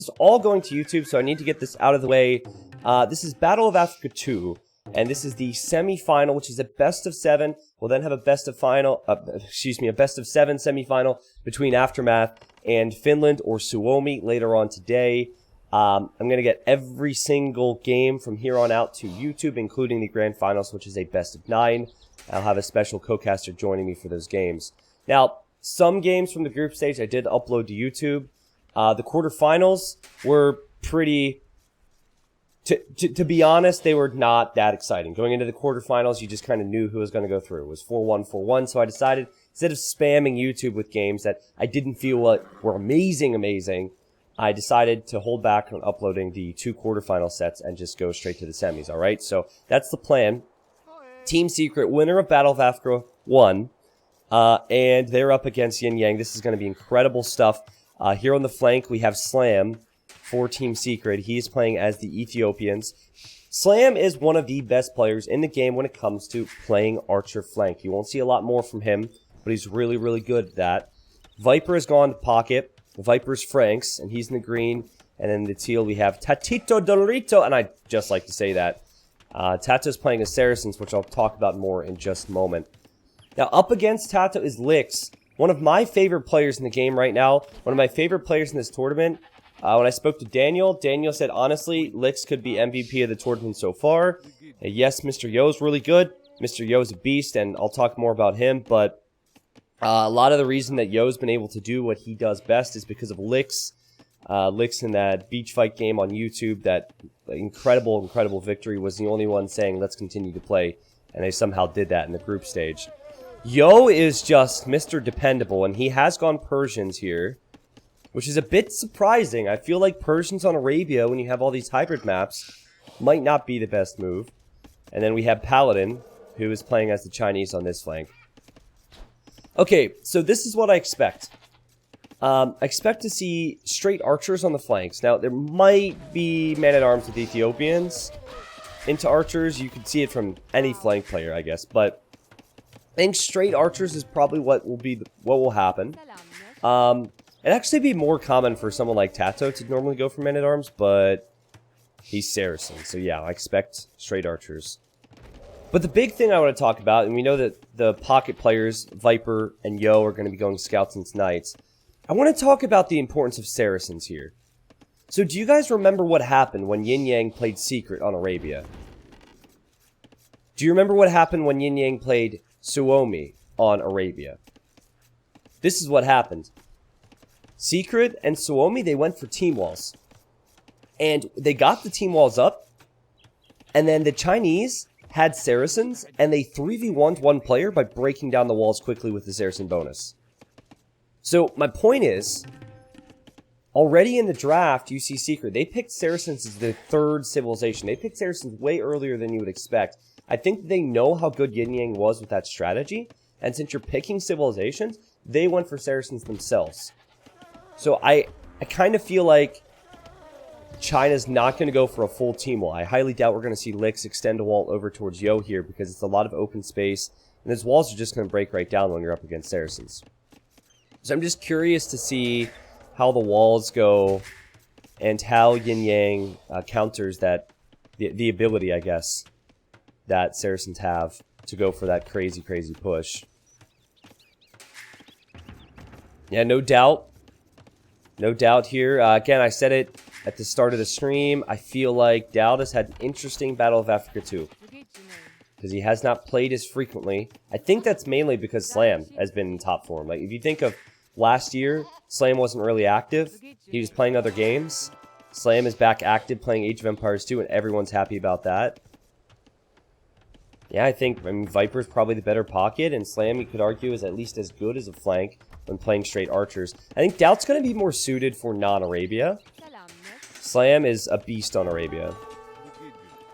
It's all going to YouTube, so I need to get this out of the way. This is Battle of Africa 2, and this is the semi-final, which is a best of 7. We'll then have a best of final, a best of 7 semi-final between Aftermath and Finland or Suomi later on today. I'm going to get every single game from here on out to YouTube, including the grand finals, which is a best of 9. I'll have a special co-caster joining me for those games. Now, some games from the group stage I did upload to YouTube. The quarterfinals were pretty... To be honest, they were not that exciting. Going into the quarterfinals, you just kind of knew who was going to go through. It was 4-1, 4-1, so I decided, instead of spamming YouTube with games that I didn't feel like were amazing, I decided to hold back on uploading the 2 quarterfinal sets and just go straight to the semis, alright? So, that's the plan. Team Secret, winner of Battle of Africa 1, and they're up against YinYang. This is going to be incredible stuff. Here on the flank, we have Slam for Team Secret. He is playing as the Ethiopians. Slam is one of the best players in the game when it comes to playing Archer flank. You won't see a lot more from him, but he's really, really good at that. Viper has gone to pocket. Viper's Franks, and he's in the green. And then the teal, we have Tatito Dorito, and I just like to say that. Tato's playing as Saracens, which I'll talk about more in just a moment. Now, up against Tato is Lix, one of my favorite players in the game right now. One of my favorite players in this tournament. When I spoke to Daniel, Daniel said, honestly, Lix could be MVP of the tournament so far. Yes, Mr. Yo's really good. Mr. Yo's a beast, and I'll talk more about him. But a lot of the reason that Yo's been able to do what he does best is because of Lix. Lix in that beach fight game on YouTube, that incredible victory, was the only one saying, let's continue to play. And they somehow did that in the group stage. Yo is just Mr. Dependable, and he has gone Persians here, which is a bit surprising. I feel like Persians on Arabia, when you have all these hybrid maps, might not be the best move. And then we have Paladin, who is playing as the Chinese on this flank. Okay, so this is what I expect. I expect to see straight archers on the flanks. Now, there might be man-at-arms with Ethiopians into archers. You can see it from any flank player, I guess, but I think straight archers is probably what will happen. It'd actually be more common for someone like Tato to normally go for men-at-arms, but he's Saracen, so yeah, I expect straight archers. But the big thing I want to talk about, and we know that the pocket players, Viper and Yo, are going to be going scouts and knights. I want to talk about the importance of Saracens here. So do you guys remember what happened when YinYang played Secret on Arabia? Do you remember what happened when YinYang played Suomi on Arabia? This is what happened. Secret and Suomi, they went for team walls. And they got the team walls up. And then the Chinese had Saracens, and they 3v1'd one player by breaking down the walls quickly with the Saracen bonus. So, my point is, already in the draft, you see Secret. They picked Saracens as their 3rd civilization. They picked Saracens way earlier than you would expect. I think they know how good YinYang was with that strategy. And since you're picking civilizations, they went for Saracens themselves. So I kind of feel like China's not going to go for a full team wall. I highly doubt we're going to see Lix extend a wall over towards Yo here because it's a lot of open space. And those walls are just going to break right down when you're up against Saracens. So I'm just curious to see how the walls go and how YinYang counters that, the ability, I guess, that Saracens have to go for that crazy push. Yeah, no doubt. No doubt here. Again, I said it at the start of the stream. I feel like Dowd has had an interesting Battle of Africa 2. Because he has not played as frequently. I think that's mainly because Slam has been in top form. Like, if you think of last year, Slam wasn't really active. He was playing other games. Slam is back active playing Age of Empires 2, and everyone's happy about that. Yeah, I mean, Viper's probably the better pocket, and Slam, you could argue, is at least as good as a flank when playing straight archers. I think Doubt's going to be more suited for non-Arabia. Slam is a beast on Arabia.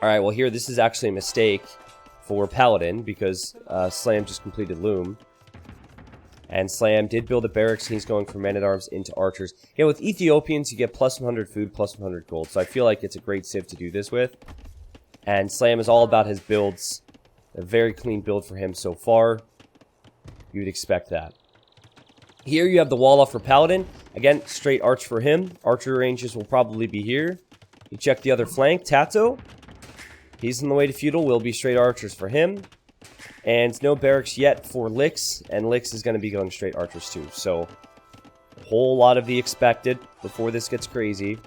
Alright, well here, this is actually a mistake for Paladin, because Slam just completed Loom. And Slam did build a barracks, and he's going from men-at-arms into archers. Yeah, with Ethiopians, you get plus 100 food, plus 100 gold, so I feel like it's a great civ to do this with. And Slam is all about his builds. A very clean build for him so far. You'd expect that. Here you have the wall off for Paladin, Again, straight arch for him. Archer ranges will probably be here. You check the other flank. Tato. He's on the way to feudal. Will be straight archers for him. And no barracks yet for Lix. And Lix is going to be going straight archers too. So, a whole lot of the expected before this gets crazy.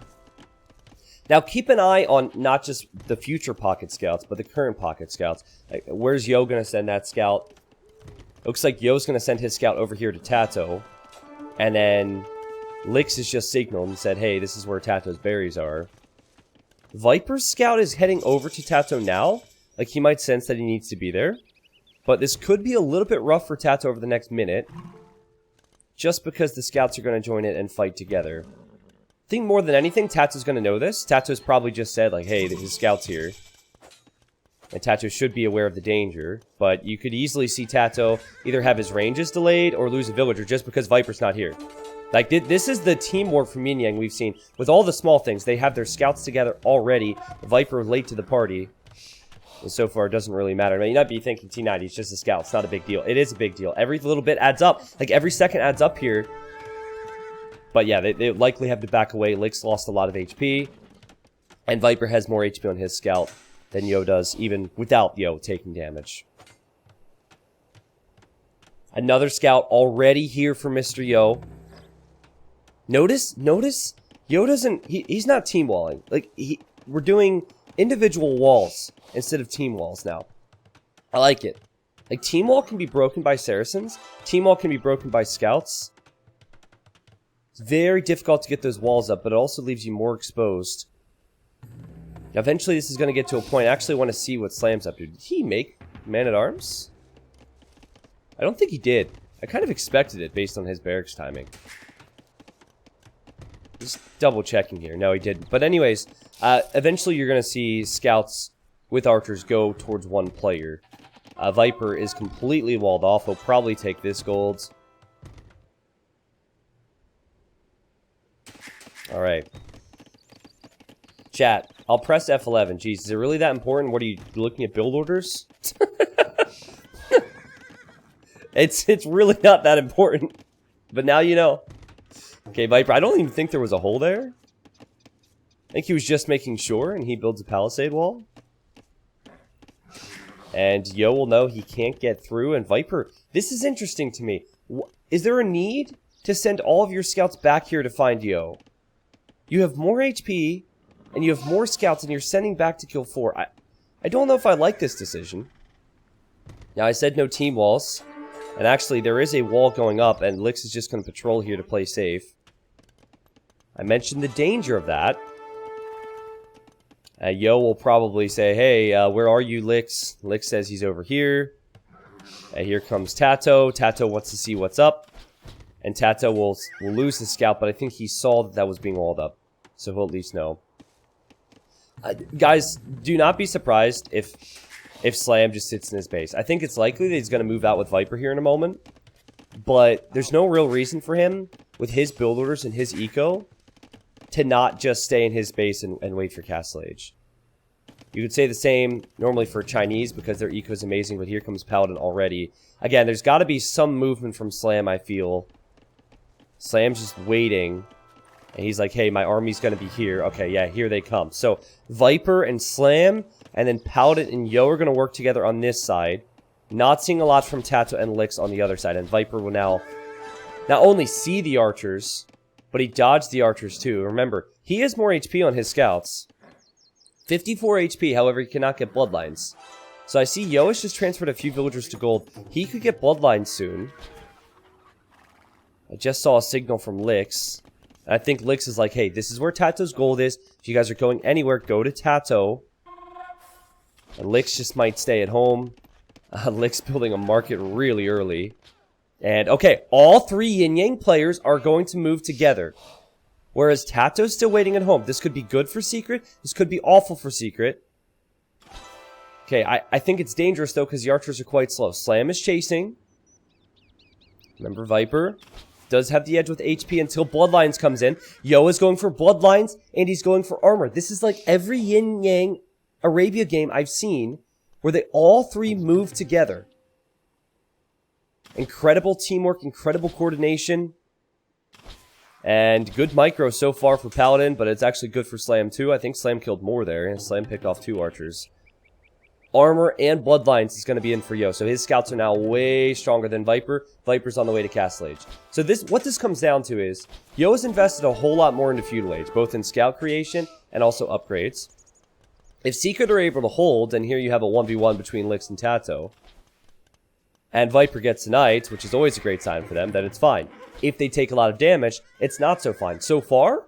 Now, keep an eye on not just the future pocket scouts, but the current pocket scouts. Like, where's Yo going to send that scout? Looks like Yo's going to send his scout over here to Tato. And then Lix has just signaled and said, hey, this is where Tato's berries are. Viper's scout is heading over to Tato now. Like, he might sense that he needs to be there. But this could be a little bit rough for Tato over the next minute. Just because the scouts are going to join in and fight together. I think more than anything, Tato's going to know this. Tato's probably just said, like, hey, his scout's here. And Tato should be aware of the danger. But you could easily see Tato either have his ranges delayed or lose a villager just because Viper's not here. Like, this is the teamwork from YinYang we've seen. With all the small things, they have their scouts together already. Viper late to the party. And so far, it doesn't really matter. I mean, you might be thinking T90 is just a scout. It's not a big deal. It is a big deal. Every little bit adds up. Like, every second adds up here. But yeah, they likely have to back away. Lix lost a lot of HP. And Viper has more HP on his scout than Yo does, even without Yo taking damage. Another scout already here for Mr. Yo. Notice, Yo doesn't, he's not team walling. Like, we're doing individual walls instead of team walls now. I like it. Like, team wall can be broken by Saracens. Team wall can be broken by scouts. It's very difficult to get those walls up, but it also leaves you more exposed. Now, eventually this is going to get to a point. I actually want to see what Slam's up to. Did he make Man-at-Arms? I don't think he did. I kind of expected it based on his barracks timing. Just double checking here. No, he didn't. But anyways, eventually you're going to see scouts with archers go towards one player. Viper is completely walled off. He'll probably take this gold. Alright. Chat, I'll press F11. Jeez, is it really that important? What are you looking at, build orders? It's really not that important. But now you know. Okay, Viper, I don't even think there was a hole there. I think he was just making sure, and he builds a palisade wall. And Yo will know he can't get through, and Viper, this is interesting to me. Is there a need to send all of your scouts back here to find Yo? You have more HP, and you have more scouts, and you're sending back to kill 4. I don't know if I like this decision. Now, I said no team walls. And actually, there is a wall going up, and Lix is just going to patrol here to play safe. I mentioned the danger of that. Yo will probably say, hey, where are you, Lix? Lix says he's over here. Here comes Tato. Tato wants to see what's up. And Tato will lose the scout, but I think he saw that was being walled up. So he'll at least know. Guys, do not be surprised if Slam just sits in his base. I think it's likely that he's going to move out with Viper here in a moment. But there's no real reason for him, with his build orders and his eco, to not just stay in his base and wait for Castle Age. You could say the same normally for Chinese, because their eco is amazing, but here comes Paladin already. Again, there's got to be some movement from Slam, I feel. Slam's just waiting. And he's like, hey, my army's going to be here. Okay, yeah, here they come. So, Viper and Slam, and then Paladin and Yo are going to work together on this side. Not seeing a lot from Tato and Lix on the other side. And Viper will now not only see the archers, but he dodged the archers too. Remember, he has more HP on his scouts. 54 HP, however, he cannot get bloodlines. So I see Yo has just transferred a few villagers to gold. He could get bloodlines soon. I just saw a signal from Lix. And I think Lix is like, hey, this is where Tato's gold is. If you guys are going anywhere, go to Tato. And Lix just might stay at home. Lix building a market really early. And, okay, all 3 YinYang players are going to move together. Whereas Tato's still waiting at home. This could be good for Secret. This could be awful for Secret. Okay, I think it's dangerous, though, because the archers are quite slow. Slam is chasing. Remember, Viper does have the edge with HP until Bloodlines comes in. Yo is going for Bloodlines, and he's going for armor. This is like every YinYang Arabia game I've seen where they all 3 move together. Incredible teamwork, incredible coordination. And good micro so far for Paladin, but it's actually good for Slam too. I think Slam killed more there, and Slam picked off 2 archers. Armor and Bloodlines is going to be in for Yo, so his scouts are now way stronger than Viper. Viper's on the way to Castle Age. So what this comes down to is, Yo has invested a whole lot more into Feudal Age, both in scout creation and also upgrades. If Secret are able to hold, then here you have a 1v1 between Lix and Tato. And Viper gets Knights, which is always a great sign for them, then it's fine. If they take a lot of damage, it's not so fine. So far,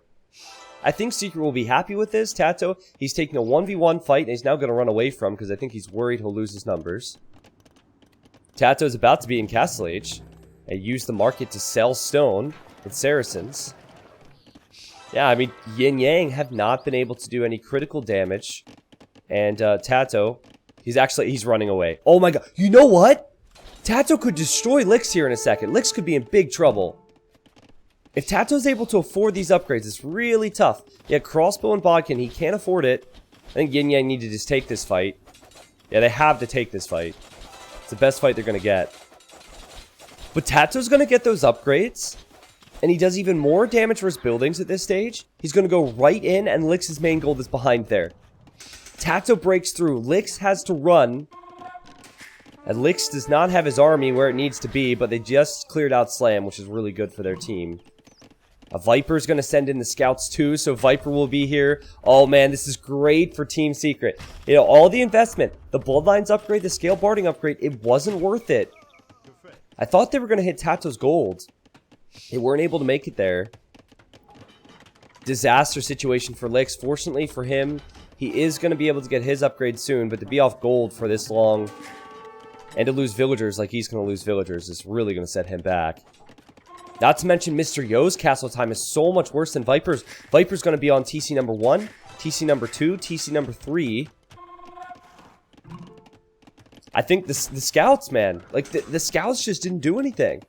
I think Secret will be happy with this. Tato, he's taking a 1v1 fight, and he's now going to run away from, because I think he's worried he'll lose his numbers. Tato's about to be in Castle Age, and use the market to sell stone with Saracens. Yeah, I mean, YinYang have not been able to do any critical damage. And Tato, he's running away. Oh my god, you know what? Tato could destroy Lix here in a second. Lix could be in big trouble. If Tato's able to afford these upgrades, it's really tough. Yeah, crossbow and bodkin, he can't afford it. I think YinYang need to just take this fight. Yeah, they have to take this fight. It's the best fight they're going to get. But Tato's going to get those upgrades. And he does even more damage for his buildings at this stage. He's going to go right in, and Lix's main gold is behind there. Tato breaks through. Lix has to run. And Lix does not have his army where it needs to be, but they just cleared out Slam, which is really good for their team. A Viper's going to send in the scouts too, so Viper will be here. Oh man, this is great for Team Secret. You know, all the investment, the Bloodlines upgrade, the Scale Barding upgrade, it wasn't worth it. I thought they were going to hit Tato's gold. They weren't able to make it there. Disaster situation for Lix. Fortunately for him, he is going to be able to get his upgrade soon, but to be off gold for this long and to lose villagers like he's going to lose villagers is really going to set him back. Not to mention Mr. Yo's castle time is so much worse than Viper's. Viper's going to be on TC number 1, TC number 2, TC number 3. I think the scouts, man. Like, the scouts just didn't do anything.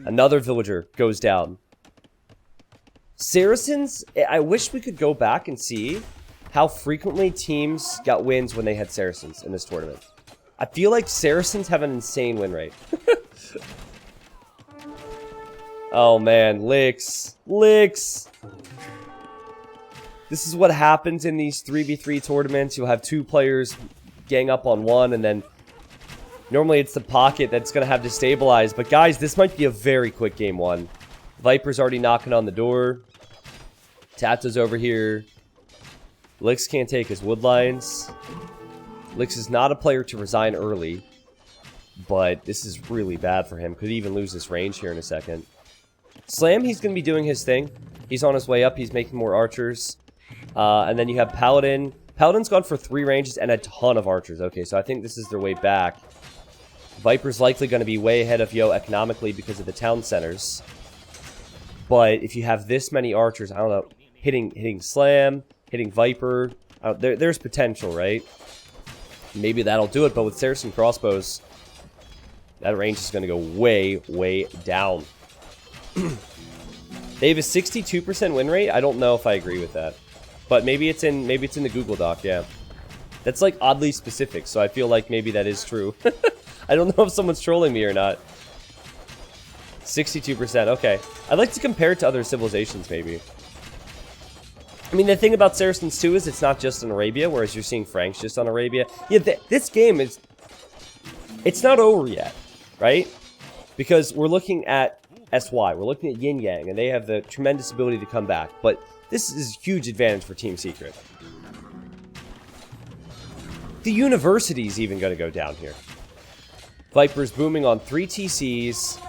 Another villager goes down. Saracens, I wish we could go back and see how frequently teams got wins when they had Saracens in this tournament. I feel like Saracens have an insane win rate. Oh man, Lix. Lix! This is what happens in these 3v3 tournaments. You'll have 2 players gang up on one, and then normally it's the pocket that's going to have to stabilize. But guys, this might be a very quick game 1. Viper's already knocking on the door. Tato's over here. Lix can't take his woodlines. Lix is not a player to resign early, but this is really bad for him. Could even lose his range here in a second. Slam, he's going to be doing his thing. He's on his way up. He's making more archers. And then you have Paladin. Paladin's gone for 3 ranges and a ton of archers. Okay, so I think this is their way back. Viper's likely going to be way ahead of Yo economically because of the town centers. But if you have this many archers, I don't know, hitting Slam, hitting Viper, there's potential, right? Maybe that'll do it, but with Saracen crossbows, that range is going to go way, way down. They have a 62% win rate. I don't know if I agree with that, but maybe it's in the Google Doc. Yeah, that's like oddly specific, so I feel like maybe that is true. I don't know if someone's trolling me or not. 62%. Okay, I'd like to compare it to other civilizations, maybe. I mean, the thing about Saracens too is it's not just on Arabia, whereas you're seeing Franks just on Arabia. Yeah, this game is... It's not over yet, right? Because we're looking at SY, we're looking at YinYang, and they have the tremendous ability to come back. But this is a huge advantage for Team Secret. The university's even going to go down here. Viper's booming on 3 TCs.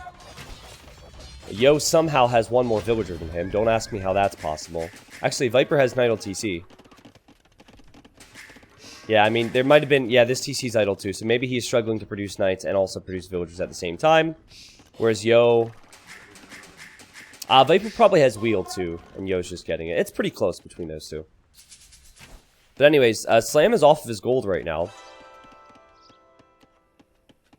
Yo somehow has 1 more villager than him. Don't ask me how that's possible. Actually, Viper has Knight TC. Yeah, I mean, there might have been... Yeah, this TC's idle too, so maybe he's struggling to produce Knights and also produce villagers at the same time. Whereas Yo... Viper probably has Wheel too, and Yo's just getting it. It's pretty close between those two. But anyways, Slam is off of his gold right now.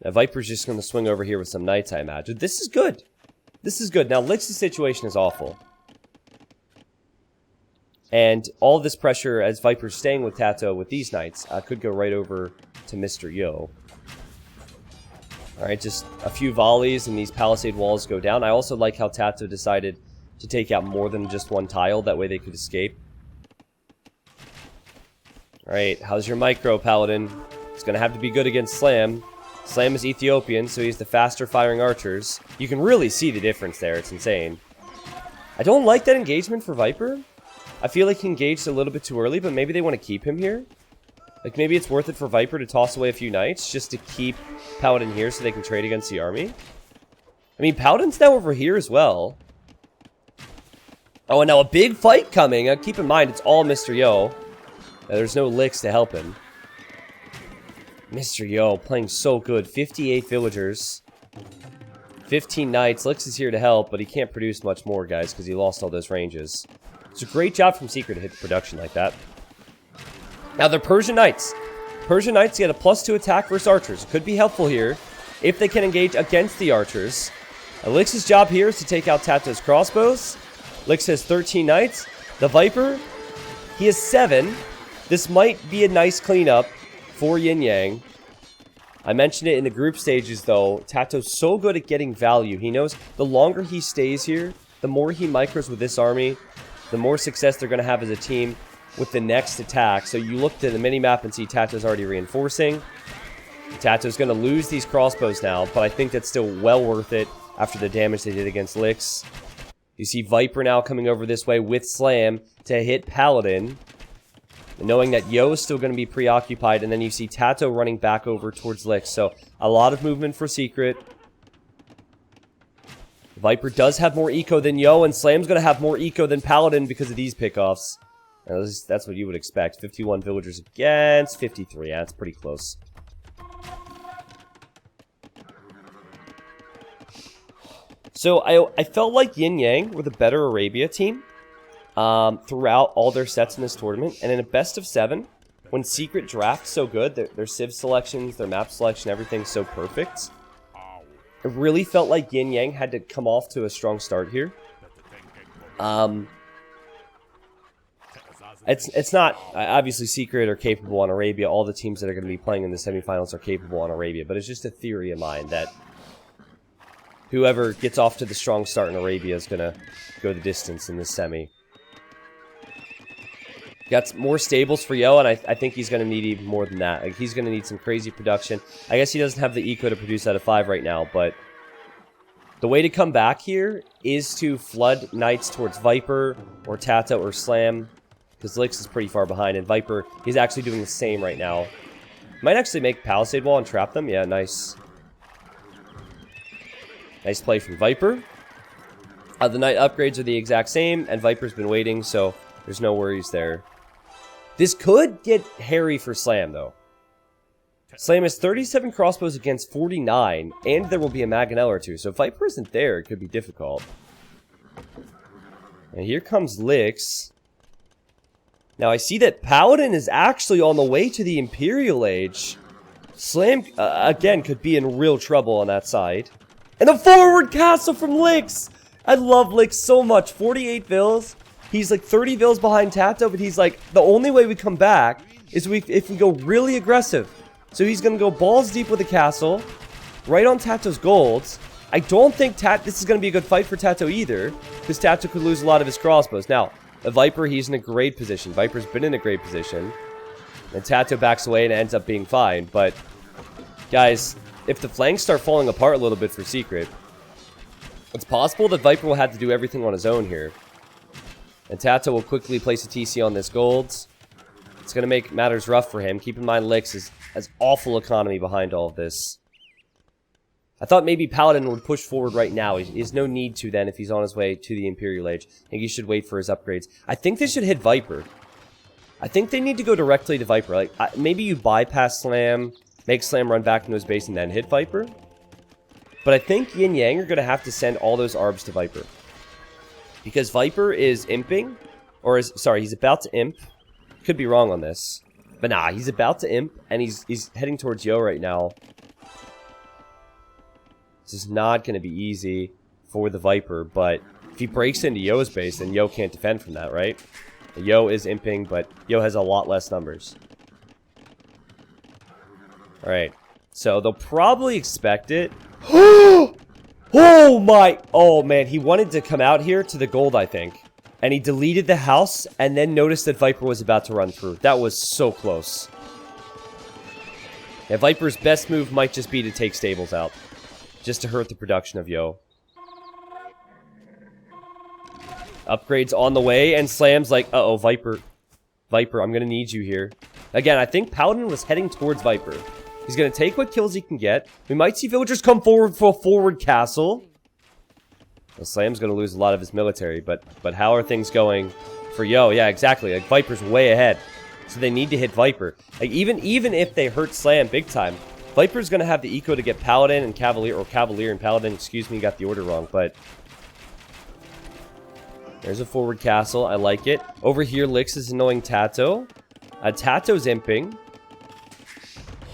Now, Viper's just going to swing over here with some Knights, I imagine. This is good. This is good. Now, Lix's situation is awful. And all this pressure, as Viper's staying with Tato with these Knights, could go right over to Mr. Yo. Alright, just a few volleys and these palisade walls go down. I also like how Tato decided to take out more than just one tile. That way they could escape. Alright, how's your micro, Paladin? It's going to have to be good against Slam. Slam is Ethiopian, so he's the faster firing archers. You can really see the difference there. It's insane. I don't like that engagement for Viper. I feel like he engaged a little bit too early, but maybe they want to keep him here. Like, maybe it's worth it for Viper to toss away a few knights just to keep Paladin here so they can trade against the army. I mean, Paladin's now over here as well. Oh, and now a big fight coming. Keep in mind, it's all Mr. Yo. There's no licks to help him. Mr. Yo playing so good. 58 villagers. 15 knights. Licks is here to help, but he can't produce much more, guys, because he lost all those ranges. It's a great job from Secret to hit production like that. Now, they're Persian Knights. Persian Knights get a +2 attack versus archers. Could be helpful here if they can engage against the archers. Lix's job here is to take out Tato's crossbows. Lix has 13 knights. The Viper, he has 7. This might be a nice cleanup for YinYang. I mentioned it in the group stages, though. Tato's so good at getting value. He knows the longer he stays here, the more he micros with this army, the more success they're going to have as a team with the next attack. So you look at the minimap and see Tato's already reinforcing. Tato's going to lose these crossbows now, but I think that's still well worth it after the damage they did against Lix. You see Viper now coming over this way with Slam to hit Paladin, knowing that Yo is still going to be preoccupied, and then you see Tato running back over towards Lix. So a lot of movement for Secret. Viper does have more eco than Yo, and Slam's going to have more eco than Paladin because of these pickoffs. That's what you would expect. 51 villagers against 53. Yeah, that's pretty close. So I felt like YinYang were the better Arabia team throughout all their sets in this tournament. And in a best of 7, when Secret drafts so good, their civ selections, their map selection, everything's so perfect. It really felt like YinYang had to come off to a strong start here. It's not, obviously Secret are capable on Arabia. All the teams that are going to be playing in the semifinals are capable on Arabia. But it's just a theory of mine that whoever gets off to the strong start in Arabia is going to go the distance in this semi. Got more stables for Yo, and I think he's going to need even more than that. Like, he's going to need some crazy production. I guess he doesn't have the eco to produce out of 5 right now, but the way to come back here is to flood knights towards Viper or Tato or Slam, because Lix is pretty far behind, and Viper, he's actually doing the same right now. Might actually make Palisade Wall and trap them. Yeah, nice. Nice play from Viper. The knight upgrades are the exact same, and Viper's been waiting, so there's no worries there. This could get hairy for Slam, though. Slam has 37 crossbows against 49, and there will be a Mangonel or two, so if Viper isn't there, it could be difficult. And here comes Lix. Now, I see that Paladin is actually on the way to the Imperial Age. Slam, again, could be in real trouble on that side. And a forward castle from Lix! I love Lix so much. 48 vills. He's like 30 vills behind Tato, but he's like, the only way we come back is if we go really aggressive. So he's going to go balls deep with the castle, right on Tato's golds. I don't think this is going to be a good fight for Tato either, because Tato could lose a lot of his crossbows. Now, the Viper, he's in a great position. Viper's been in a great position. And Tato backs away and ends up being fine. But, guys, if the flanks start falling apart a little bit for Secret, it's possible that Viper will have to do everything on his own here. And Tato will quickly place a TC on this golds. It's going to make matters rough for him. Keep in mind, Lix has awful economy behind all of this. I thought maybe Paladin would push forward right now. He has no need to then if he's on his way to the Imperial Age. I think he should wait for his upgrades. I think they should hit Viper. I think they need to go directly to Viper. Like, maybe you bypass Slam, make Slam run back into his base, and then hit Viper. But I think YinYang are going to have to send all those arbs to Viper. Because Viper is imping, or sorry, he's about to imp. Could be wrong on this. But nah, he's about to imp, and he's heading towards Yo right now. This is not going to be easy for the Viper, but if he breaks into Yo's base, then Yo can't defend from that, right? Yo is imping, but Yo has a lot less numbers. Alright, So they'll probably expect it. Oh man, he wanted to come out here to the gold, I think. And he deleted the house and then noticed that Viper was about to run through. That was so close. Yeah, Viper's best move might just be to take stables out. Just to hurt the production of Yo. Upgrades on the way, and Slam's like, uh-oh, Viper. Viper, I'm gonna need you here. Again, I think Paladin was heading towards Viper. He's gonna take what kills he can get. We might see villagers come forward for a forward castle. Well, Slam's gonna lose a lot of his military, but how are things going for Yo? Yeah, exactly. Like, Viper's way ahead. So they need to hit Viper. Like, even if they hurt Slam big time, Viper's gonna have the eco to get Paladin and Cavalier, or Cavalier and Paladin, excuse me, got the order wrong, but... There's a forward castle, I like it. Over here, Lix is annoying Tato. Tato's imping.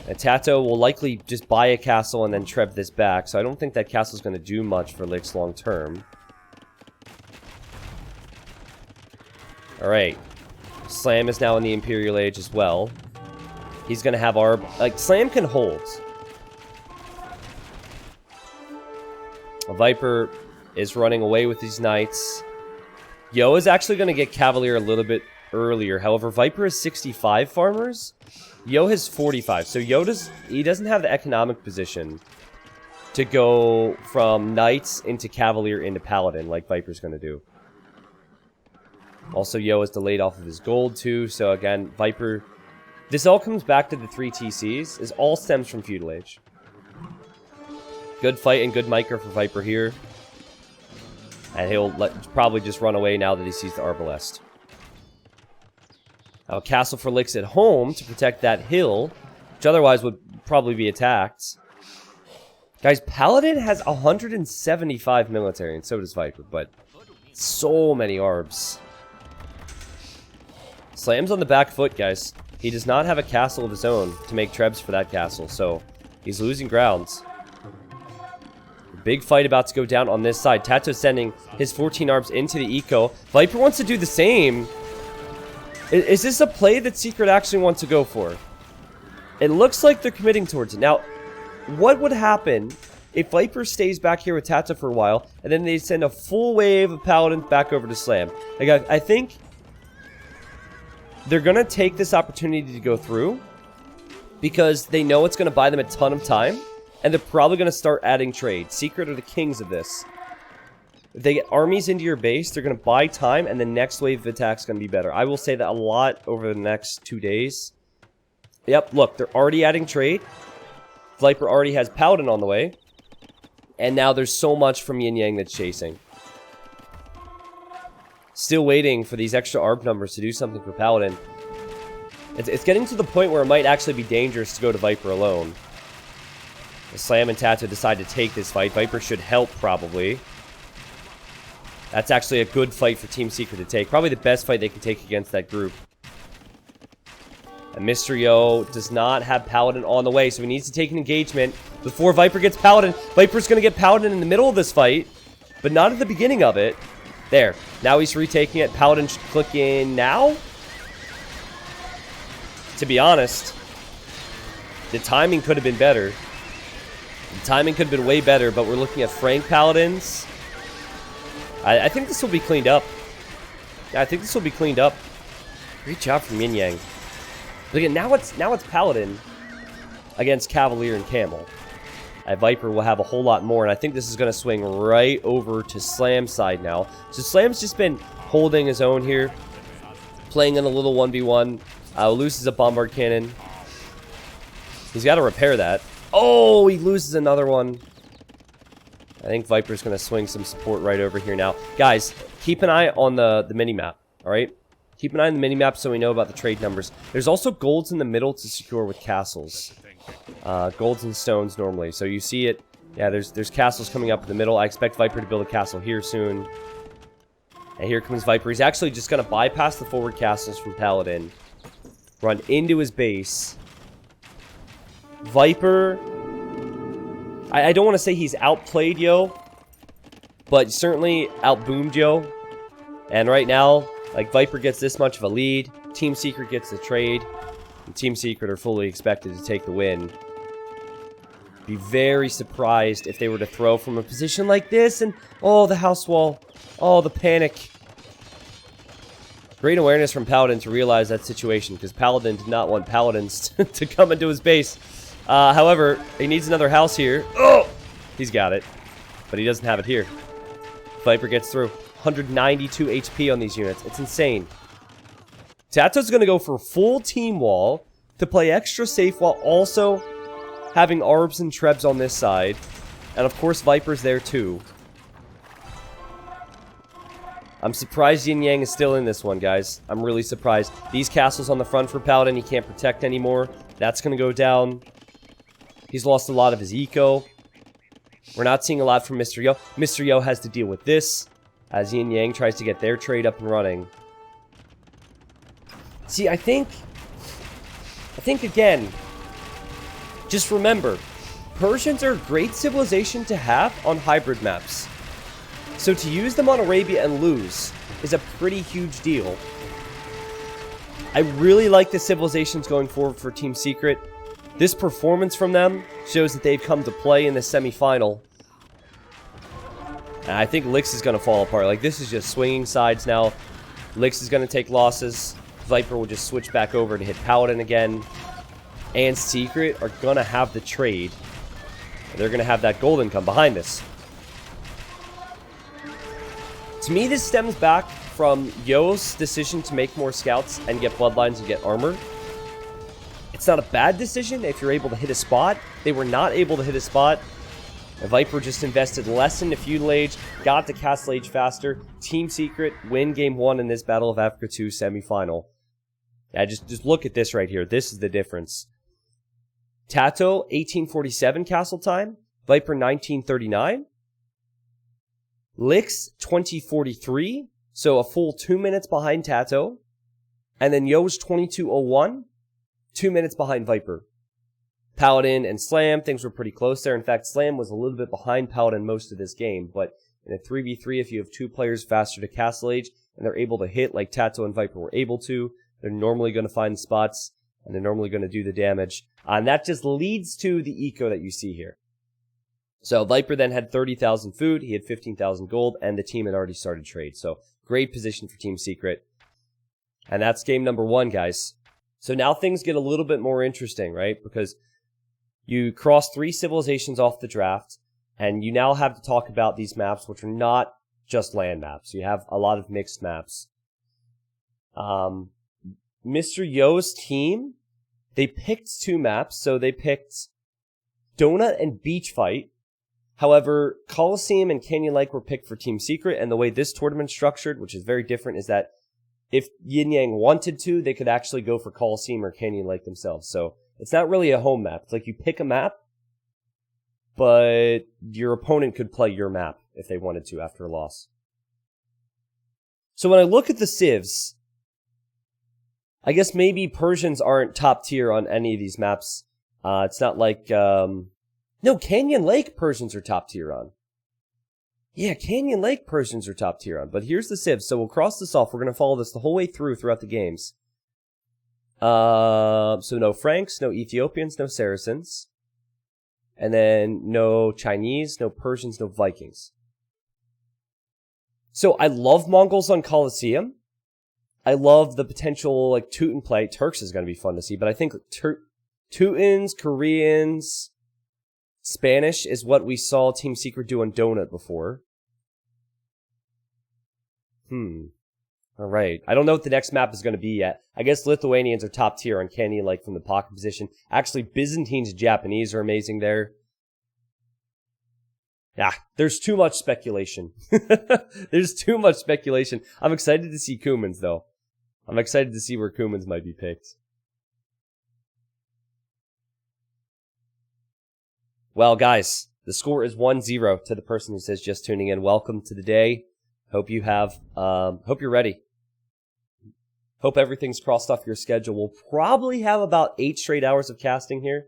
And Tato will likely just buy a castle and then treb this back, so I don't think that castle's gonna do much for Lix long term. Alright. Slam is now in the Imperial Age as well. He's gonna have our... Like, Slam can hold. Viper is running away with these knights. Yo is actually gonna get Cavalier a little bit earlier. However, Viper has 65 farmers. Yo has 45. So Yo doesn't have the economic position to go from knights into Cavalier into Paladin like Viper's gonna do. Also, Yo is delayed off of his gold, too. So, again, Viper... This all comes back to the 3 TCs. This all stems from Feudal Age. Good fight and good micro for Viper here. And he'll probably just run away now that he sees the Arbalest. Now, a castle for Lix at home to protect that hill, which otherwise would probably be attacked. Guys, Paladin has 175 military, and so does Viper, but so many Arbs. Slam's on the back foot, guys. He does not have a castle of his own to make trebs for that castle, so he's losing grounds. Big fight about to go down on this side. Tato's sending his 14 Arbs into the eco. Viper wants to do the same. Is this a play that Secret actually wants to go for? It looks like they're committing towards it. Now, what would happen if Viper stays back here with Tato for a while, and then they send a full wave of Paladins back over to Slam? Like, I think... they're going to take this opportunity to go through because they know it's going to buy them a ton of time, and they're probably going to start adding trade. Secret are the kings of this. If they get armies into your base, they're going to buy time, and the next wave of attack is going to be better. I will say that a lot over the next 2 days. Yep, look, they're already adding trade. Viper already has Paladin on the way. And now there's so much from YinYang that's chasing. Still waiting for these extra ARB numbers to do something for Paladin. It's getting to the point where it might actually be dangerous to go to Viper alone. Slam and Tato decide to take this fight. Viper should help, probably. That's actually a good fight for Team Secret to take. Probably the best fight they can take against that group. And Mr. Yo does not have Paladin on the way, so he needs to take an engagement before Viper gets Paladin. Viper's going to get Paladin in the middle of this fight, but not at the beginning of it. There. Now he's retaking it. Paladin should click in now. To be honest, the timing could have been better. The timing could have been way better, but we're looking at Frank Paladins. I think this will be cleaned up. Yeah, I think this will be cleaned up. Great job from YinYang. But again, now it's Paladin against Cavalier and Camel. Viper will have a whole lot more, and I think this is going to swing right over to Slam's side now. So Slam's just been holding his own here, playing in a little 1v1. Loses a bombard cannon. He's got to repair that. Oh, he loses another one. I think Viper's going to swing some support right over here now. Guys, keep an eye on the mini-map, alright? Keep an eye on the mini-map so we know about the trade numbers. There's also golds in the middle to secure with castles. Golds and stones normally. So you see it. Yeah, there's castles coming up in the middle. I expect Viper to build a castle here soon. And here comes Viper. He's actually just going to bypass the forward castles from Paladin. Run into his base. Viper... I don't want to say he's outplayed Yo, but certainly outboomed Yo. And right now, like, Viper gets this much of a lead. Team Secret gets the trade. And Team Secret are fully expected to take the win. Be very surprised if they were to throw from a position like this, and oh, the house wall. Oh, the panic. Great awareness from Paladin to realize that situation, because Paladin did not want Paladins to come into his base. However, he needs another house here. Oh! He's got it, but he doesn't have it here. Viper gets through. 192 HP on these units. It's insane. Tato's going to go for full team wall to play extra safe while also having Arbs and Trebs on this side. And of course, Viper's there too. I'm surprised YinYang is still in this one, guys. I'm really surprised. These castles on the front for Paladin, he can't protect anymore. That's going to go down. He's lost a lot of his eco. We're not seeing a lot from Mr. Yo. Mr. Yo has to deal with this as YinYang tries to get their trade up and running. See, I think again, just remember, Persians are a great civilization to have on hybrid maps. So to use them on Arabia and lose is a pretty huge deal. I really like the civilizations going forward for Team Secret. This performance from them shows that they've come to play in the semifinal. And I think Lix is going to fall apart. Like, this is just swinging sides now. Lix is going to take losses. Viper will just switch back over to hit Paladin again. And Secret are going to have the trade. They're going to have that gold income behind this. To me, this stems back from Yo's decision to make more scouts and get bloodlines and get armor. It's not a bad decision if you're able to hit a spot. They were not able to hit a spot. And Viper just invested less into Feudal Age, got to Castle Age faster. Team Secret win Game 1 in this Battle of Africa 2 semifinal. Yeah, just look at this right here. This is the difference. Tato, 1847 castle time. Viper, 1939. Lix, 2043. So a full 2 minutes behind Tato. And then Yo's 2201. 2 minutes behind Viper. Paladin and Slam, things were pretty close there. In fact, Slam was a little bit behind Paladin most of this game. But in a 3v3, if you have two players faster to Castle Age, and they're able to hit like Tato and Viper were able to, they're normally going to find spots, and they're normally going to do the damage. And that just leads to the eco that you see here. So Viper then had 30,000 food, he had 15,000 gold, and the team had already started trade. So great position for Team Secret. And that's game number 1, guys. So now things get a little bit more interesting, right? Because you cross 3 civilizations off the draft, and you now have to talk about these maps, which are not just land maps. You have a lot of mixed maps. Mr. Yo's team, they picked 2 maps. So they picked Donut and Beach Fight. However, Coliseum and Canyon Lake were picked for Team Secret, and the way this tournament's structured, which is very different, is that if YinYang wanted to, they could actually go for Coliseum or Canyon Lake themselves. So it's not really a home map. It's like you pick a map, but your opponent could play your map if they wanted to after a loss. So when I look at the civs, I guess maybe Persians aren't top tier on any of these maps. It's not like... No, Canyon Lake Persians are top tier on. Yeah, Canyon Lake Persians are top tier on. But here's the civs. So we'll cross this off. We're going to follow this the whole way throughout the games. So no Franks, no Ethiopians, no Saracens. And then no Chinese, no Persians, no Vikings. So I love Mongols on Colosseum. I love the potential, like, Teuton play. Turks is going to be fun to see. But I think Teutons, Koreans... Spanish is what we saw Team Secret do on Donut before. Alright. I don't know what the next map is going to be yet. I guess Lithuanians are top tier on Canyon Lake from the pocket position. Actually, Byzantines and Japanese are amazing there. Yeah, there's too much speculation. There's too much speculation. I'm excited to see Cumans, though. I'm excited to see where Cumans might be picked. Well, guys, the score is 1-0 to the person who says just tuning in. Welcome to the day. Hope you have, hope you're ready. Hope everything's crossed off your schedule. We'll probably have about 8 straight hours of casting here.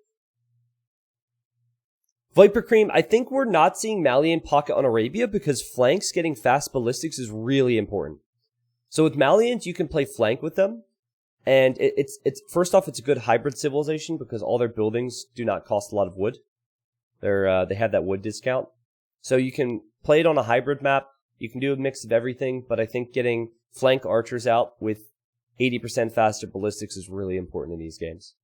Viper Cream, I think we're not seeing Malian pocket on Arabia because flanks getting fast ballistics is really important. So with Malians, you can play flank with them. And it's first off, it's a good hybrid civilization because all their buildings do not cost a lot of wood. They have that wood discount. So you can play it on a hybrid map. You can do a mix of everything, but I think getting flank archers out with 80% faster ballistics is really important in these games.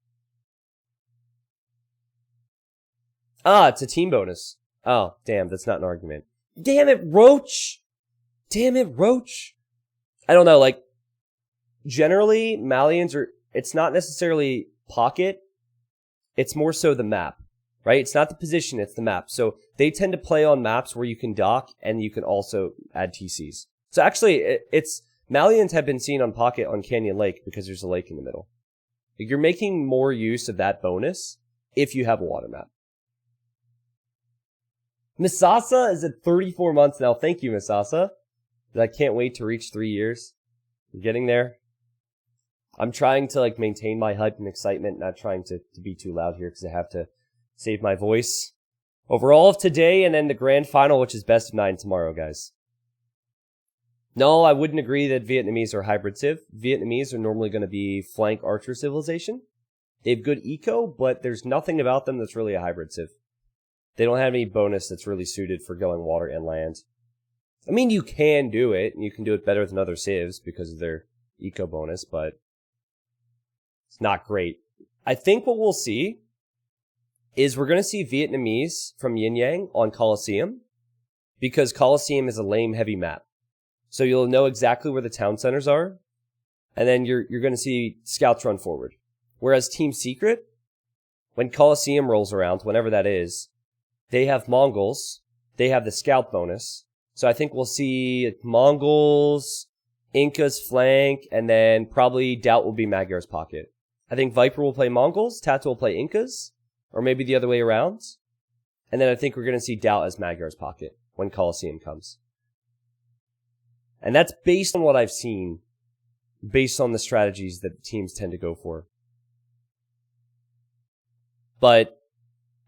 Ah, it's a team bonus. Oh, damn, that's not an argument. Damn it, Roach! Damn it, Roach! I don't know, like, generally, Malians are, it's not necessarily pocket, it's more so the map, right? It's not the position, it's the map. So they tend to play on maps where you can dock and you can also add TCs. So actually, it's, Malians have been seen on pocket on Canyon Lake because there's a lake in the middle. You're making more use of that bonus if you have a water map. Misasa is at 34 months now. Thank you, Misasa. I can't wait to reach 3 years. I'm getting there. I'm trying to like maintain my HUD and excitement, not trying to be too loud here because I have to save my voice. Overall of today and then the grand final, which is best of 9 tomorrow, guys. No, I wouldn't agree that Vietnamese are hybrid civ. Vietnamese are normally going to be flank archer civilization. They have good eco, but there's nothing about them that's really a hybrid civ. They don't have any bonus that's really suited for going water and land. I mean, you can do it, and you can do it better than other civs because of their eco bonus, but it's not great. I think what we'll see is we're going to see Vietnamese from YinYang on Coliseum because Coliseum is a lame heavy map. So you'll know exactly where the town centers are, and then you're going to see scouts run forward. Whereas Team Secret, when Coliseum rolls around, whenever that is, they have Mongols, they have the scout bonus. So I think we'll see Mongols, Incas flank, and then probably Doubt will be Magyar's pocket. I think Viper will play Mongols, Tatu will play Incas, or maybe the other way around. And then I think we're going to see Doubt as Magyar's pocket when Coliseum comes. And that's based on what I've seen, based on the strategies that teams tend to go for. But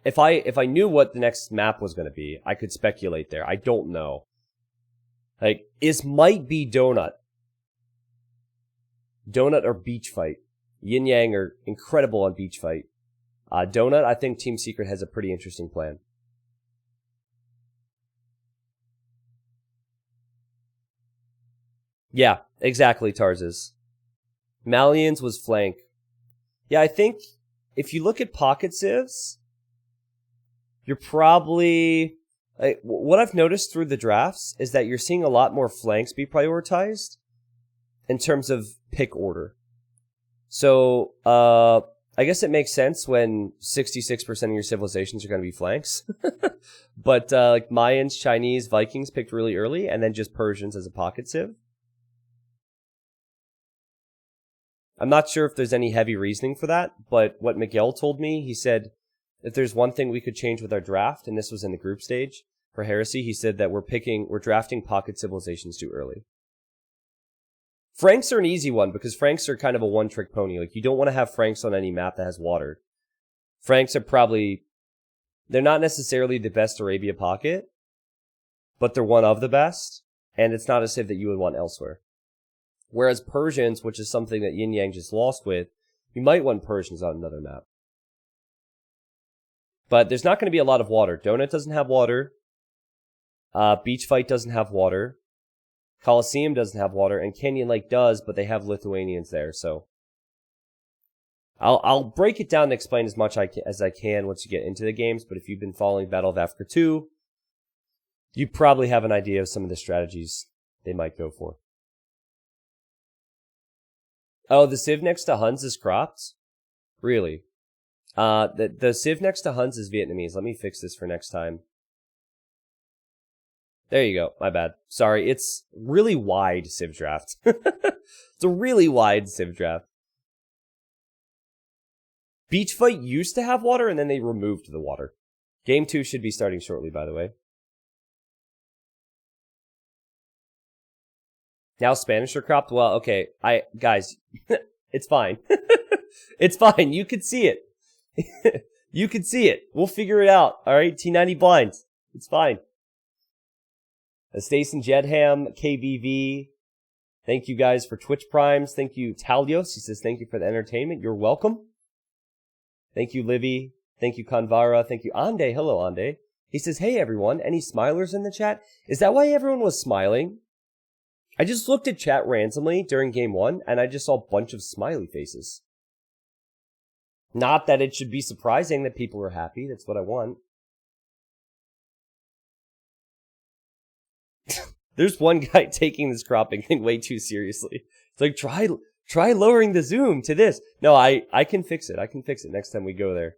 if I knew what the next map was going to be, I could speculate there. I don't know. Like, might be Donut. Donut or Beach Fight. YinYang are incredible on Beach Fight. Donut, I think Team Secret has a pretty interesting plan. Yeah, exactly, Tarzes. Malians was flank. Yeah, I think if you look at pocket civs, you're probably... what I've noticed through the drafts is that you're seeing a lot more flanks be prioritized in terms of pick order. So, I guess it makes sense when 66% of your civilizations are going to be flanks. But, like Mayans, Chinese, Vikings picked really early, and then just Persians as a pocket civ. I'm not sure if there's any heavy reasoning for that, but what Miguel told me, he said, if there's one thing we could change with our draft, and this was in the group stage for Heresy, he said that we're drafting pocket civilizations too early. Franks are an easy one because Franks are kind of a one-trick pony. Like, you don't want to have Franks on any map that has water. Franks are probably, they're not necessarily the best Arabia pocket, but they're one of the best, and it's not a civ that you would want elsewhere. Whereas Persians, which is something that YinYang just lost with, you might want Persians on another map. But there's not going to be a lot of water. Donut doesn't have water. Beach Fight doesn't have water. Coliseum doesn't have water. And Canyon Lake does, but they have Lithuanians there, so... I'll break it down and explain as much as I can once you get into the games, but if you've been following Battle of Africa 2, you probably have an idea of some of the strategies they might go for. Oh, the civ next to Huns is cropped? Really? The civ next to Huns is Vietnamese. Let me fix this for next time. There you go. My bad. Sorry, it's really wide civ draft. It's a really wide civ draft. Beach Fight used to have water, and then they removed the water. Game 2 should be starting shortly, by the way. Now Spanish are cropped? Well, okay. Guys, it's fine. It's fine. You can see it. You can see it. We'll figure it out. All right? T90 blinds. It's fine. Stason Jedham, KBV. Thank you guys for Twitch Primes. Thank you, Talios. He says, thank you for the entertainment. You're welcome. Thank you, Livy. Thank you, Kanvara. Thank you, Ande. Hello, Ande. He says, hey, everyone. Any smilers in the chat? Is that why everyone was smiling? I just looked at chat randomly during game 1, and I just saw a bunch of smiley faces. Not that it should be surprising that people are happy. That's what I want. There's one guy taking this cropping thing way too seriously. It's like, try lowering the zoom to this. No, I can fix it. I can fix it next time we go there.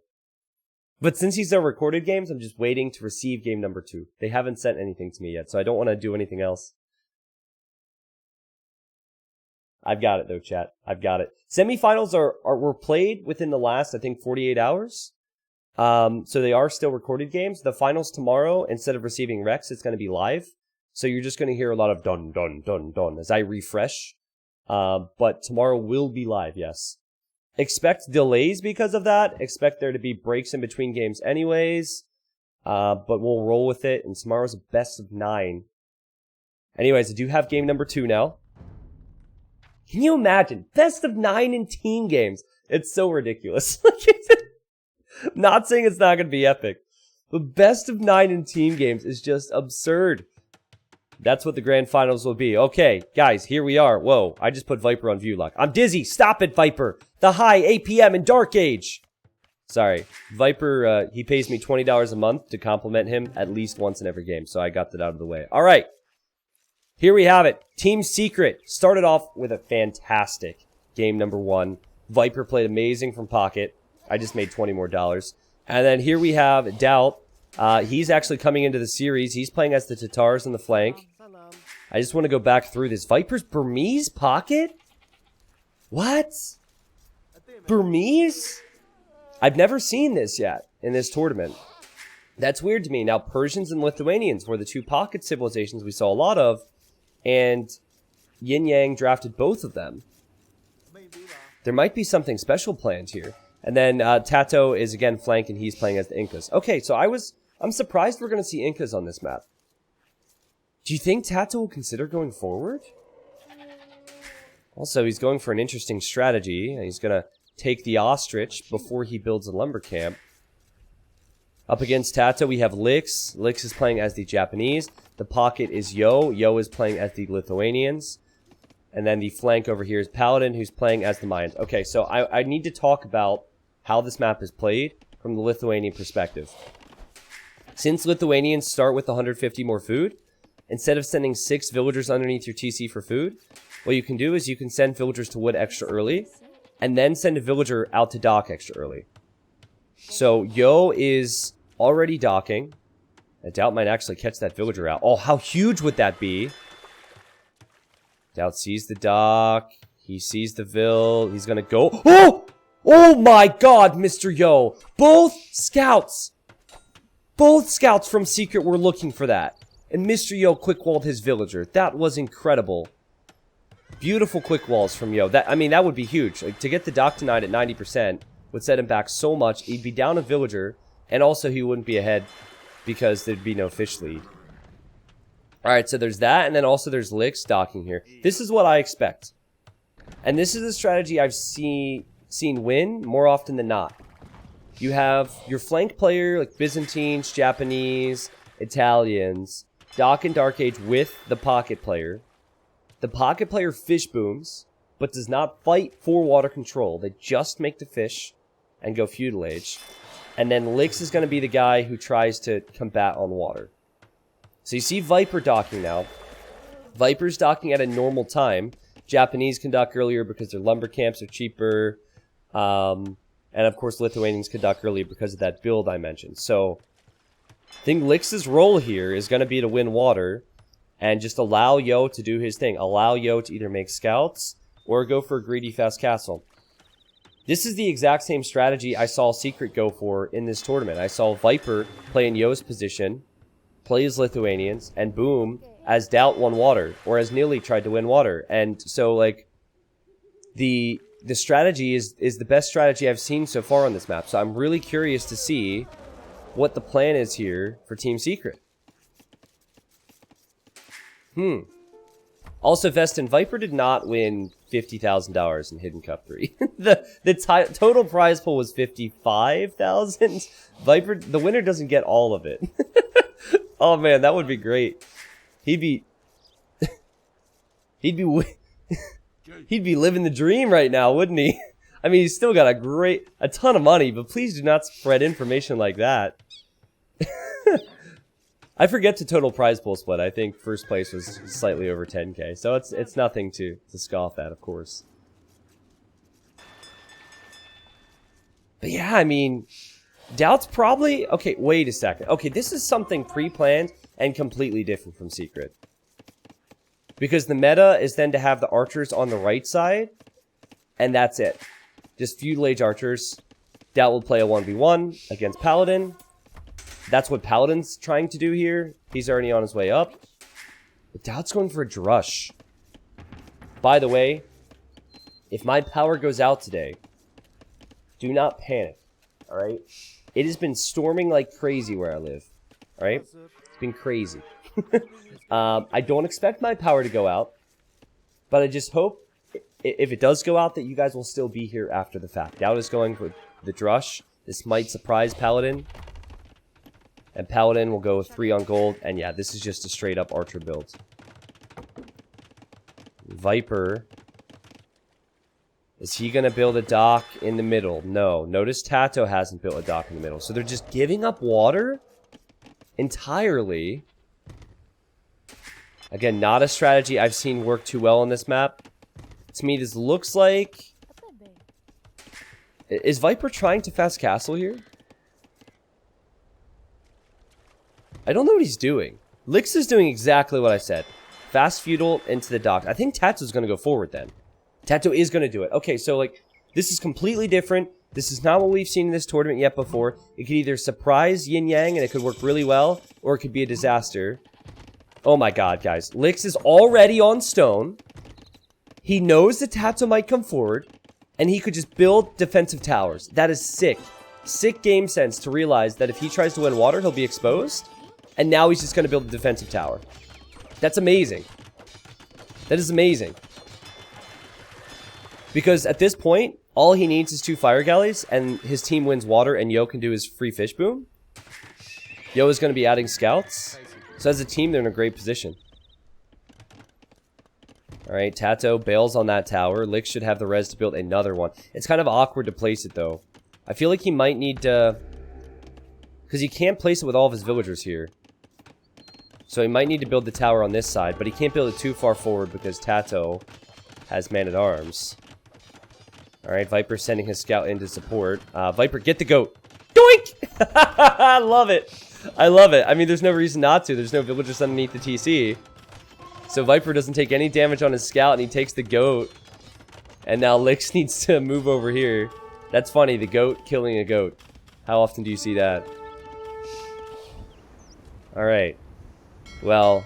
But since these are recorded games, I'm just waiting to receive game number 2. They haven't sent anything to me yet, so I don't want to do anything else. I've got it though, chat. I've got it. Semifinals were played within the last, I think, 48 hours. So they are still recorded games. The finals tomorrow, instead of receiving Rex, it's going to be live. So you're just going to hear a lot of dun, dun, dun, dun as I refresh. But tomorrow will be live, yes. Expect delays because of that. Expect there to be breaks in between games anyways. But we'll roll with it. And tomorrow's a best of 9. Anyways, I do have game number 2 now. Can you imagine? Best of 9 in team games. It's so ridiculous. I'm not saying it's not going to be epic. But best of 9 in team games is just absurd. That's what the grand finals will be. Okay, guys, here we are. Whoa, I just put Viper on view lock. I'm dizzy. Stop it, Viper. The high APM in Dark Age. Sorry. Viper, he pays me $20 a month to compliment him at least once in every game. So I got that out of the way. All right. Here we have it. Team Secret started off with a fantastic game number 1. Viper played amazing from pocket. I just made $20 more. And then here we have Doubt. He's actually coming into the series. He's playing as the Tatars on the flank. I just want to go back through this. Viper's Burmese pocket? What? Burmese? I've never seen this yet in this tournament. That's weird to me. Now, Persians and Lithuanians were the 2 pocket civilizations we saw a lot of. And YinYang drafted both of them. There might be something special planned here. And then Tato is again flank, and he's playing as the Incas. Okay, so I'm surprised we're going to see Incas on this map. Do you think Tato will consider going forward? Also, he's going for an interesting strategy. He's going to take the ostrich before he builds a lumber camp. Up against Tato, we have Lix. Lix is playing as the Japanese. The pocket is Yo. Yo is playing as the Lithuanians. And then the flank over here is Paladin, who's playing as the Mayans. Okay, so I need to talk about how this map is played from the Lithuanian perspective. Since Lithuanians start with 150 more food, instead of sending 6 villagers underneath your TC for food, what you can do is you can send villagers to wood extra early, and then send a villager out to dock extra early. So Yo is already docking. I doubt might actually catch that villager out. Oh, how huge would that be? Doubt sees the dock. He sees the Vill. He's gonna go. Oh! Oh my god, Mr. Yo! Both scouts from Secret were looking for that. And Mr. Yo quick-walled his villager. That was incredible. Beautiful quick walls from Yo. That would be huge. Like, to get the dock denied at 90% would set him back so much. He'd be down a villager, and also he wouldn't be ahead because there'd be no fish lead. Alright, so there's that, and then also there's Lix docking here. This is what I expect. And this is a strategy I've seen win more often than not. You have your flank player, like Byzantines, Japanese, Italians, dock in Dark Age with the pocket player. The pocket player fish booms, but does not fight for water control. They just make the fish and go feudal age. And then Lix is going to be the guy who tries to combat on water. So you see Viper docking now. Viper's docking at a normal time. Japanese can dock earlier because their lumber camps are cheaper. And of course Lithuanians can dock earlier because of that build I mentioned. So I think Lix's role here is going to be to win water and just allow Yo to do his thing. Allow Yo to either make scouts or go for a greedy fast castle. This is the exact same strategy I saw Secret go for in this tournament. I saw Viper play in Yo's position, play as Lithuanians, and boom, as Doubt won water, or as Nearly tried to win water. And so, like, the strategy is the best strategy I've seen so far on this map. So I'm really curious to see what the plan is here for Team Secret. Also, Vestin, Viper did not win $50,000 in Hidden Cup 3. the total prize pool was $55,000. Viper, the winner doesn't get all of it. Oh man, that would be great. He'd be living the dream right now, wouldn't he? I mean, he's still got a ton of money, but please do not spread information like that. I forget to total prize pool split. I think first place was slightly over 10K, so it's nothing to scoff at, of course. But yeah, I mean, Doubt's probably... Okay, wait a second. Okay, this is something pre-planned and completely different from Secret. Because the meta is then to have the archers on the right side, and that's it. Just feudal age archers. Doubt will play a 1v1 against Paladin. That's what Paladin's trying to do here. He's already on his way up. But Doubt's going for a Drush. By the way, if my power goes out today, do not panic, alright? It has been storming like crazy where I live, alright? It's been crazy. I don't expect my power to go out, but I just hope, if it does go out, that you guys will still be here after the fact. Doubt is going for the Drush. This might surprise Paladin. And Paladin will go with 3 on gold. And yeah, this is just a straight up archer build. Viper. Is he going to build a dock in the middle? No. Notice Tato hasn't built a dock in the middle. So they're just giving up water entirely. Again, not a strategy I've seen work too well on this map. To me, this looks like... Is Viper trying to fast castle here? I don't know what he's doing. Lix is doing exactly what I said. Fast feudal into the dock. I think Tato's going to go forward then. Tato is going to do it. Okay, so like, this is completely different. This is not what we've seen in this tournament yet before. It could either surprise YinYang and it could work really well, or it could be a disaster. Oh my god, guys. Lix is already on stone. He knows that Tato might come forward, and he could just build defensive towers. That is sick. Sick game sense to realize that if he tries to win water, he'll be exposed. And now he's just going to build a defensive tower. That's amazing. That is amazing. Because at this point, all he needs is 2 fire galleys, and his team wins water, and Yo can do his free fish boom. Yo is going to be adding scouts. So as a team, they're in a great position. Alright, Tato bails on that tower. Lix should have the res to build another one. It's kind of awkward to place it, though. I feel like he might need to... Because he can't place it with all of his villagers here. So he might need to build the tower on this side, but he can't build it too far forward because Tato has man-at-arms. Alright, Viper sending his scout in to support. Viper, get the goat! Doink! I love it! I love it. I mean, there's no reason not to. There's no villagers underneath the TC. So Viper doesn't take any damage on his scout, and he takes the goat. And now Lix needs to move over here. That's funny, the goat killing a goat. How often do you see that? Alright. Well,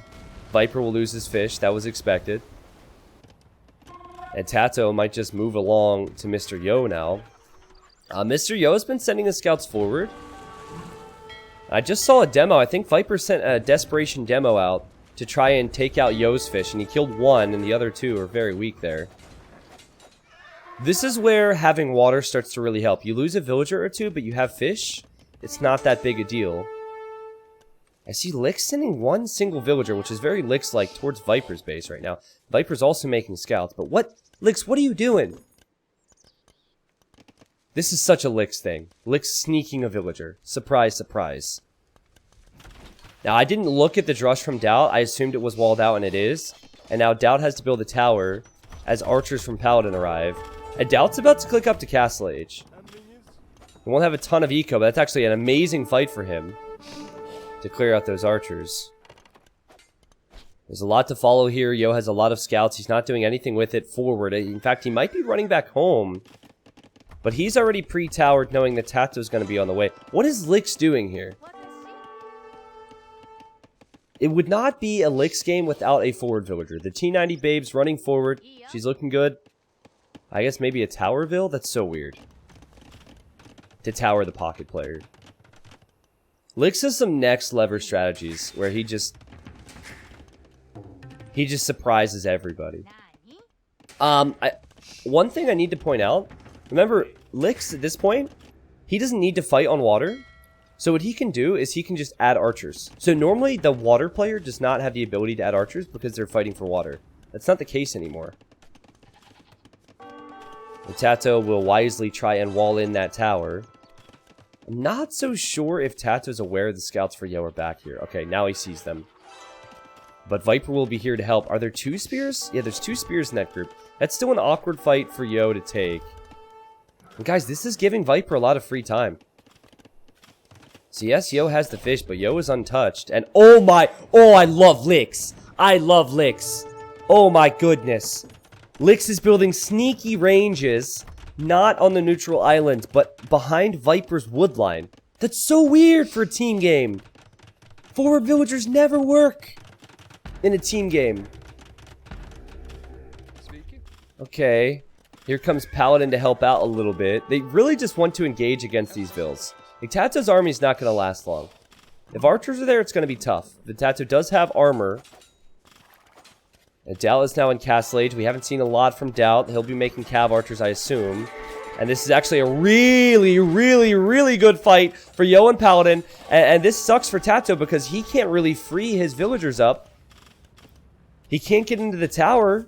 Viper will lose his fish. That was expected. And Tato might just move along to Mr. Yo now. Mr. Yo has been sending the scouts forward. I just saw a demo. I think Viper sent a desperation demo out to try and take out Yo's fish, and he killed 1, and the other 2 are very weak there. This is where having water starts to really help. You lose a villager or 2, but you have fish. It's not that big a deal. I see Lix sending 1 single villager, which is very Lix-like, towards Viper's base right now. Viper's also making scouts, but what? Lix, what are you doing? This is such a Lix thing. Lix sneaking a villager. Surprise, surprise. Now, I didn't look at the Drush from Doubt. I assumed it was walled out, and it is. And now Doubt has to build a tower as archers from Paladin arrive. And Doubt's about to click up to Castle Age. He won't have a ton of eco, but that's actually an amazing fight for him to clear out those archers. There's a lot to follow here. Yo has a lot of scouts. He's not doing anything with it forward. In fact, he might be running back home. But he's already pre-towered knowing that Tato's going to be on the way. What is Lix doing here? It would not be a Lix game without a forward villager. The T90 Babe's running forward. She's looking good. I guess maybe a Towerville? That's so weird. To tower the pocket player. Lix has some next lever strategies where he He just surprises everybody. One thing I need to point out, remember, Lix at this point, he doesn't need to fight on water. So what he can do is he can just add archers. So normally the water player does not have the ability to add archers because they're fighting for water. That's not the case anymore. And Tato will wisely try and wall in that tower. I'm not so sure if Tato's aware the scouts for Yo are back here. Okay, now he sees them. But Viper will be here to help. Are there 2 spears? Yeah, there's 2 spears in that group. That's still an awkward fight for Yo to take. And guys, this is giving Viper a lot of free time. So yes, Yo has the fish, but Yo is untouched. And oh my, oh, I love Lix. I love Lix. Oh my goodness. Lix is building sneaky ranges, not on the neutral island, but behind Viper's woodline. That's so weird for a team game. Forward villagers never work in a team game. Okay, here comes Paladin to help out a little bit. They really just want to engage against these vills. Like, Tato's army is not going to last long. If archers are there, it's going to be tough. The Tato does have armor. And Doubt is now in Castle Age. We haven't seen a lot from Doubt. He'll be making cav archers, I assume. And this is actually a really good fight for Yo and Paladin. And this sucks for Tato because he can't really free his villagers up. He can't get into the tower.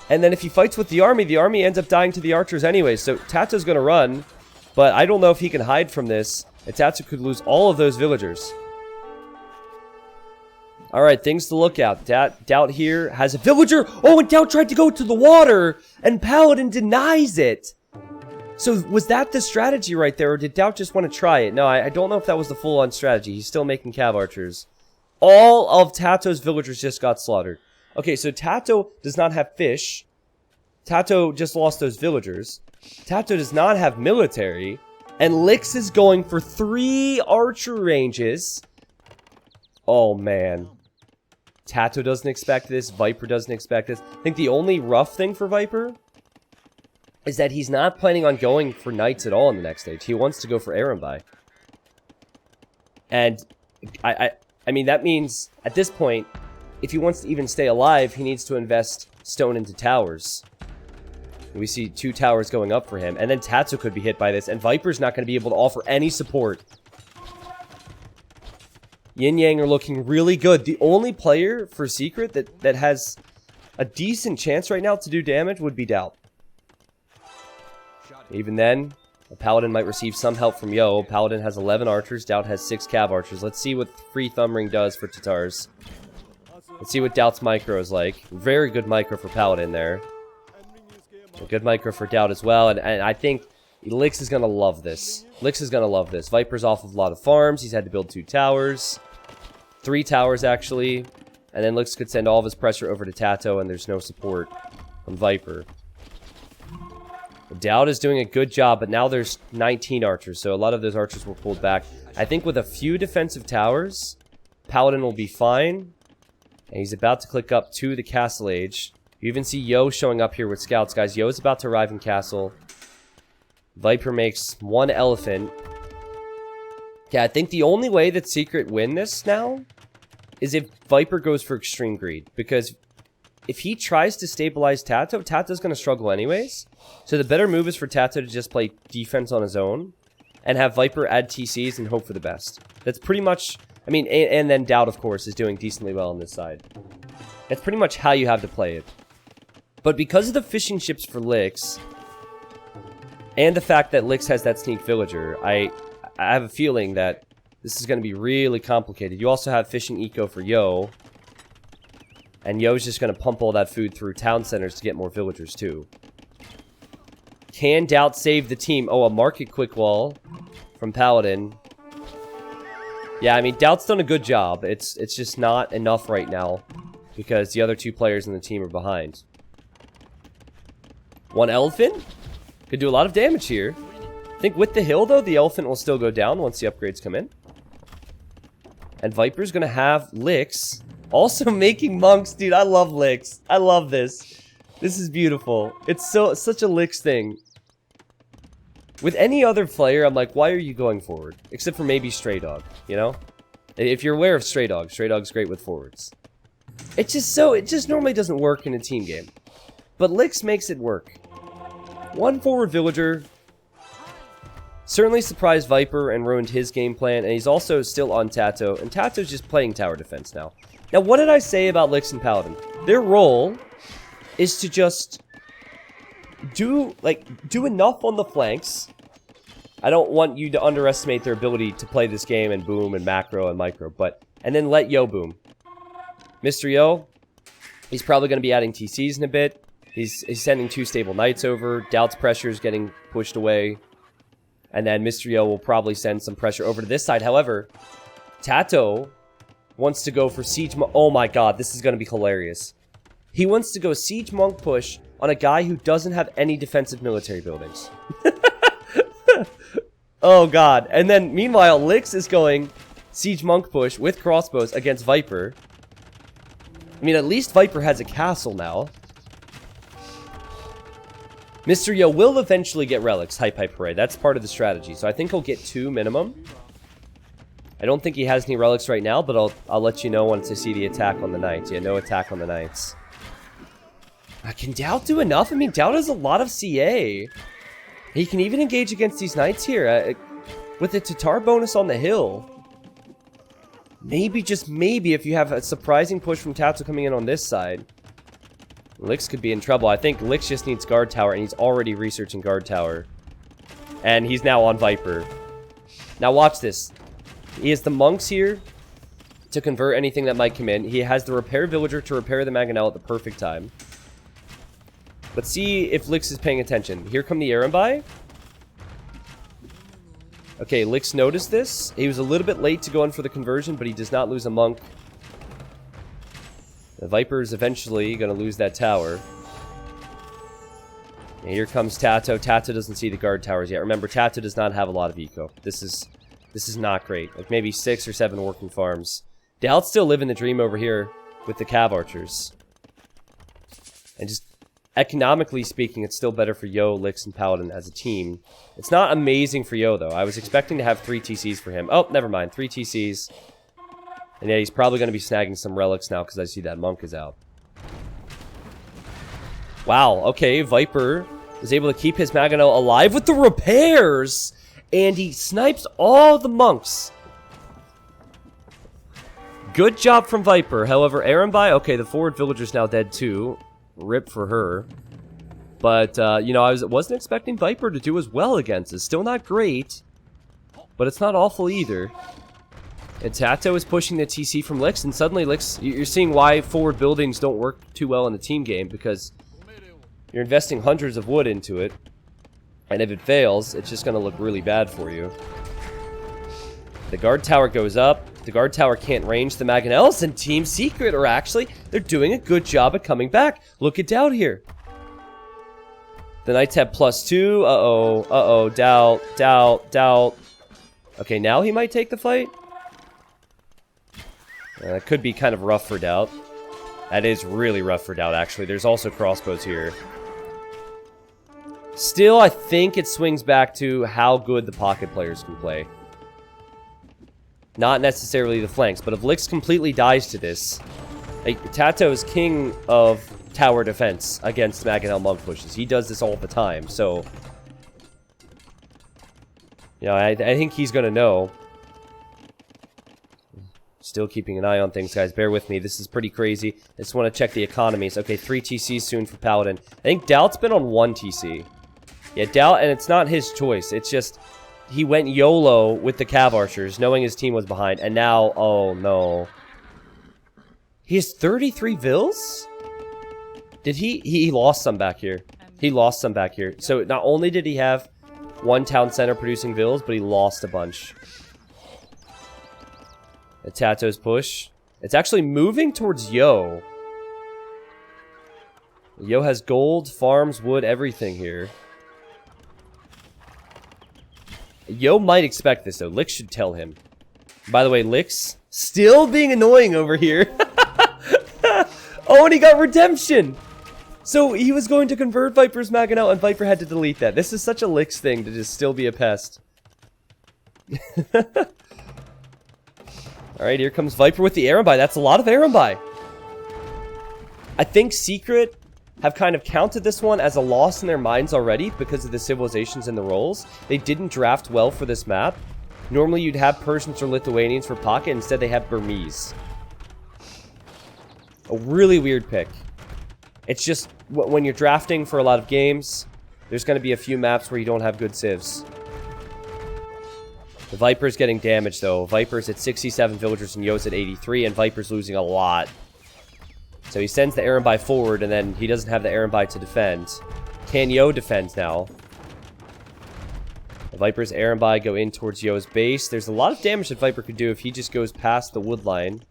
And then if he fights with the army ends up dying to the archers anyway. So Tato's going to run. But I don't know if he can hide from this. And Tato could lose all of those villagers. Alright, things to look at. Doubt here has a villager. Oh, and Doubt tried to go to the water. And Paladin denies it. So was that the strategy right there? Or did Doubt just want to try it? No, I don't know if that was the full-on strategy. He's still making cav archers. All of Tato's villagers just got slaughtered. Okay, so Tato does not have fish. Tato just lost those villagers. Tato does not have military. And Lix is going for 3 archer ranges. Oh, man. Tato doesn't expect this. Viper doesn't expect this. I think the only rough thing for Viper is that he's not planning on going for knights at all in the next stage. He wants to go for Arambai. And I mean, that means at this point, if he wants to even stay alive, he needs to invest stone into towers. We see 2 towers going up for him. And then Tato could be hit by this. And Viper's not going to be able to offer any support. YinYang are looking really good. The only player for Secret that has a decent chance right now to do damage would be Doubt. Even then, a Paladin might receive some help from Yo. Paladin has 11 archers. Doubt has 6 cav archers. Let's see what Free Thumb Ring does for Tatars. Let's see what Doubt's micro is like. Very good micro for Paladin there. A good micro for Doubt as well. And I think Lix is going to love this. Lix is going to love this. Viper's off of a lot of farms. He's had to build 2 towers. 3 towers, actually. And then Lix could send all of his pressure over to Tato, and there's no support from Viper. Doubt is doing a good job, but now there's 19 archers, so a lot of those archers were pulled back. I think with a few defensive towers, Paladin will be fine. And he's about to click up to the Castle Age. You even see Yo showing up here with scouts, guys. Yo is about to arrive in Castle. Viper makes 1 elephant. Yeah, I think the only way that Secret win this now is if Viper goes for extreme greed. Because if he tries to stabilize Tato, Tato's going to struggle anyways. So the better move is for Tato to just play defense on his own. And have Viper add TCs and hope for the best. That's pretty much... I mean, and then Doubt, of course, is doing decently well on this side. That's pretty much how you have to play it. But because of the fishing ships for Lix, and the fact that Lix has that sneak villager, I have a feeling that this is going to be really complicated. You also have fishing eco for Yo. And Yo's just going to pump all that food through town centers to get more villagers, too. Can Doubt save the team? Oh, a market quick wall from Paladin. Yeah, I mean, Doubt's done a good job. It's just not enough right now because the other 2 players in the team are behind. 1 elephant? Could do a lot of damage here. I think with the hill, though, the elephant will still go down once the upgrades come in. And Viper's going to have Lix also making monks. Dude, I love Lix. I love this. This is beautiful. It's such a Lix thing. With any other player, I'm like, why are you going forward? Except for maybe Stray Dog, you know? If you're aware of Stray Dog's great with forwards. It just normally doesn't work in a team game. But Lix makes it work. One forward villager. Certainly surprised Viper and ruined his game plan, and he's also still on Tato, and Tato's just playing tower defense now. Now, what did I say about Lix and Paladin? Their role is to just do enough on the flanks. I don't want you to underestimate their ability to play this game and boom and macro and micro, and then let Yo boom. Mr. Yo, he's probably going to be adding TCs in a bit. He's sending 2 stable knights over. Doubt's pressure is getting pushed away. And then Mr. Yo will probably send some pressure over to this side. However, Tato wants to go for Siege Monk. Oh my god, this is going to be hilarious. He wants to go Siege Monk push on a guy who doesn't have any defensive military buildings. Oh god. And then, meanwhile, Lix is going Siege Monk push with crossbows against Viper. I mean, at least Viper has a castle now. Mr. Yo will eventually get relics, Hype Parade. That's part of the strategy. So I think he'll get 2 minimum. I don't think he has any relics right now, but I'll let you know once I see the attack on the knights. Yeah, no attack on the knights. Can Doubt do enough? I mean, Doubt has a lot of CA. He can even engage against these knights here. With the Tatar bonus on the hill. Maybe, just maybe, if you have a surprising push from Tato coming in on this side, Lix could be in trouble. I think Lix just needs guard tower, and he's already researching guard tower. And he's now on Viper. Now watch this. He has the monks here to convert anything that might come in. He has the repair villager to repair the Mangonel at the perfect time. Let's see if Lix is paying attention. Here come the Arambai. Okay, Lix noticed this. He was a little bit late to go in for the conversion, but he does not lose a monk. The Viper is eventually going to lose that tower. And here comes Tato. Tato doesn't see the guard towers yet. Remember, Tato does not have a lot of eco. This is not great. Like maybe 6 or 7 working farms. Doubt's still living the dream over here with the Cav archers. And just economically speaking, it's still better for Yo, Lix, and Paladin as a team. It's not amazing for Yo, though. I was expecting to have 3 TCs for him. Oh, never mind. 3 TCs. And yeah, he's probably going to be snagging some relics now because I see that monk is out. Wow, okay, Viper is able to keep his Mangonel alive with the repairs! And he snipes all the monks. Good job from Viper. However, Arambai, okay, the forward villager's now dead too. Rip for her. But, you know, I wasn't expecting Viper to do as well against us. Still not great, but it's not awful either. And Tato is pushing the TC from Lix, and suddenly Lix, you're seeing why forward buildings don't work too well in a team game, because you're investing hundreds of wood into it, and if it fails, it's just going to look really bad for you. The guard tower goes up. The guard tower can't range the Mangonels, and Team Secret are actually, they're doing a good job at coming back. Look at Doubt here. The Knights have +2. Uh-oh, Doubt. Okay, now he might take the fight. That could be kind of rough for Doubt. That is really rough for Doubt, actually. There's also crossbows here. Still, I think it swings back to how good the pocket players can play. Not necessarily the flanks, but if Lix completely dies to this, like, Tato is king of tower defense against Mangonel monk pushes. He does this all the time, so... You know, I think he's gonna know. Still keeping an eye on things, guys. Bear with me. This is pretty crazy. I just want to check the economies. Okay, 3 TCs soon for Paladin. I think Doubt's been on 1 TC. Yeah, Doubt, and it's not his choice. It's just, he went YOLO with the Cav archers, knowing his team was behind, and now, oh no. He has 33 vills? Did he lost some back here. He lost some back here. So not only did he have 1 town center producing vills, but he lost a bunch. The Tato's push. It's actually moving towards Yo. Yo has gold, farms, wood, everything here. Yo might expect this, though. Lix should tell him. By the way, Lix still being annoying over here. Oh, and he got redemption! So he was going to convert Viper's Mangonel, and Viper had to delete that. This is such a Lix thing to just still be a pest. Alright, here comes Viper with the Arambai. That's a lot of Arambai. I think Secret have kind of counted this one as a loss in their minds already because of the civilizations and the roles. They didn't draft well for this map. Normally you'd have Persians or Lithuanians for Pocket. Instead they have Burmese. A really weird pick. It's just, when you're drafting for a lot of games, there's going to be a few maps where you don't have good civs. The Viper's getting damaged, though. Viper's at 67 villagers and Yo's at 83, and Viper's losing a lot. So he sends the Erenbai forward, and then he doesn't have the Erenbai to defend. Can Yo defend now? The Viper's Erenbai go in towards Yo's base. There's a lot of damage that Viper could do if he just goes past the wood line.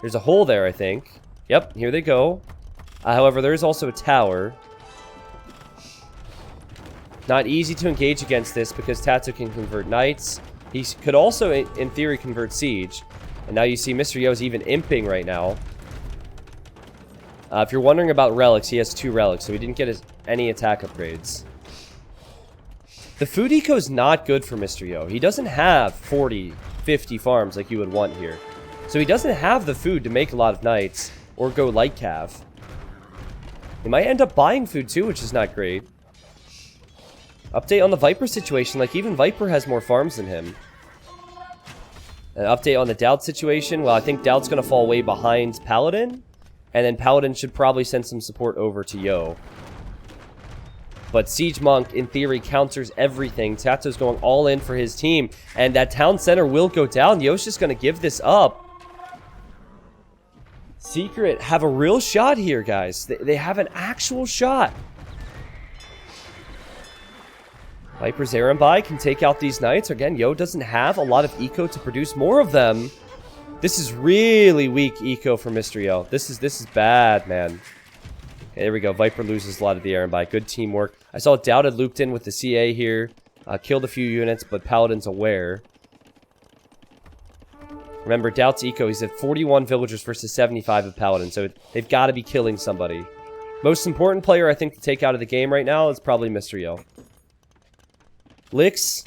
There's a hole there, I think. Yep, here they go. However, there is also a tower. Not easy to engage against this because Tato can convert knights. He could also, in theory, convert siege. And now you see Mr. Yo's even imping right now. If you're wondering about relics, he has 2 relics, so he didn't get any attack upgrades. The food eco is not good for Mr. Yo. He doesn't have 40, 50 farms like you would want here. So he doesn't have the food to make a lot of knights or go light cav. He might end up buying food too, which is not great. Update on the Viper situation, like even Viper has more farms than him. An update on the Doubt situation, well I think Doubt's going to fall way behind Paladin. And then Paladin should probably send some support over to Yo. But Siege Monk, in theory, counters everything. Tato's going all in for his team. And that town center will go down. Yo's just going to give this up. Secret have a real shot here, guys. They have an actual shot. Viper's Erenbai can take out these knights. Again, Yo doesn't have a lot of eco to produce more of them. This is really weak eco for Mr. Yo. This is bad, man. Okay, there we go. Viper loses a lot of the Erenbai. Good teamwork. I saw Doubt had looped in with the CA here. Killed a few units, but Paladin's aware. Remember, Doubt's eco, he's at 41 villagers versus 75 of Paladin, so they've got to be killing somebody. Most important player, I think, to take out of the game right now is probably Mr. Yo. Licks.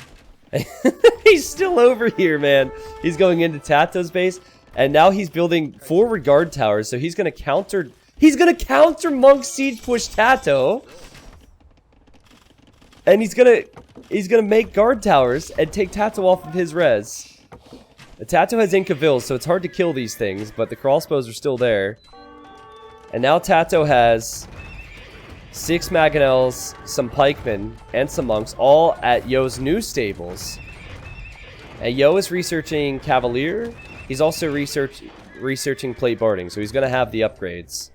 He's still over here, man. He's going into Tato's base, and now he's building forward guard towers, so he's going to counter... He's going to counter Monk's siege push Tato. And he's going to make guard towers and take Tato off of his res. The Tato has Inca so it's hard to kill these things, but the crossbows are still there. And now Tato has 6 Mangonels, some pikemen, and some monks, all at Yo's new stables. And Yo is researching Cavalier. He's also researching plate barding, so he's going to have the upgrades.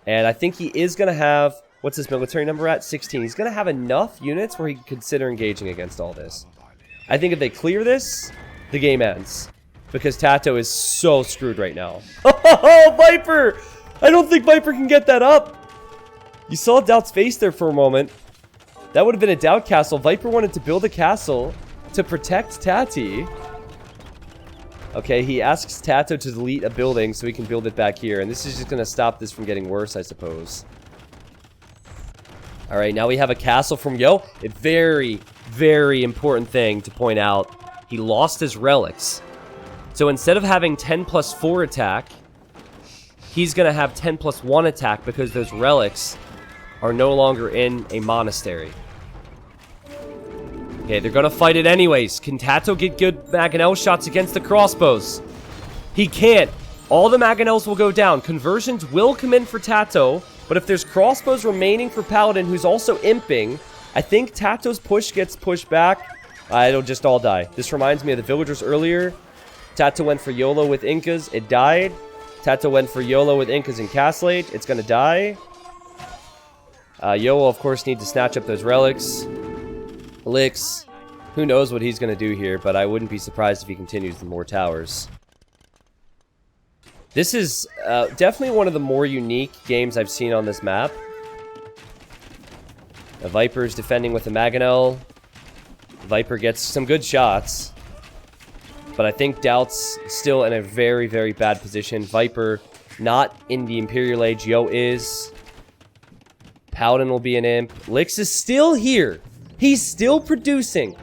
And I think he is going to have... What's his military number at? 16. He's going to have enough units where he can consider engaging against all this. I think if they clear this, the game ends. Because Tato is so screwed right now. Oh, Viper! I don't think Viper can get that up. You saw Doubt's face there for a moment. That would have been a Doubt castle. Viper wanted to build a castle to protect Tati. Okay, he asks Tato to delete a building so he can build it back here. And this is just going to stop this from getting worse, I suppose. Alright, now we have a castle from Yo. A very, very important thing to point out. He lost his relics. So instead of having 10 plus 4 attack, he's going to have 10 plus 1 attack because those relics are no longer in a monastery. Okay, they're going to fight it anyways. Can Tato get good Mangonel shots against the crossbows? He can't. All the Mangonels will go down. Conversions will come in for Tato, but if there's crossbows remaining for Paladin, who's also imping, I think Tato's push gets pushed back. It'll just all die. This reminds me of the villagers earlier. Tato went for YOLO with Incas. It died. Tato went for YOLO with Incas and Castle Age. It's going to die. Yo will, of course, need to snatch up those relics. Licks. Who knows what he's going to do here, but I wouldn't be surprised if he continues with more towers. This is definitely one of the more unique games I've seen on this map. The Viper's defending with the Mangonel. Viper gets some good shots. But I think Doubt's still in a very, very bad position. Viper not in the Imperial Age. Yo is. Paladin will be an imp. Licks is still here. He's still producing.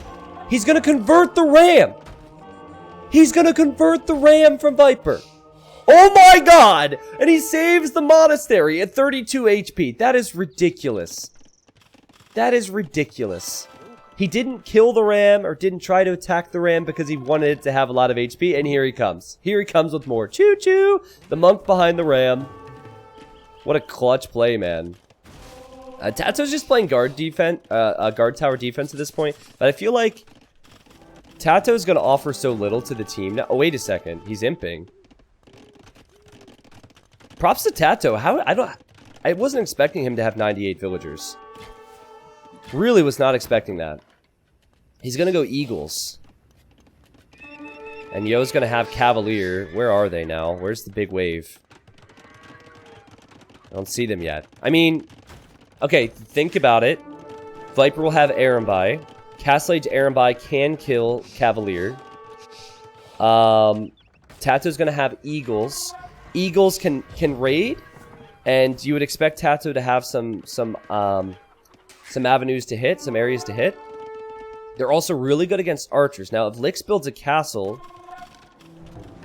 He's going to convert the ram. He's going to convert the ram from Viper. Oh my god! And he saves the monastery at 32 HP. That is ridiculous. That is ridiculous. He didn't kill the ram or didn't try to attack the ram because he wanted it to have a lot of HP. And here he comes. Here he comes with more. Choo-choo! The monk behind the ram. What a clutch play, man. Tato's just playing guard tower defense at this point. But I feel like Tato's going to offer so little to the team now. Oh, wait a second. He's imping. Props to Tato. I wasn't expecting him to have 98 villagers. Really was not expecting that. He's going to go Eagles. And Yo's going to have Cavalier. Where are they now? Where's the big wave? I don't see them yet. I mean, okay, think about it. Viper will have Arambai. Castle Age Arambai can kill Cavalier. Tato's going to have Eagles. Eagles can raid, and you would expect Tato to have some avenues to hit, some areas to hit. They're also really good against archers. Now, if Lix builds a castle,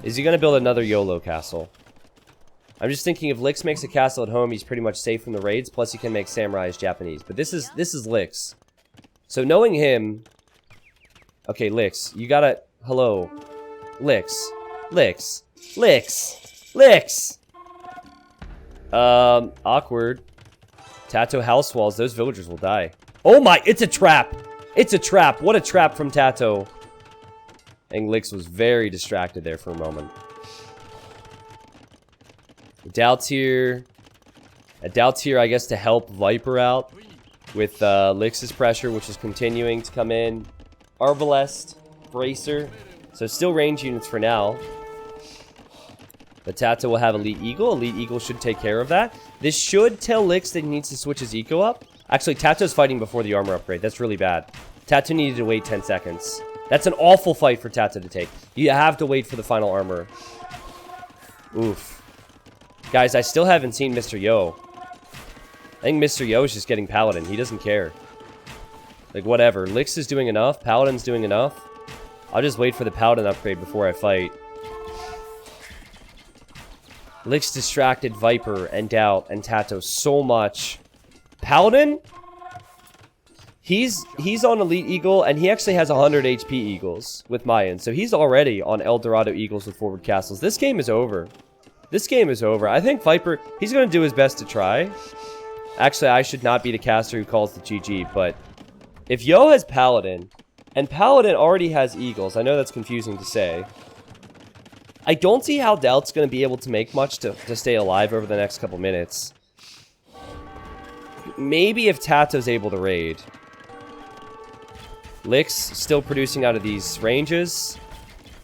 is he going to build another YOLO castle? I'm just thinking if Lix makes a castle at home, he's pretty much safe from the raids. Plus, he can make samurais Japanese. But this is Lix. So knowing him, okay, Lix, you gotta. Hello, Lix. Awkward. Tato house walls. Those villagers will die. Oh my! It's a trap. It's a trap. What a trap from Tato. I think Lix was very distracted there for a moment. Doubts here, I guess, to help Viper out with Lix's pressure, which is continuing to come in. Arbalest, Bracer, so still range units for now. But Tato will have Elite Eagle. Elite Eagle should take care of that. This should tell Lix that he needs to switch his eco up. Actually, Tato's fighting before the armor upgrade. That's really bad. Tato needed to wait 10 seconds. That's an awful fight for Tato to take. You have to wait for the final armor. Oof. Guys, I still haven't seen Mr. Yo. I think Mr. Yo is just getting Paladin. He doesn't care. Like, whatever. Lix is doing enough. Paladin's doing enough. I'll just wait for the Paladin upgrade before I fight. Lix distracted Viper and Doubt and Tato so much. Paladin? He's on Elite Eagle, and he actually has 100 HP Eagles with Mayan. So he's already on El Dorado Eagles with forward castles. This game is over. This game is over. I think Viper, he's going to do his best to try. Actually, I should not be the caster who calls the GG, but if Yo has Paladin, and Paladin already has Eagles, I know that's confusing to say. I don't see how Doubt's going to be able to make much to stay alive over the next couple minutes. Maybe if Tato's able to raid. Lix still producing out of these ranges.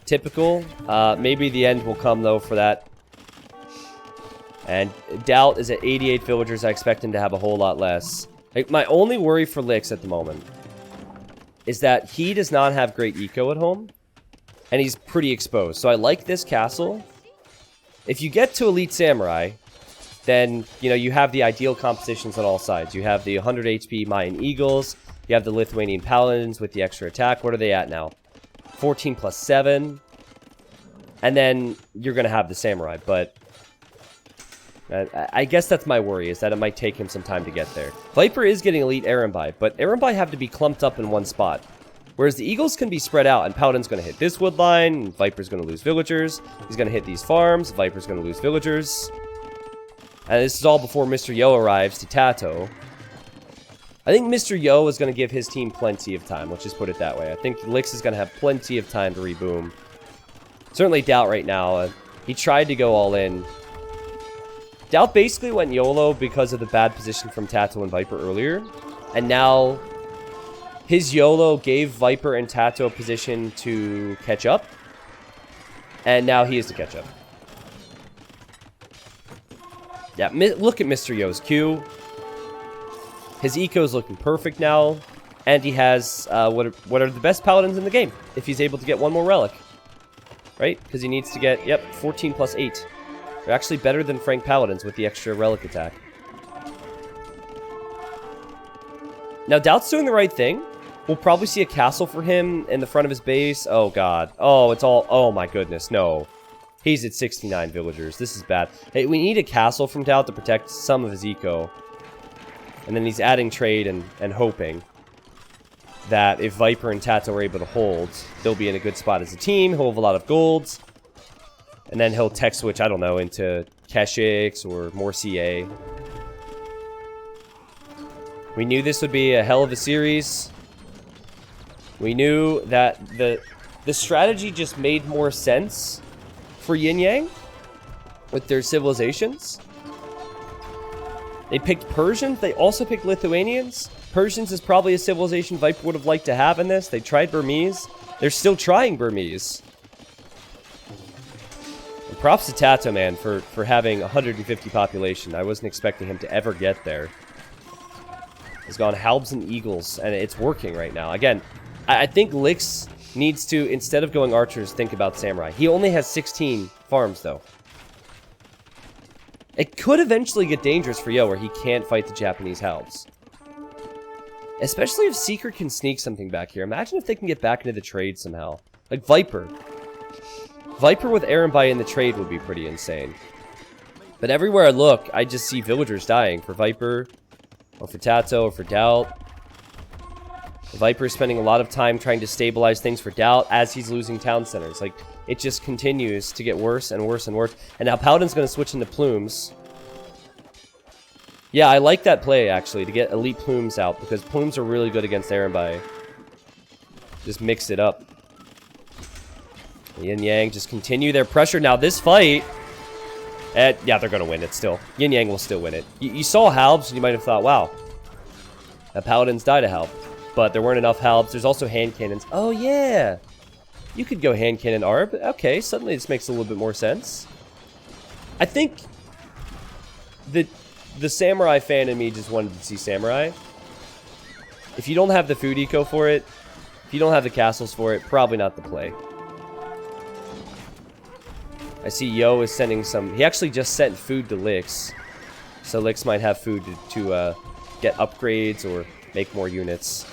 Typical. Maybe the end will come, though, for that. And Doubt is at 88 villagers. I expect him to have a whole lot less. Like, my only worry for Lix at the moment is that he does not have great eco at home. And he's pretty exposed. So I like this castle. If you get to Elite Samurai, then, you know, you have the ideal compositions on all sides. You have the 100 HP Mayan Eagles. You have the Lithuanian Paladins with the extra attack. What are they at now? 14 plus 7. And then you're going to have the Samurai. But I guess that's my worry, is that it might take him some time to get there. Viper is getting Elite Arambai, but Arambai have to be clumped up in one spot. Whereas the Eagles can be spread out, and Paladin's going to hit this wood line, and Viper's going to lose villagers. He's going to hit these farms, Viper's going to lose villagers. And this is all before Mr. Yo arrives to Tato. I think Mr. Yo is going to give his team plenty of time, let's just put it that way. I think Lix is going to have plenty of time to reboom. Certainly Doubt right now. He tried to go all in. Doubt basically went YOLO because of the bad position from Tato and Viper earlier. And now his YOLO gave Viper and Tato a position to catch up. And now he is to catch up. Yeah, look at Mr. Yo's Q. His eco is looking perfect now. And he has what are the best paladins in the game if he's able to get one more relic. Right? Because he needs to get, yep, 14 plus 8. They're actually better than Frank Paladins with the extra relic attack. Now, Doubt's doing the right thing. We'll probably see a castle for him in the front of his base. Oh, God. Oh, it's all... Oh, my goodness. No. He's at 69 villagers. This is bad. Hey, we need a castle from Doubt to protect some of his eco. And then he's adding trade and hoping that if Viper and Tato are able to hold, they'll be in a good spot as a team. He'll have a lot of golds. And then he'll tech switch, I don't know, into Keshix or more CA. We knew this would be a hell of a series. We knew that the strategy just made more sense for YinYang with their civilizations. They picked Persians. They also picked Lithuanians. Persians is probably a civilization Viper would have liked to have in this. They tried Burmese. They're still trying Burmese. And props to Tato, man, for having 150 population. I wasn't expecting him to ever get there. He's gone Halbs and Eagles, and it's working right now. Again, I think Lix needs to, instead of going archers, think about samurai. He only has 16 farms, though. It could eventually get dangerous for Yo, where he can't fight the Japanese Halbs. Especially if Secret can sneak something back here. Imagine if they can get back into the trade somehow. Like Viper. Viper with Erenbai in the trade would be pretty insane. But everywhere I look, I just see villagers dying for Viper, or for Tato, or for Doubt. Viper is spending a lot of time trying to stabilize things for Doubt as he's losing town centers. Like, it just continues to get worse and worse and worse. And now Paladin's going to switch into Plumes. Yeah, I like that play, actually, to get elite Plumes out, because Plumes are really good against Erenbai. Just mix it up. YinYang just continue their pressure. Now, this fight... yeah, they're going to win it still. YinYang will still win it. You saw Halbs, and you might have thought, wow, that Paladins died a Halb. But there weren't enough Halbs. There's also hand cannons. Oh, yeah. You could go hand cannon Arb. Okay, suddenly this makes a little bit more sense. I think the samurai fan in me just wanted to see samurai. If you don't have the food eco for it, if you don't have the castles for it, probably not the play. I see Yo is sending some... He actually just sent food to Lix. So Lix might have food to get upgrades or make more units.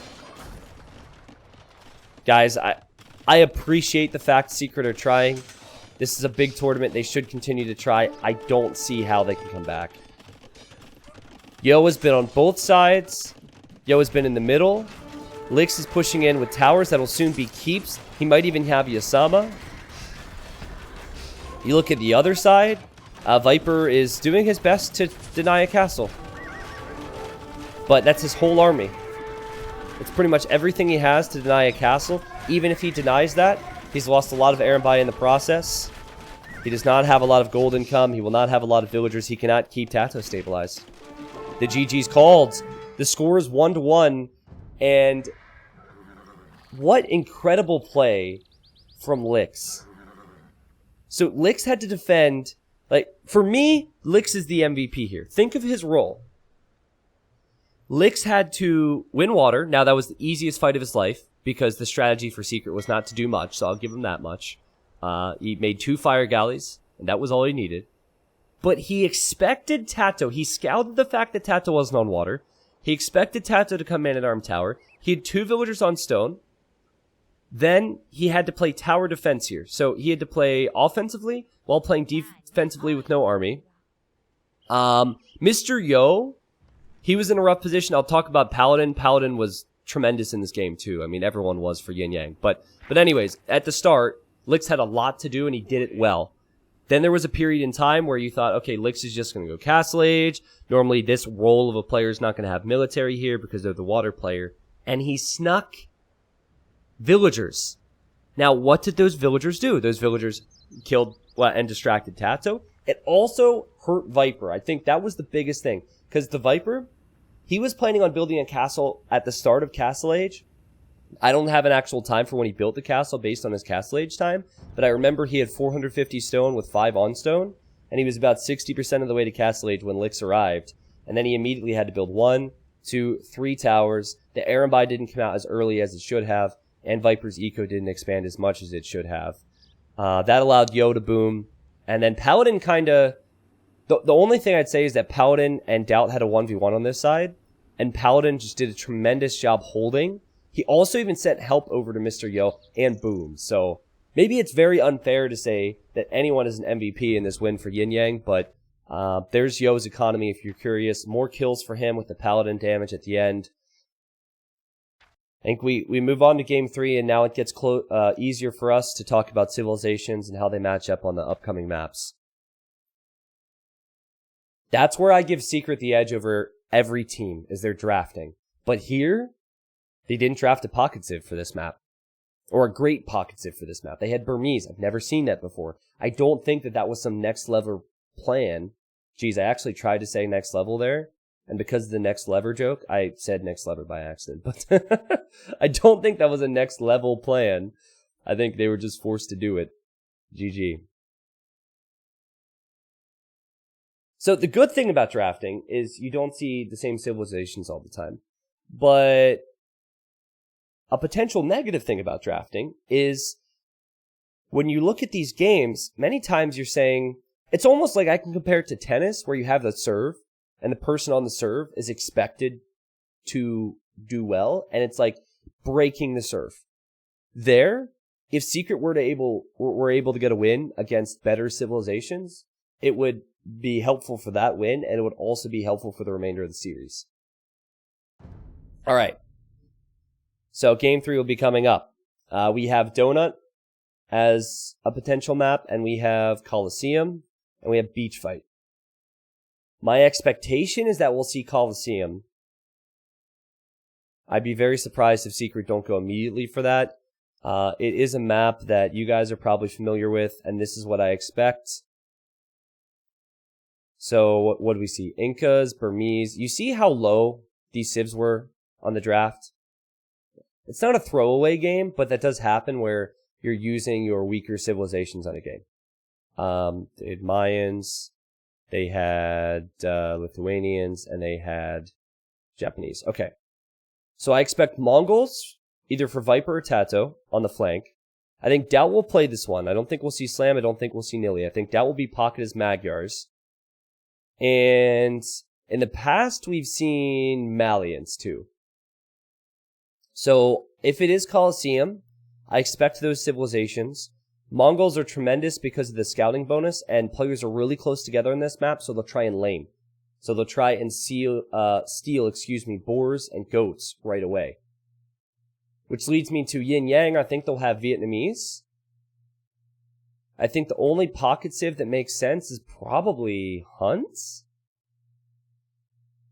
Guys, I appreciate the fact Secret are trying. This is a big tournament. They should continue to try. I don't see how they can come back. Yo has been on both sides. Yo has been in the middle. Lix is pushing in with towers that'll soon be keeps. He might even have Yasama. You look at the other side. Viper is doing his best to deny a castle. But that's his whole army. It's pretty much everything he has to deny a castle. Even if he denies that, he's lost a lot of Erenbai in the process. He does not have a lot of gold income. He will not have a lot of villagers. He cannot keep Tato stabilized. The GG's called. The score is 1-1. And what incredible play from Lix. So Lix had to defend... Like, for me, Lix is the MVP here. Think of his role. Lix had to win water. Now, that was the easiest fight of his life because the strategy for Secret was not to do much, so I'll give him that much. He made 2 fire galleys, and that was all he needed. But he expected Tato. He scouted the fact that Tato wasn't on water. He expected Tato to come man-at-arm tower. He had 2 villagers on stone. Then he had to play tower defense here. So he had to play offensively while playing defensively with no army. Mr. Yo... He was in a rough position. I'll talk about Paladin. Paladin was tremendous in this game, too. I mean, everyone was for YinYang. But anyways, at the start, Lix had a lot to do, and he did it well. Then there was a period in time where you thought, okay, Lix is just going to go Castle Age. Normally, this role of a player is not going to have military here because they're the water player. And he snuck villagers. Now, what did those villagers do? Those villagers killed and distracted Tato. It also hurt Viper. I think that was the biggest thing. Because the Viper... He was planning on building a castle at the start of Castle Age. I don't have an actual time for when he built the castle based on his Castle Age time, but I remember he had 450 stone with 5 on stone, and he was about 60% of the way to Castle Age when Lix arrived, and then he immediately had to build 1, 2, 3 towers. The Erenbai didn't come out as early as it should have, and Viper's eco didn't expand as much as it should have. That allowed Yo to boom, and then Paladin kind of... The only thing I'd say is that Paladin and Doubt had a 1v1 on this side, and Paladin just did a tremendous job holding. He also even sent help over to Mr. Yo, and boom. So, maybe it's very unfair to say that anyone is an MVP in this win for YinYang, but there's Yo's economy if you're curious. More kills for him with the Paladin damage at the end. I think we move on to Game 3, and now it gets easier for us to talk about civilizations and how they match up on the upcoming maps. That's where I give Secret the edge over every team, is their drafting. But here, they didn't draft a pocket civ for this map. Or a great pocket civ for this map. They had Burmese. I've never seen that before. I don't think that was some next level plan. Geez, I actually tried to say next level there. And because of the next lever joke, I said next lever by accident. But I don't think that was a next level plan. I think they were just forced to do it. GG. So the good thing about drafting is you don't see the same civilizations all the time. But a potential negative thing about drafting is when you look at these games, many times you're saying, it's almost like I can compare it to tennis where you have the serve and the person on the serve is expected to do well. And it's like breaking the serve. There, if Secret were able to get a win against better civilizations, it would be helpful for that win, and it would also be helpful for the remainder of the series. All right. So Game 3 will be coming up. We have Donut as a potential map, and we have Coliseum, and we have Beach Fight. My expectation is that we'll see Coliseum. I'd be very surprised if Secret don't go immediately for that. It is a map that you guys are probably familiar with, and this is what I expect. So what do we see? Incas, Burmese. You see how low these civs were on the draft? It's not a throwaway game, but that does happen where you're using your weaker civilizations on a game. They had Mayans, they had Lithuanians, and they had Japanese. Okay. So I expect Mongols, either for Viper or Tato, on the flank. I think Doubt will play this one. I don't think we'll see Slam. I don't think we'll see Nili. I think Doubt will be pocketed as Magyars. And in the past, we've seen Malians too. So if it is Coliseum, I expect those civilizations. Mongols are tremendous because of the scouting bonus, and players are really close together in this map, so they'll try and lane. So they'll try and steal boars and goats right away. Which leads me to YinYang. I think they'll have Vietnamese. I think the only pocket civ that makes sense is probably Huns.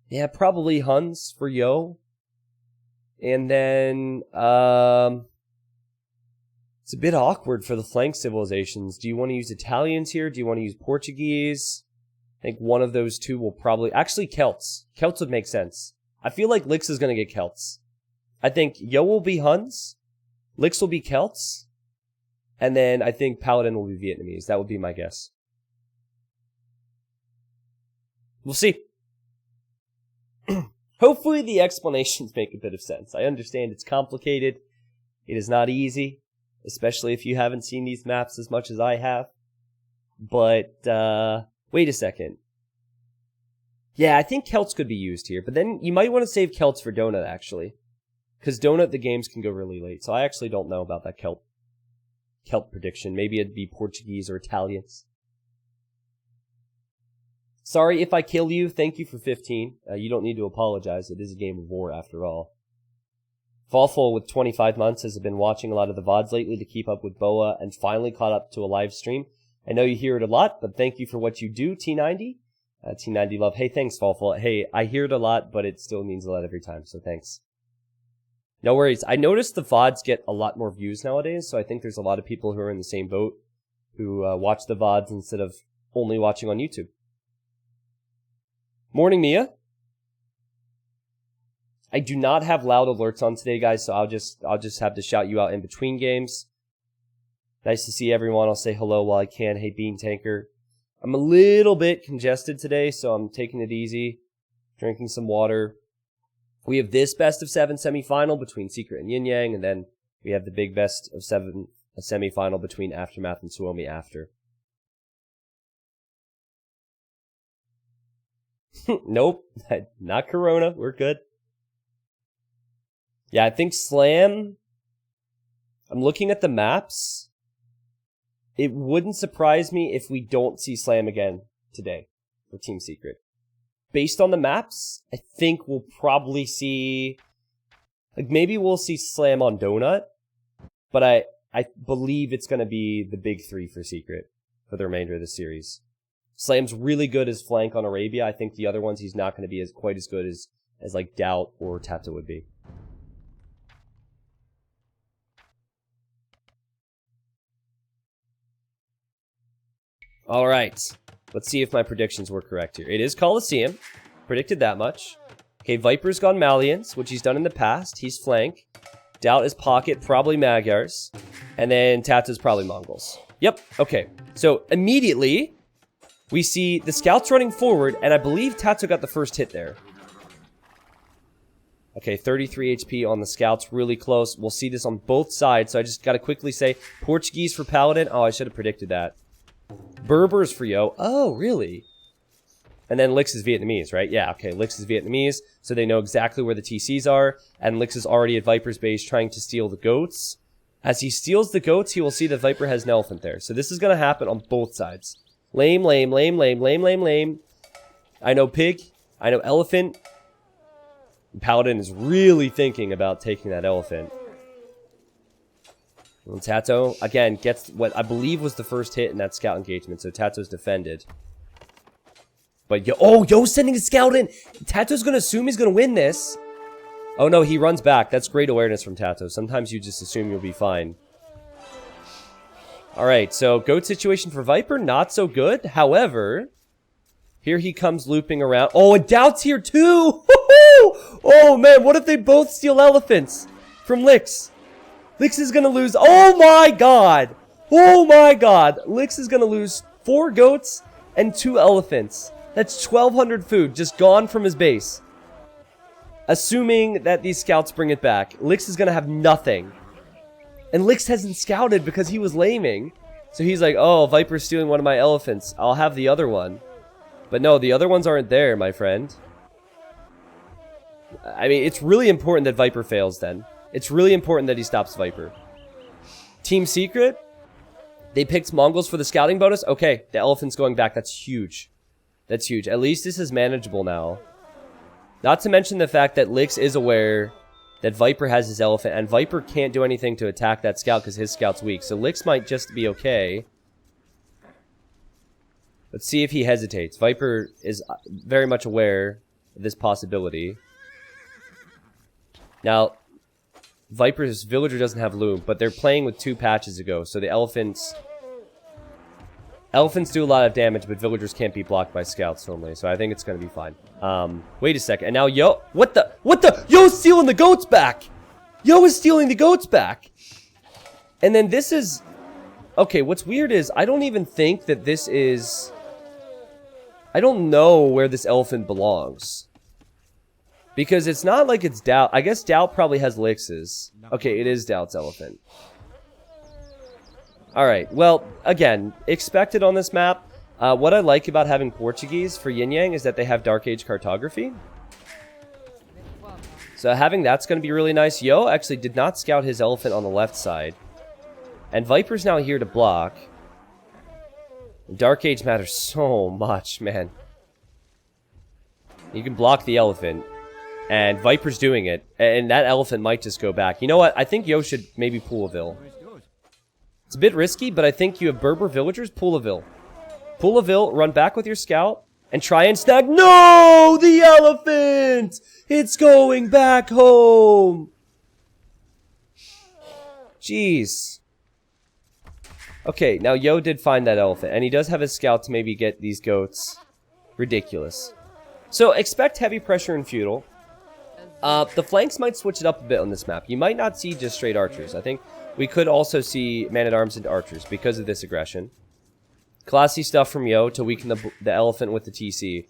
Yeah, probably Huns for Yo. And then, it's a bit awkward for the flank civilizations. Do you want to use Italians here? Do you want to use Portuguese? I think one of those two will probably... Actually, Celts. Celts would make sense. I feel like Lix is going to get Celts. I think Yo will be Huns. Lix will be Celts. And then I think Paladin will be Vietnamese. That would be my guess. We'll see. Hopefully the explanations make a bit of sense. I understand it's complicated. It is not easy, especially if you haven't seen these maps as much as I have. But, wait a second. Yeah, I think Celts could be used here, but then you might want to save Celts for Donut, actually. Because Donut, the games can go really late, so I actually don't know about that Celt prediction. Maybe it'd be Portuguese or Italians. Sorry if I kill you. Thank you for 15. You don't need to apologize. It is a game of war after all. Fallful with 25 months has been watching a lot of the VODs lately to keep up with Boa and finally caught up to a live stream. I know you hear it a lot, but thank you for what you do, T90. T90 love. Hey, thanks, Fallful. Hey, I hear it a lot, but it still means a lot every time, so thanks. No worries. I noticed the VODs get a lot more views nowadays, so I think there's a lot of people who are in the same boat who watch the VODs instead of only watching on YouTube. Morning, Mia. I do not have loud alerts on today, guys, so I'll just have to shout you out in between games. Nice to see everyone. I'll say hello while I can. Hey, Bean Tanker. I'm a little bit congested today, so I'm taking it easy, drinking some water. We have this best of 7 semifinal between Secret and YinYang, and then we have the big best of 7 semifinal between Aftermath and Suomi after. Nope, not Corona. We're good. Yeah, I think Slam... I'm looking at the maps. it wouldn't surprise me if we don't see Slam again today for Team Secret. Based on the maps, I think we'll probably see... Like, maybe we'll see Slam on Donut, but I believe it's going to be the big three for Secret for the remainder of the series. Slam's really good as flank on Arabia. I think the other ones he's not going to be quite as good as like Doubt or Tato would be. All right. Let's see if my predictions were correct here. It is Coliseum. Predicted that much. Okay, Viper's gone Malians, which he's done in the past. He's flank. Doubt is pocket, probably Magyars. And then Tato's probably Mongols. Yep, okay. So immediately, we see the scouts running forward, and I believe Tato got the first hit there. Okay, 33 HP on the scouts, really close. We'll see this on both sides, so I just gotta quickly say, Portuguese for Paladin. Oh, I should have predicted that. Berbers for Yo. Oh, really? And then Lix is Vietnamese, right? Yeah, okay, Lix is Vietnamese, so they know exactly where the TCs are, and Lix is already at Viper's base trying to steal the goats. As he steals the goats, he will see that Viper has an elephant there. So this is going to happen on both sides. Lame, lame, lame, lame, lame, lame, lame. I know pig. I know elephant. Paladin is really thinking about taking that elephant. And Tato, again, gets what I believe was the first hit in that scout engagement, so Tato's defended. But Yo's sending a scout in! Tato's gonna assume he's gonna win this! Oh no, he runs back. That's great awareness from Tato. Sometimes you just assume you'll be fine. Alright, so goat situation for Viper, not so good. However, here he comes looping around. Oh, and Doubt's here too! Oh man, what if they both steal elephants from Lix? Lix is gonna lose. Oh my god! Oh my god! Lix is gonna lose 4 goats and 2 elephants. That's 1,200 food just gone from his base. Assuming that these scouts bring it back, Lix is gonna have nothing. And Lix hasn't scouted because he was laming. So he's like, oh, Viper's stealing one of my elephants. I'll have the other one. But no, the other ones aren't there, my friend. I mean, it's really important that Viper fails then. It's really important that he stops Viper. Team Secret, they picked Mongols for the scouting bonus. Okay, the elephant's going back. That's huge. That's huge. At least this is manageable now. Not to mention the fact that Lix is aware that Viper has his elephant, and Viper can't do anything to attack that scout because his scout's weak. So Lix might just be okay. Let's see if he hesitates. Viper is very much aware of this possibility. Now, Viper's villager doesn't have loom, but they're playing with 2 patches ago, so the elephants do a lot of damage, but villagers can't be blocked by scouts normally, so I think it's gonna be fine. Wait a second, and now what the, Yo's stealing the goats back! Yo is stealing the goats back! And then this is, okay, what's weird is, I don't even think that this is, I don't know where this elephant belongs. Because it's not like it's Doubt. I guess Doubt probably has Lix's. Okay, it is Doubt's elephant. Alright, well, again, expected on this map. What I like about having Portuguese for YinYang is that they have Dark Age cartography. So having that's going to be really nice. Yo actually did not scout his elephant on the left side. And Viper's now here to block. Dark Age matters so much, man. You can block the elephant. And Viper's doing it. And that elephant might just go back. You know what? I think Yo should maybe pull a Vill. It's a bit risky, but I think you have Berber villagers. Pull a Vill. Pull a Vill, run back with your scout, and try and snag. No! The elephant! It's going back home! Jeez. Okay, now Yo did find that elephant, and he does have his scout to maybe get these goats. Ridiculous. So, expect heavy pressure in Feudal. The flanks might switch it up a bit on this map. You might not see just straight archers. I think we could also see man-at-arms into archers because of this aggression. Classy stuff from Yo to weaken the elephant with the TC.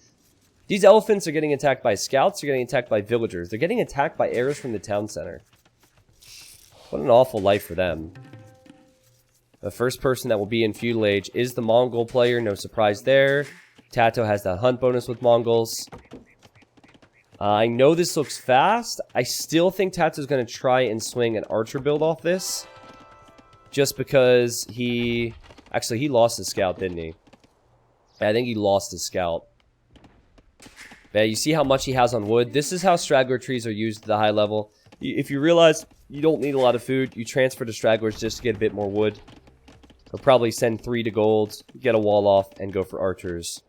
These elephants are getting attacked by scouts. They're getting attacked by villagers. They're getting attacked by arrows from the town center. What an awful life for them. The first person that will be in Feudal Age is the Mongol player. No surprise there. Tato has that hunt bonus with Mongols. I know this looks fast. I still think Tato's going to try and swing an archer build off this. Just because Actually, he lost his scout, didn't he? Yeah, I think he lost his scout. Yeah, you see how much he has on wood? This is how straggler trees are used at the high level. If you realize you don't need a lot of food, you transfer to stragglers just to get a bit more wood. They'll probably send 3 to gold, get a wall off, and go for archers.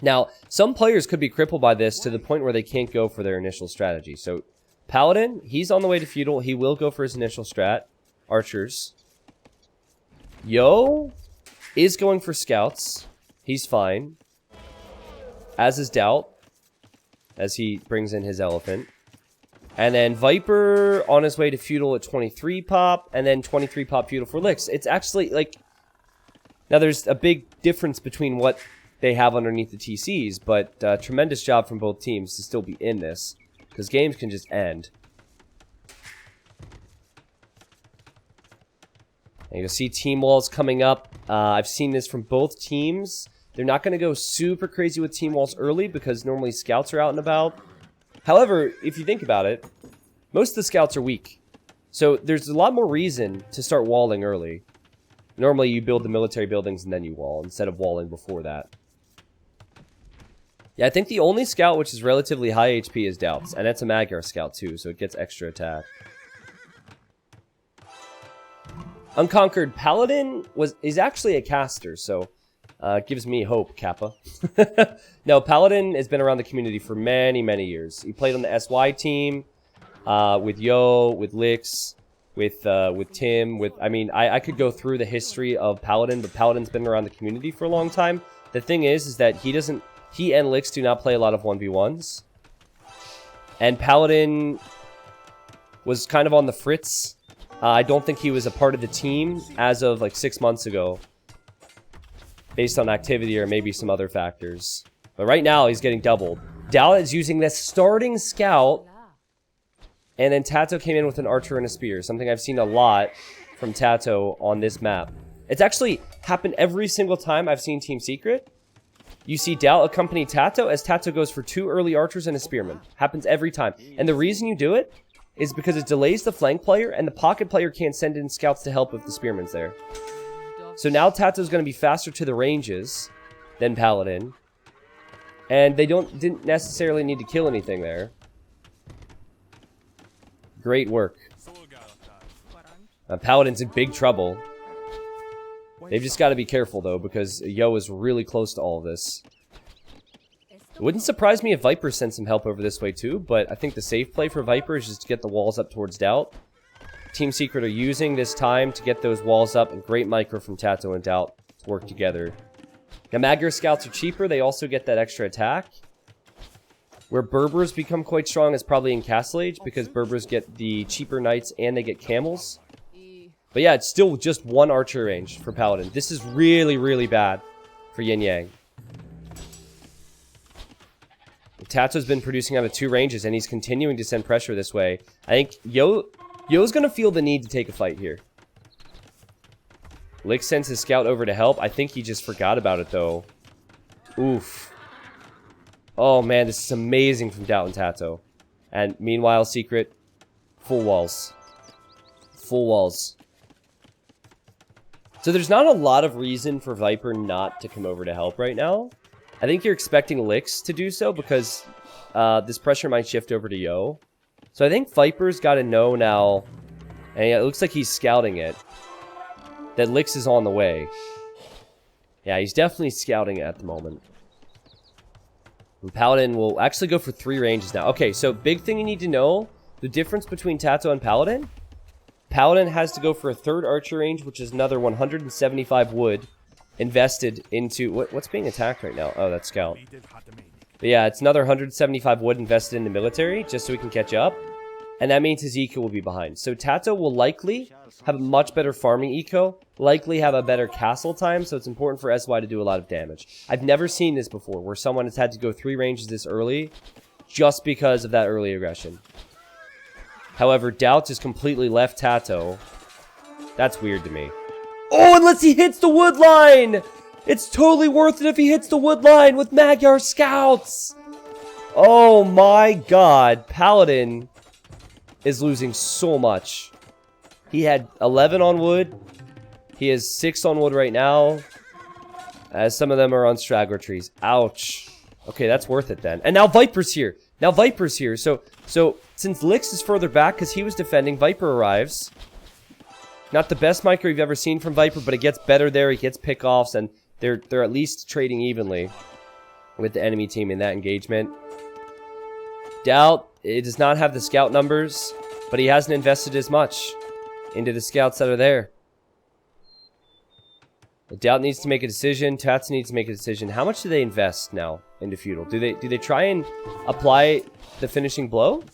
Now, some players could be crippled by this to the point where they can't go for their initial strategy. So, Paladin, he's on the way to feudal. He will go for his initial strat. Archers. Yo is going for scouts. He's fine. As is Doubt, as he brings in his elephant. And then Viper on his way to feudal at 23 pop, and then 23 pop feudal for Licks. It's actually, like... Now, there's a big difference between what they have underneath the TCs, but tremendous job from both teams to still be in this, because games can just end. And you'll see team walls coming up. I've seen this from both teams. They're not going to go super crazy with team walls early, because normally scouts are out and about. However, if you think about it, most of the scouts are weak. So there's a lot more reason to start walling early. Normally you build the military buildings and then you wall, instead of walling before that. Yeah, I think the only scout which is relatively high HP is Doubts, and that's a Magyar scout too, so it gets extra attack. Unconquered Paladin is actually a caster, so gives me hope, Kappa. No, Paladin has been around the community for many, many years. He played on the SY team, with Yo, with Lix, with Tim, with... I mean, I could go through the history of Paladin, but Paladin's been around the community for a long time. The thing is that he and Lix do not play a lot of 1v1s. And Paladin was kind of on the fritz. I don't think he was a part of the team as of like 6 months ago, based on activity or maybe some other factors. But right now, he's getting doubled. Dal is using this starting scout, and then Tato came in with an archer and a spear, something I've seen a lot from Tato on this map. It's actually happened every single time I've seen Team Secret. You see Dal accompany Tato as Tato goes for 2 early archers and a spearman. Happens every time. And the reason you do it is because it delays the flank player, and the pocket player can't send in scouts to help if the spearman's there. So now Tato's going to be faster to the ranges than Paladin. And they didn't necessarily need to kill anything there. Great work. Paladin's in big trouble. They've just got to be careful, though, because Yo is really close to all of this. It wouldn't surprise me if Viper sent some help over this way, too, but I think the safe play for Viper is just to get the walls up towards Doubt. Team Secret are using this time to get those walls up, and great micro from Tato and Doubt to work together. Now, Magyar scouts are cheaper. They also get that extra attack. Where Berbers become quite strong is probably in Castle Age, because Berbers get the cheaper knights and they get camels. But yeah, it's still just 1 archer range for Paladin. This is really, really bad for YinYang. Tato's been producing out of 2 ranges, and he's continuing to send pressure this way. I think Yo's gonna feel the need to take a fight here. Lick sends his scout over to help. I think he just forgot about it, though. Oof. Oh, man, this is amazing from Doubt and Tato. And meanwhile, Secret, full walls. Full walls. So there's not a lot of reason for Viper not to come over to help right now. I think you're expecting Lix to do so because this pressure might shift over to Yo. So I think Viper's got to know now, and it looks like he's scouting it, that Lix is on the way. Yeah, he's definitely scouting it at the moment. And Paladin will actually go for 3 ranges now. Okay, so big thing you need to know, the difference between Tato and Paladin. Paladin has to go for a 3rd archer range, which is another 175 wood invested into... What's being attacked right now? Oh, that's scout. But yeah, it's another 175 wood invested in the military, just so we can catch up. And that means his eco will be behind. So Tato will likely have a much better farming eco, likely have a better castle time, so it's important for SY to do a lot of damage. I've never seen this before, where someone has had to go 3 ranges this early, just because of that early aggression. However, Doubt just completely left Tato. That's weird to me. Oh, unless he hits the wood line! It's totally worth it if he hits the wood line with Magyar scouts! Oh my god, Paladin is losing so much. He had 11 on wood. He has 6 on wood right now. As some of them are on straggler trees. Ouch. Okay, that's worth it then. And now Viper's here. So since Lix is further back because he was defending, Viper arrives. Not the best micro you've ever seen from Viper, but it gets better there. He gets pickoffs, and they're at least trading evenly with the enemy team in that engagement. Doubt, it does not have the scout numbers, but he hasn't invested as much into the scouts that are there. Doubt needs to make a decision. Tats needs to make a decision. How much do they invest now into feudal? Do they try and apply the finishing blow?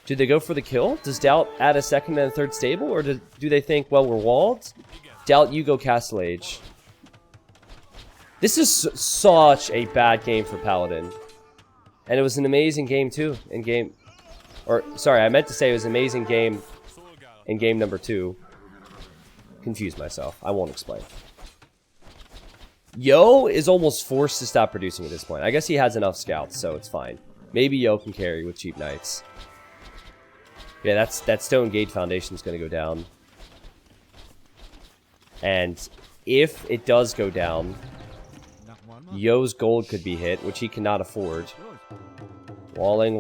Do they go for the kill? Does Doubt add a second and a third stable, or do they think, well, we're walled? Doubt, you go Castle Age. This is such a bad game for Paladin, and it was an amazing game too. Sorry, I meant to say it was an amazing game in game number 2. Confused myself. I won't explain. Yo is almost forced to stop producing at this point. I guess he has enough scouts, so it's fine. Maybe Yo can carry with cheap knights. Yeah, that stone gate foundation is going to go down. And if it does go down, Yo's gold could be hit, which he cannot afford. Walling.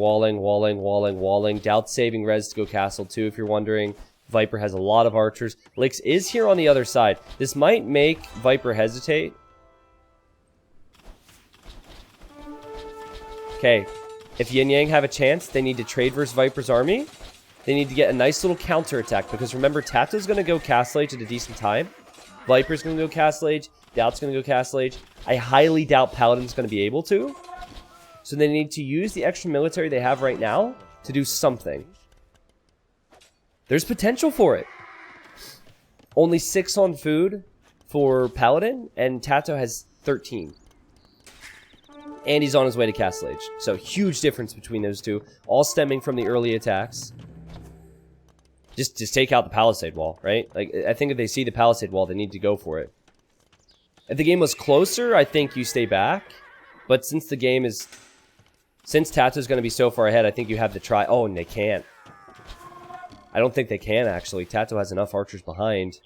Doubt saving res to go castle too, if you're wondering. Viper has a lot of archers. Lix is here on the other side. This might make Viper hesitate. Okay, if YinYang have a chance, they need to trade versus Viper's army. They need to get a nice little counter attack, because remember, Tato's going to go Castle Age at a decent time. Viper's going to go Castle Age. Doubt's going to go Castle Age. I highly doubt Paladin's going to be able to. So they need to use the extra military they have right now to do something. There's potential for it. Only 6 on food for Paladin, and Tato has 13. And he's on his way to Castle Age. So huge difference between those two, all stemming from the early attacks. Just take out the Palisade Wall, right? Like, I think if they see the Palisade Wall, they need to go for it. If the game was closer, I think you stay back. But since the game is... Since Tato's going to be so far ahead, I think you have to try... Oh, and they can't. I don't think they can, actually. Tato has enough archers behind.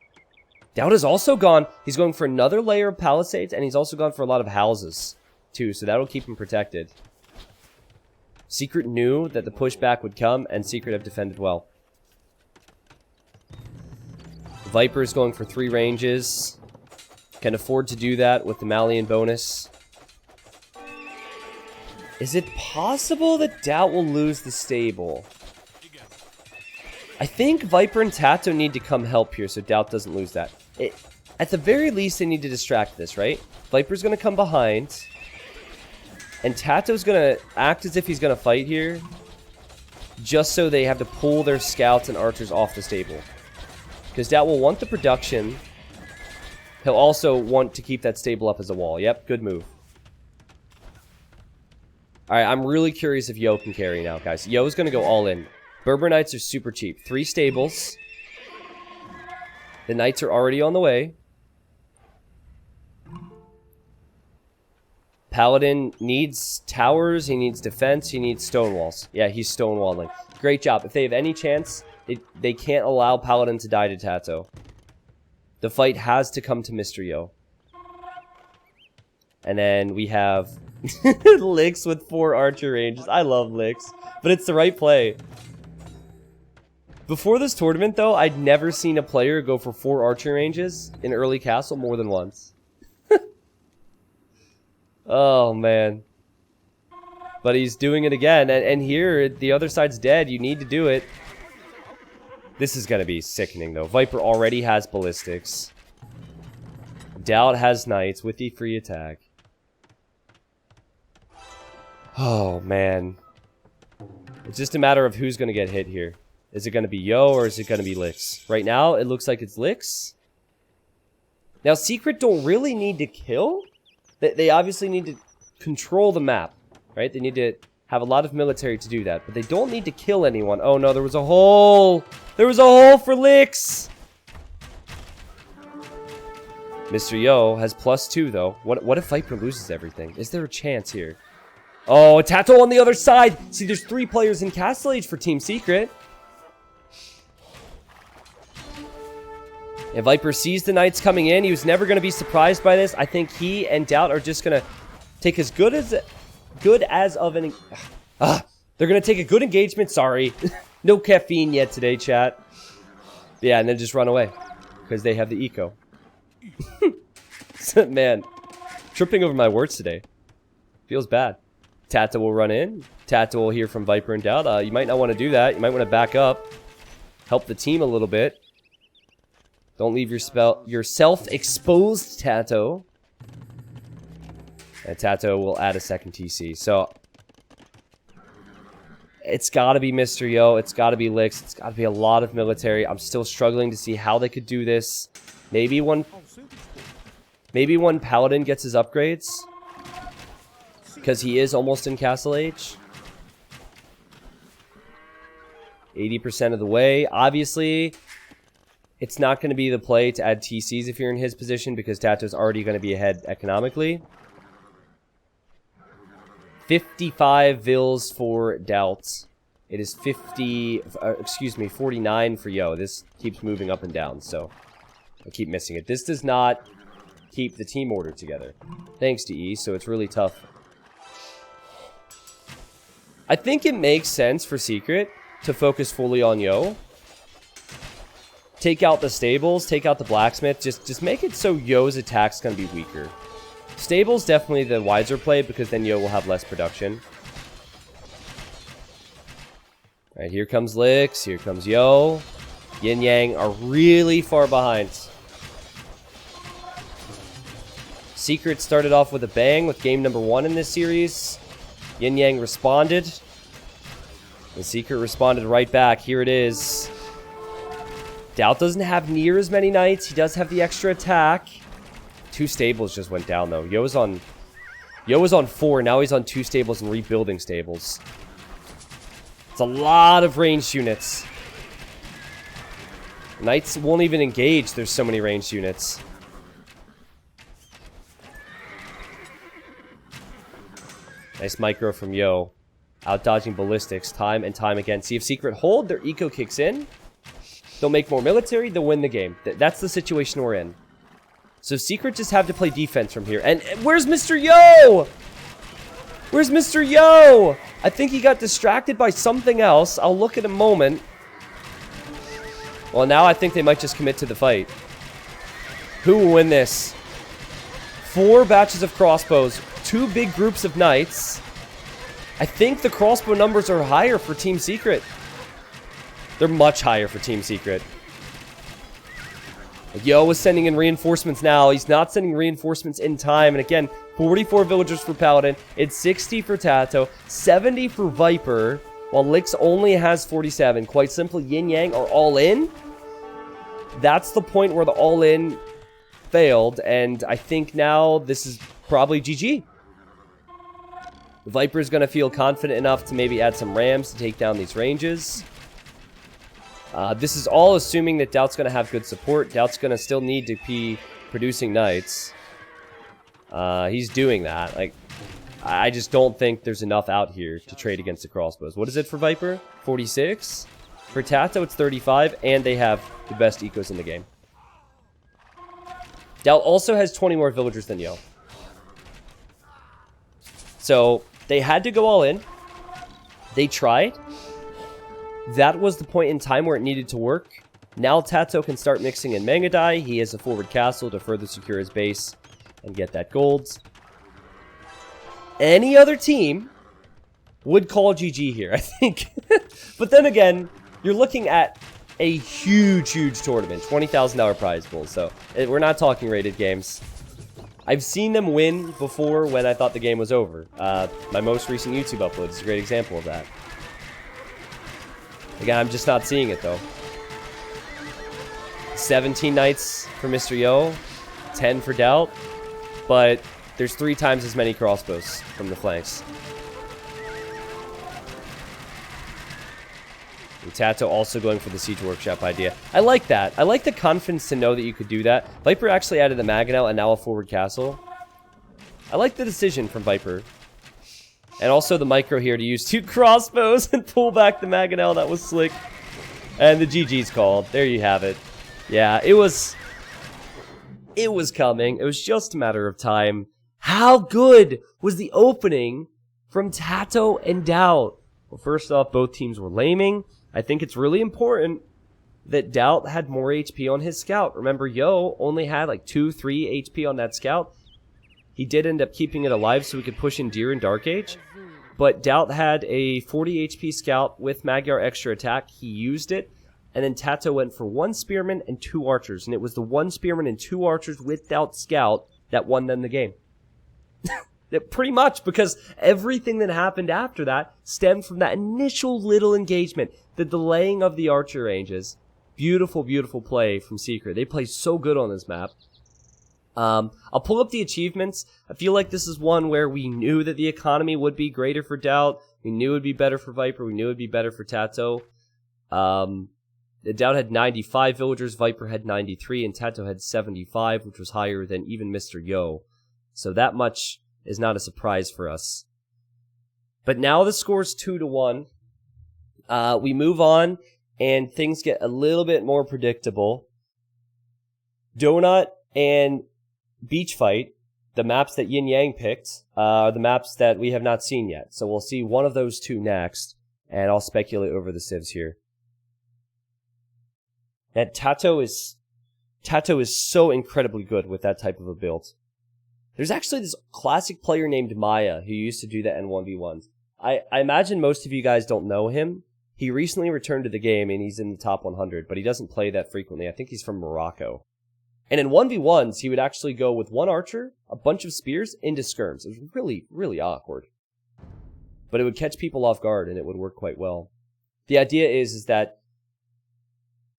Doubt is also gone. He's going for another layer of palisades, and he's also gone for a lot of houses, too. So that'll keep him protected. Secret knew that the pushback would come, and Secret have defended well. Viper is going for 3 ranges. Can afford to do that with the Malian bonus. Is it possible that Doubt will lose the stable? I think Viper and Tato need to come help here so Doubt doesn't lose that. At the very least, they need to distract this, right? Viper's going to come behind. And Tato's going to act as if he's going to fight here. Just so they have to pull their scouts and archers off the stable. Because Doubt will want the production. He'll also want to keep that stable up as a wall. Yep, good move. Alright, I'm really curious if Yo can carry now, guys. Yo's going to go all in. Berber Knights are super cheap. 3 stables. The Knights are already on the way. Paladin needs towers, he needs defense, he needs stone walls. Yeah, he's stonewalling. Great job. If they have any chance, they can't allow Paladin to die to Tato. The fight has to come to Mr. Yo. And then we have Lix with 4 archer ranges. I love Lix, but it's the right play. Before this tournament, though, I'd never seen a player go for 4 archer ranges in early castle more than once. Oh, man. But he's doing it again. And here, the other side's dead. You need to do it. This is going to be sickening, though. Viper already has ballistics. Doubt has knights with the free attack. Oh, man. It's just a matter of who's going to get hit here. Is it going to be Yo or is it going to be Lix? Right now, it looks like it's Lix. Now, Secret don't really need to kill. They obviously need to control the map, right? They need to have a lot of military to do that. But they don't need to kill anyone. Oh, no, there was a hole. There was a hole for Lix. Mr. Yo has +2, though. What if Viper loses everything? Is there a chance here? Oh, Tato on the other side. See, there's 3 players in Castle Age for Team Secret. And Viper sees the Knights coming in. He was never going to be surprised by this. I think he and Doubt are just going to take as good of an... they're going to take a good engagement. Sorry. No caffeine yet today, chat. Yeah, and then just run away. Because they have the eco. Man, tripping over my words today. Feels bad. Tata will run in. Tata will hear from Viper and Doubt. You might not want to do that. You might want to back up. Help the team a little bit. Don't leave yourself exposed, Tato. And Tato will add a second TC. So, it's got to be Mr. Yo. It's got to be Licks. It's got to be a lot of military. I'm still struggling to see how they could do this. Maybe when Paladin gets his upgrades. Because he is almost in Castle Age. 80% of the way. Obviously, it's not going to be the play to add TCs if you're in his position, because Tato's already going to be ahead economically. 55 Vils for Doubt. It is 49 for Yo. This keeps moving up and down, so I keep missing it. This does not keep the team order together. Thanks to E, so it's really tough. I think it makes sense for Secret to focus fully on Yo. Take out the stables, take out the blacksmith, just make it so Yo's attack's gonna be weaker. Stables definitely the wiser play, because then Yo will have less production. Alright, here comes Licks, here comes Yo. YinYang are really far behind. Secret started off with a bang with game number 1 in this series. YinYang responded. And Secret responded right back. Here it is. Doubt doesn't have near as many Knights. He does have the extra attack. 2 stables just went down, though. Yo was on 4. Now he's on 2 stables and rebuilding stables. It's a lot of ranged units. Knights won't even engage. There's so many ranged units. Nice micro from Yo. Out-dodging ballistics time and time again. See if Secret hold, their eco kicks in. They'll make more military, they'll win the game. That's the situation we're in. So Secret just have to play defense from here. And where's Mr. Yo? Where's Mr. Yo? I think he got distracted by something else. I'll look in a moment. Well, now I think they might just commit to the fight. Who will win this? 4 batches of crossbows. 2 big groups of Knights. I think the crossbow numbers are higher for Team Secret. They're much higher for Team Secret. Yo is sending in reinforcements now. He's not sending reinforcements in time. And again, 44 villagers for Paladin. It's 60 for Tato. 70 for Viper. While Licks only has 47. Quite simply, YinYang are all in. That's the point where the all-in failed. And I think now this is probably GG. Viper's going to feel confident enough to maybe add some rams to take down these ranges. This is all assuming that Doubt's going to have good support. Doubt's going to still need to be producing Knights. He's doing that. Like, I just don't think there's enough out here to trade against the crossbows. What is it for Viper? 46? For Tato, it's 35, and they have the best ecos in the game. Doubt also has 20 more villagers than Yo. So, they had to go all in. They tried. That was the point in time where it needed to work. Now Tato can start mixing in Mangadai. He has a forward castle to further secure his base and get that gold. Any other team would call GG here, I think. But then again, you're looking at a huge, huge tournament. $20,000 prize pool. So, we're not talking rated games. I've seen them win before when I thought the game was over. My most recent YouTube upload is a great example of that. Again, I'm just not seeing it, though. 17 Knights for Mr. Yo. 10 for Doubt. But there's 3 times as many crossbows from the flanks. And Tato also going for the Siege Workshop idea. I like that. I like the confidence to know that you could do that. Viper actually added the Maganel and now a forward castle. I like the decision from Viper. And also the micro here to use 2 crossbows and pull back the Maganel. That was slick. And the GG's called. There you have it. Yeah, it was It was coming. It was just a matter of time. How good was the opening from Tato and Doubt? Well, first off, both teams were laming. I think it's really important that Doubt had more HP on his scout. Remember, Yo only had like 2-3 HP on that scout. He did end up keeping it alive so we could push in Deer and Dark Age. But Doubt had a 40 HP scout with Magyar extra attack. He used it. And then Tato went for 1 spearman and 2 archers. And it was the 1 spearman and 2 archers without scout that won them the game. Pretty much, because everything that happened after that stemmed from that initial little engagement. The delaying of the archer ranges. Beautiful, beautiful play from Secret. They play so good on this map. I'll pull up the achievements. I feel like this is one where we knew that the economy would be greater for Doubt. We knew it would be better for Viper. We knew it would be better for Tato. Doubt had 95 villagers, Viper had 93, and Tato had 75, which was higher than even Mr. Yo. So that much is not a surprise for us. But now the score's 2-1. We move on, and things get a little bit more predictable. Donut and Beach Fight, the maps that YinYang picked, are the maps that we have not seen yet. So we'll see one of those two next, and I'll speculate over the civs here. And Tato is so incredibly good with that type of a build. There's actually this classic player named Maya who used to do that in 1v1s. I imagine most of you guys don't know him. He recently returned to the game and he's in the top 100, but he doesn't play that frequently. I think he's from Morocco. And in 1v1s, he would actually go with 1 archer, a bunch of spears, into skirms. It was really, really awkward. But it would catch people off guard and it would work quite well. The idea is that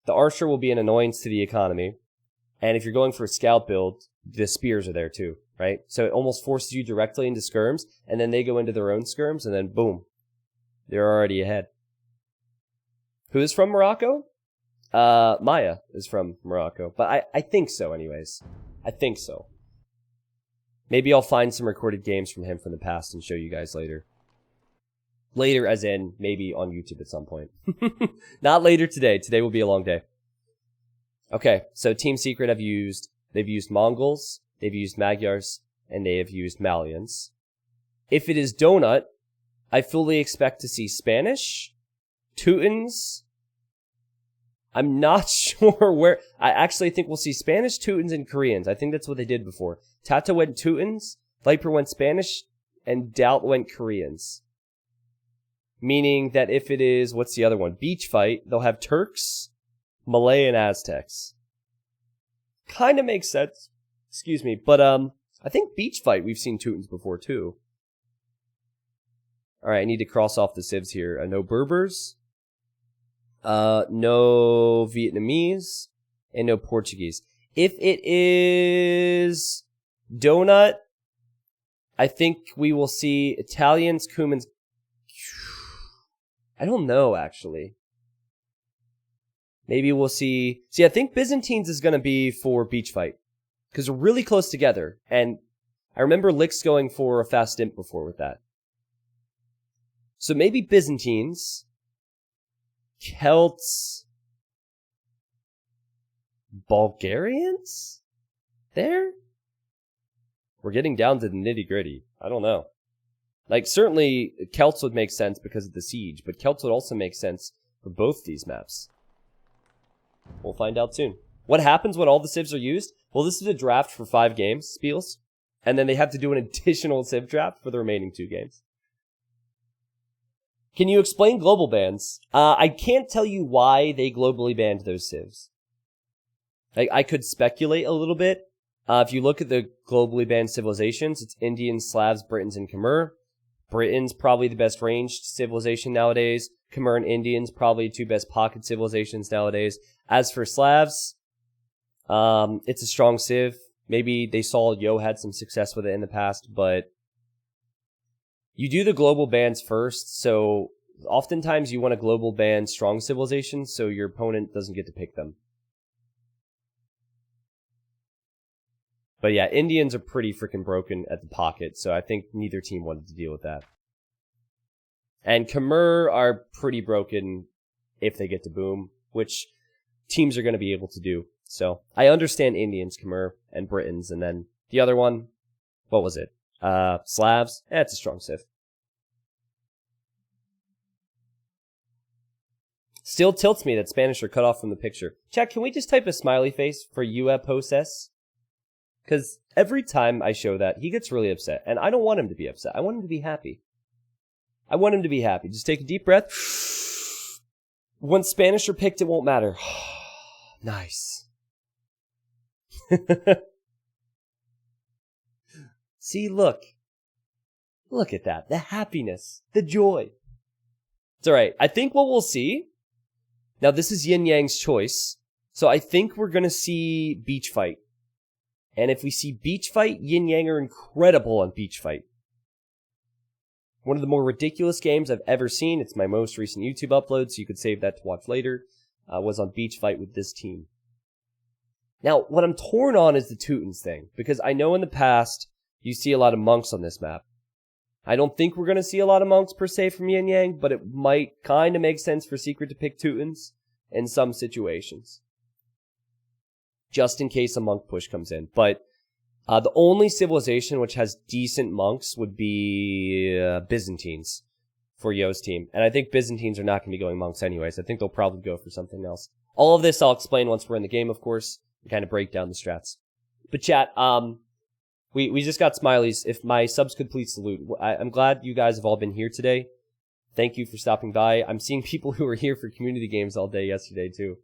the archer will be an annoyance to the economy. And if you're going for a scout build, the spears are there too, right? So it almost forces you directly into skirms, and then they go into their own skirms, and then boom, they're already ahead. Who is from Morocco? Maya is from Morocco. But I think so anyways. I think so. Maybe I'll find some recorded games from him from the past and show you guys later. Later as in maybe on YouTube at some point. Not later today. Today will be a long day. Okay, so Team Secret they've used Mongols, they've used Magyars, and they have used Malians. If it is Donut, I fully expect to see Spanish, Teutons. I'm not sure where. I actually think we'll see Spanish, Teutons, and Koreans. I think that's what they did before. Tato went Teutons, Viper went Spanish, and Doubt went Koreans. Meaning that if it is, what's the other one? Beach Fight, they'll have Turks, Malay, and Aztecs. Kind of makes sense. Excuse me. But, I think Beach Fight, we've seen Teutons before, too. Alright, I need to cross off the civs here. No Berbers. No Vietnamese. And no Portuguese. If it is Donut, I think we will see Italians, Cumans. I don't know, actually. Maybe we'll see. See, I think Byzantines is going to be for Beach Fight. Because we're really close together. And I remember Lick's going for a fast imp before with that. So maybe Byzantines. Celts. Bulgarians? There? We're getting down to the nitty gritty. I don't know. Like, certainly, Celts would make sense because of the siege, but Celts would also make sense for both these maps. We'll find out soon. What happens when all the civs are used? Well, this is a draft for 5 games, Spiels, and then they have to do an additional civ draft for the remaining 2 games. Can you explain global bans? I can't tell you why they globally banned those civs. I could speculate a little bit. If you look at the globally banned civilizations, it's Indians, Slavs, Britons, and Khmer. Britain's probably the best ranged civilization nowadays. Khmer and Indians, probably 2 best pocket civilizations nowadays. As for Slavs, it's a strong civ. Maybe they saw Yo had some success with it in the past, but you do the global bans first, so oftentimes you want to global ban strong civilizations so your opponent doesn't get to pick them. But yeah, Indians are pretty freaking broken at the pocket, so I think neither team wanted to deal with that. And Khmer are pretty broken if they get to boom, which teams are going to be able to do. So I understand Indians, Khmer, and Britons, and then the other one, what was it? Slavs? It's a strong civ. Still tilts me that Spanish are cut off from the picture. Chat, can we just type a smiley face for Ue Poses? Because every time I show that, he gets really upset. And I don't want him to be upset. I want him to be happy. I want him to be happy. Just take a deep breath. Once Spanish are picked, it won't matter. Nice. See, look. Look at that. The happiness. The joy. It's alright. I think what we'll see... Now, this is YinYang's choice. So I think we're going to see Beach Fight. And if we see Beach Fight, YinYang are incredible on Beach Fight. One of the more ridiculous games I've ever seen. It's my most recent YouTube upload, so you could save that to watch later. Was on Beach Fight with this team. Now, what I'm torn on is the Teutons thing. Because I know in the past, you see a lot of monks on this map. I don't think we're going to see a lot of monks per se from YinYang, but it might kind of make sense for Secret to pick Teutons in some situations. Just in case a monk push comes in. But the only civilization which has decent monks would be Byzantines for Yo's team. And I think Byzantines are not going to be going monks anyways. I think they'll probably go for something else. All of this I'll explain once we're in the game, of course, and kind of break down the strats. But chat, we just got smileys. If my subs could please salute. I'm glad you guys have all been here today. Thank you for stopping by. I'm seeing people who were here for community games all day yesterday, too.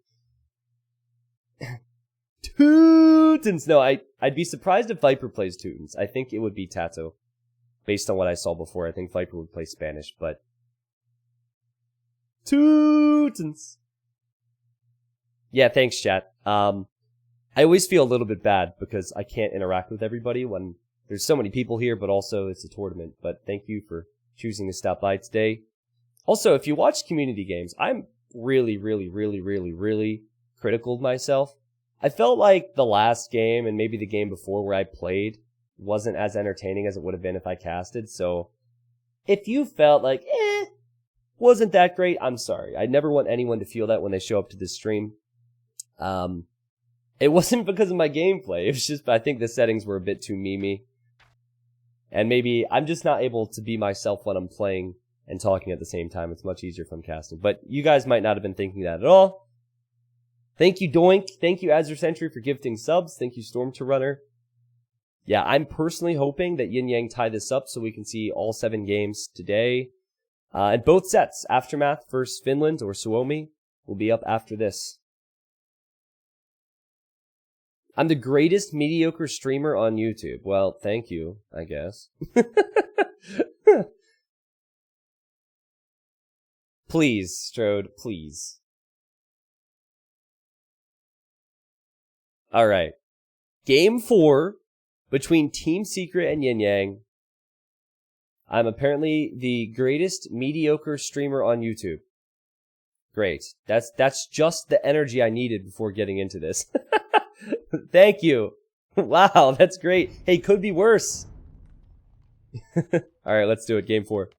Teutons! No, I'd be surprised if Viper plays Teutons. I think it would be Tato. Based on what I saw before, I think Viper would play Spanish, but... Teutons! Yeah, thanks, chat. I always feel a little bit bad because I can't interact with everybody when there's so many people here, but also it's a tournament. But thank you for choosing to stop by today. Also, if you watch community games, I'm really critical of myself. I felt like the last game and maybe the game before where I played wasn't as entertaining as it would have been if I casted. So if you felt like, wasn't that great, I'm sorry. I never want anyone to feel that when they show up to this stream. It wasn't because of my gameplay. It was just, I think the settings were a bit too memey. And maybe I'm just not able to be myself when I'm playing and talking at the same time. It's much easier if I'm casting. But you guys might not have been thinking that at all. Thank you, Doink. Thank you, Azure Sentry, for gifting subs. Thank you, Storm to Runner. Yeah, I'm personally hoping that YinYang tie this up so we can see all 7 games today. And both sets, Aftermath versus Finland or Suomi, will be up after this. I'm the greatest mediocre streamer on YouTube. Well, thank you, I guess. Please, Strode, please. Alright. Game 4 between Team Secret and YinYang. I'm apparently the greatest mediocre streamer on YouTube. Great. That's just the energy I needed before getting into this. Thank you. Wow, that's great. Hey, could be worse. Alright, let's do it. Game 4.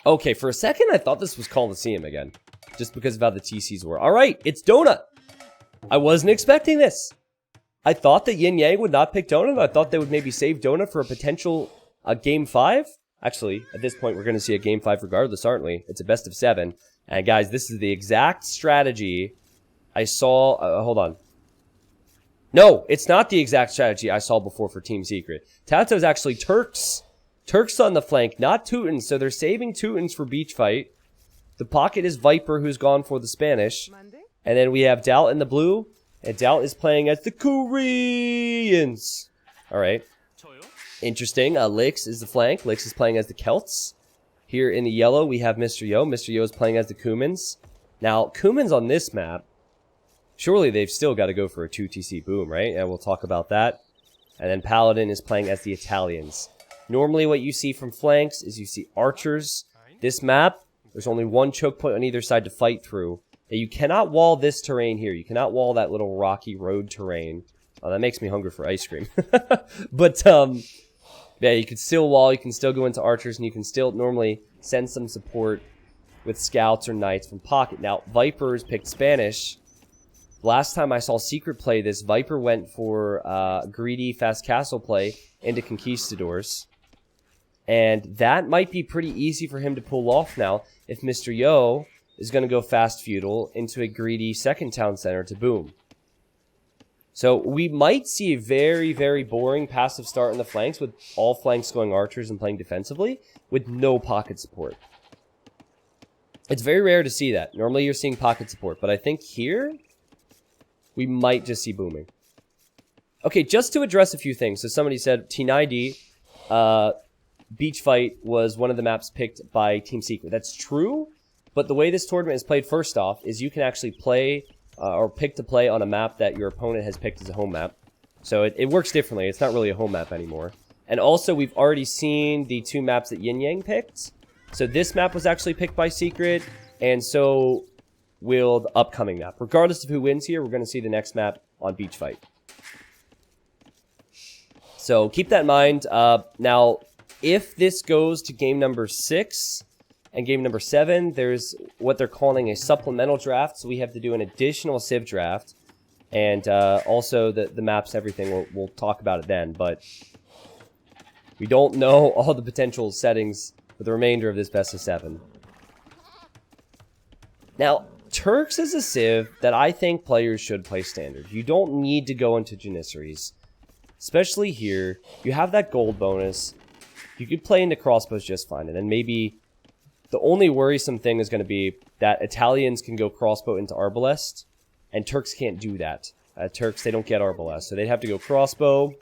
Okay, for a second, I thought this was Coliseum again. Just because of how the TCs were. Alright, it's Donut. I wasn't expecting this. I thought that YinYang would not pick Donut. I thought they would maybe save Donut for a potential Game 5. Actually, at this point, we're going to see a Game 5 regardless, aren't we? It's a best of 7. And guys, this is the exact strategy I saw... hold on. No, it's not the exact strategy I saw before for Team Secret. Tato's actually Turks. Turks on the flank, not Teutons. So they're saving Teutons for Beach Fight. The pocket is Viper, who's gone for the Spanish. And then we have Dalt in the blue. And Dalt is playing as the Koreans. Alright. Interesting. Lix is the flank. Lix is playing as the Celts. Here in the yellow, we have Mr. Yo. Mr. Yo is playing as the Cumans. Now, Cumans on this map, surely they've still got to go for a 2TC boom, right? And we'll talk about that. And then Paladin is playing as the Italians. Normally what you see from flanks is you see archers. This map, there's only one choke point on either side to fight through. And you cannot wall this terrain here. You cannot wall that little rocky road terrain. Oh, that makes me hungry for ice cream. But, yeah, you can still wall, you can still go into archers, and you can still, normally, send some support with scouts or knights from pocket. Now, Vipers picked Spanish. Last time I saw Secret play this, Viper went for greedy fast castle play into Conquistadors. And that might be pretty easy for him to pull off now if Mr. Yo is going to go fast feudal into a greedy second town center to boom. So we might see a very, very boring passive start in the flanks with all flanks going archers and playing defensively with no pocket support. It's very rare to see that. Normally you're seeing pocket support, but I think here we might just see booming. Okay, just to address a few things. So somebody said T90, Beach Fight was one of the maps picked by Team Secret. That's true, but the way this tournament is played first off is you can actually play or pick to play on a map that your opponent has picked as a home map. So it works differently. It's not really a home map anymore. And also, we've already seen the 2 maps that YinYang picked. So this map was actually picked by Secret, and so will the upcoming map. Regardless of who wins here, we're going to see the next map on Beach Fight. So keep that in mind. Now, if this goes to game number 6 and game number 7, there's what they're calling a supplemental draft. So we have to do an additional Civ draft. And also the maps, everything, we'll talk about it then. But we don't know all the potential settings for the remainder of this best of 7. Now, Turks is a Civ that I think players should play standard. You don't need to go into Janissaries. Especially here, you have that gold bonus. You could play into crossbows just fine. And then maybe the only worrisome thing is going to be that Italians can go crossbow into Arbalest. And Turks can't do that. Turks, they don't get Arbalest. So they'd have to go crossbow.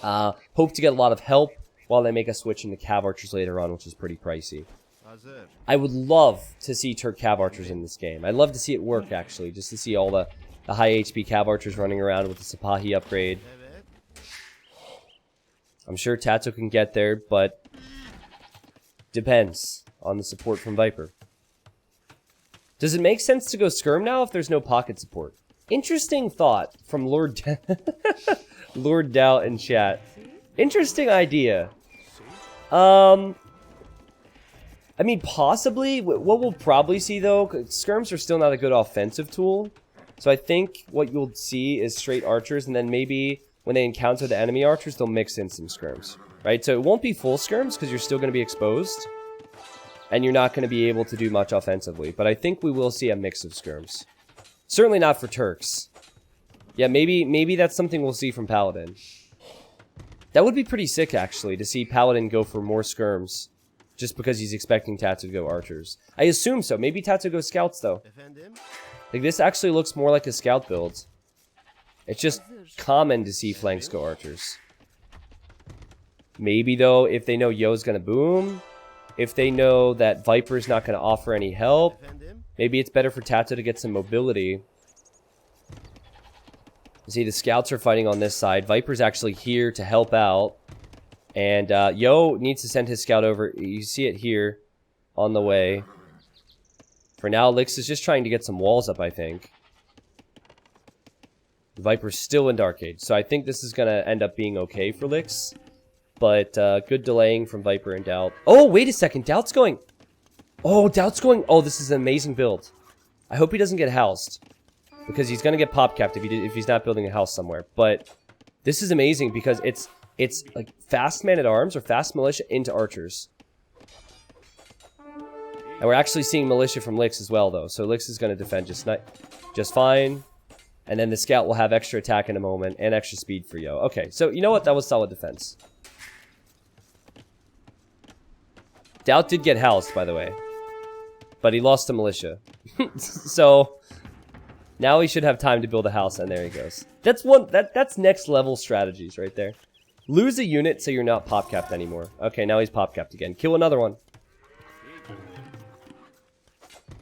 Hope to get a lot of help while they make a switch into Cav Archers later on, which is pretty pricey. I would love to see Turk Cav Archers in this game. I'd love to see it work, actually. Just to see all the high HP Cav Archers running around with the Sipahi upgrade. I'm sure Tato can get there, but depends on the support from Viper. Does it make sense to go Skirm now if there's no pocket support? Interesting thought from Lord Lord Doubt in chat. Interesting idea. I mean, possibly. What we'll probably see, though, Skirms are still not a good offensive tool. So I think what you'll see is straight archers, and then maybe when they encounter the enemy archers, they'll mix in some Skirms. Right? So it won't be full Skirms, because you're still going to be exposed. And you're not going to be able to do much offensively. But I think we will see a mix of Skirms. Certainly not for Turks. Yeah, maybe that's something we'll see from Paladin. That would be pretty sick, actually, to see Paladin go for more Skirms. Just because he's expecting Tato to go archers. I assume so. Maybe Tato goes scouts, though. Like, this actually looks more like a scout build. It's just common to see flanks go archers. Maybe, though, if they know Yo's gonna boom, if they know that Viper's not gonna offer any help, maybe it's better for Tato to get some mobility. See, the scouts are fighting on this side. Viper's actually here to help out. And Yo needs to send his scout over. You see it here on the way. For now, Lix is just trying to get some walls up, I think. The Viper's still in Dark Age, so I think this is going to end up being okay for Lix. But good delaying from Viper and Doubt. Oh, wait a second. Doubt's going. Oh, Doubt's going. Oh, this is an amazing build. I hope he doesn't get housed. Because he's going to get pop capped if he's not building a house somewhere. But this is amazing because it's like fast man-at-arms or fast militia into archers. And we're actually seeing militia from Lix as well, though. So Lix is going to defend just fine. And then the scout will have extra attack in a moment and extra speed for Yo. Okay, so you know what? That was solid defense. Doubt did get housed, by the way. But he lost to militia. So now he should have time to build a house, and there he goes. That's next level strategies right there. Lose a unit so you're not pop capped anymore. Okay, now he's pop capped again. Kill another one.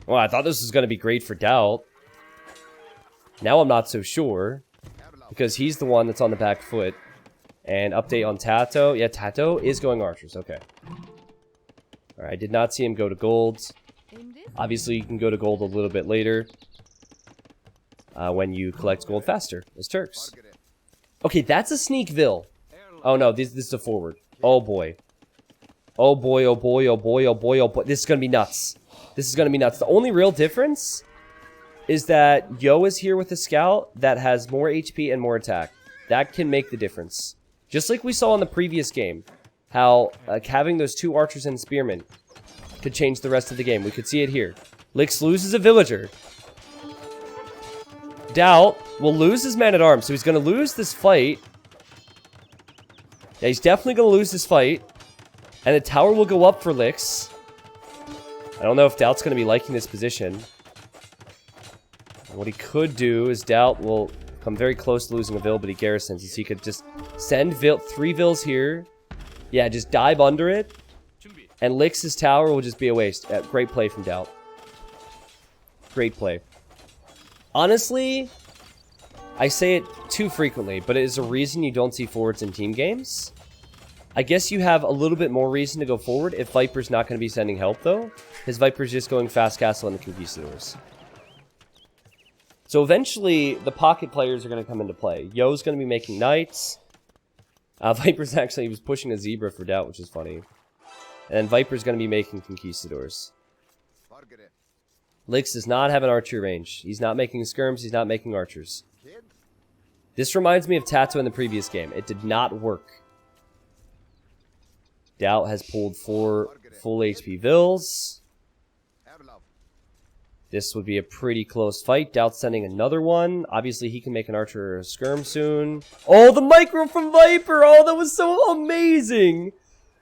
Well, I thought this was going to be great for Doubt. Now I'm not so sure. Because he's the one that's on the back foot. And update on Tato. Yeah, Tato is going archers. Okay. Alright, I did not see him go to gold. Obviously, you can go to gold a little bit later. When you collect gold faster, as Turks. Okay, that's a sneak Vil. Oh no, this is a forward. Oh boy. Oh boy, oh boy, oh boy, oh boy, oh boy. This is gonna be nuts. This is gonna be nuts. The only real difference is that Yo is here with a scout that has more HP and more attack. That can make the difference. Just like we saw in the previous game. How having those 2 archers and spearmen could change the rest of the game. We could see it here. Lix loses a villager. Doubt will lose his man-at-arms, so he's gonna lose this fight. Yeah, he's definitely gonna lose this fight. And the tower will go up for Lix. I don't know if Doubt's going to be liking this position. And what he could do is Doubt will come very close to losing a Vill, but he garrisons. So he could just send 3 Vills here. Yeah, just dive under it. And Lix's tower will just be a waste. Great play from Doubt. Great play. Honestly, I say it too frequently, but it is a reason you don't see forwards in team games. I guess you have a little bit more reason to go forward if Viper's not going to be sending help, though. His Viper's just going fast castle and the Conquistadors. So eventually, the pocket players are going to come into play. Yo's going to be making knights. Viper's actually, he was pushing a zebra for Doubt, which is funny. And then Viper's going to be making Conquistadors. Lix does not have an archer range. He's not making skirms, he's not making archers. This reminds me of Tato in the previous game. It did not work. Doubt has pulled 4 full HP Vills. This would be a pretty close fight. Doubt sending another one. Obviously, he can make an archer or a skirm soon. Oh, the micro from Viper! Oh, that was so amazing!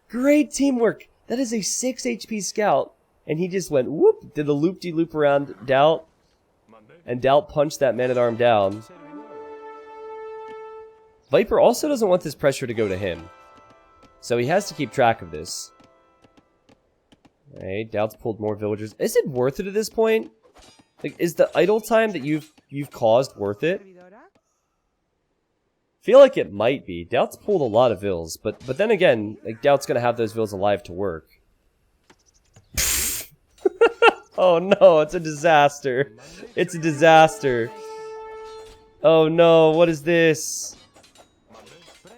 Great teamwork. That is a 6 HP scout. And he just went whoop, did a loop-de-loop around Doubt. And Doubt punched that man-at-arm down. Viper also doesn't want this pressure to go to him. So he has to keep track of this. Alright, Doubt's pulled more villagers. Is it worth it at this point? Like, is the idle time that you've caused worth it? Feel like it might be. Doubt's pulled a lot of vills, but then again, like Doubt's gonna have those vills alive to work. Oh no, it's a disaster. It's a disaster. Oh no, what is this?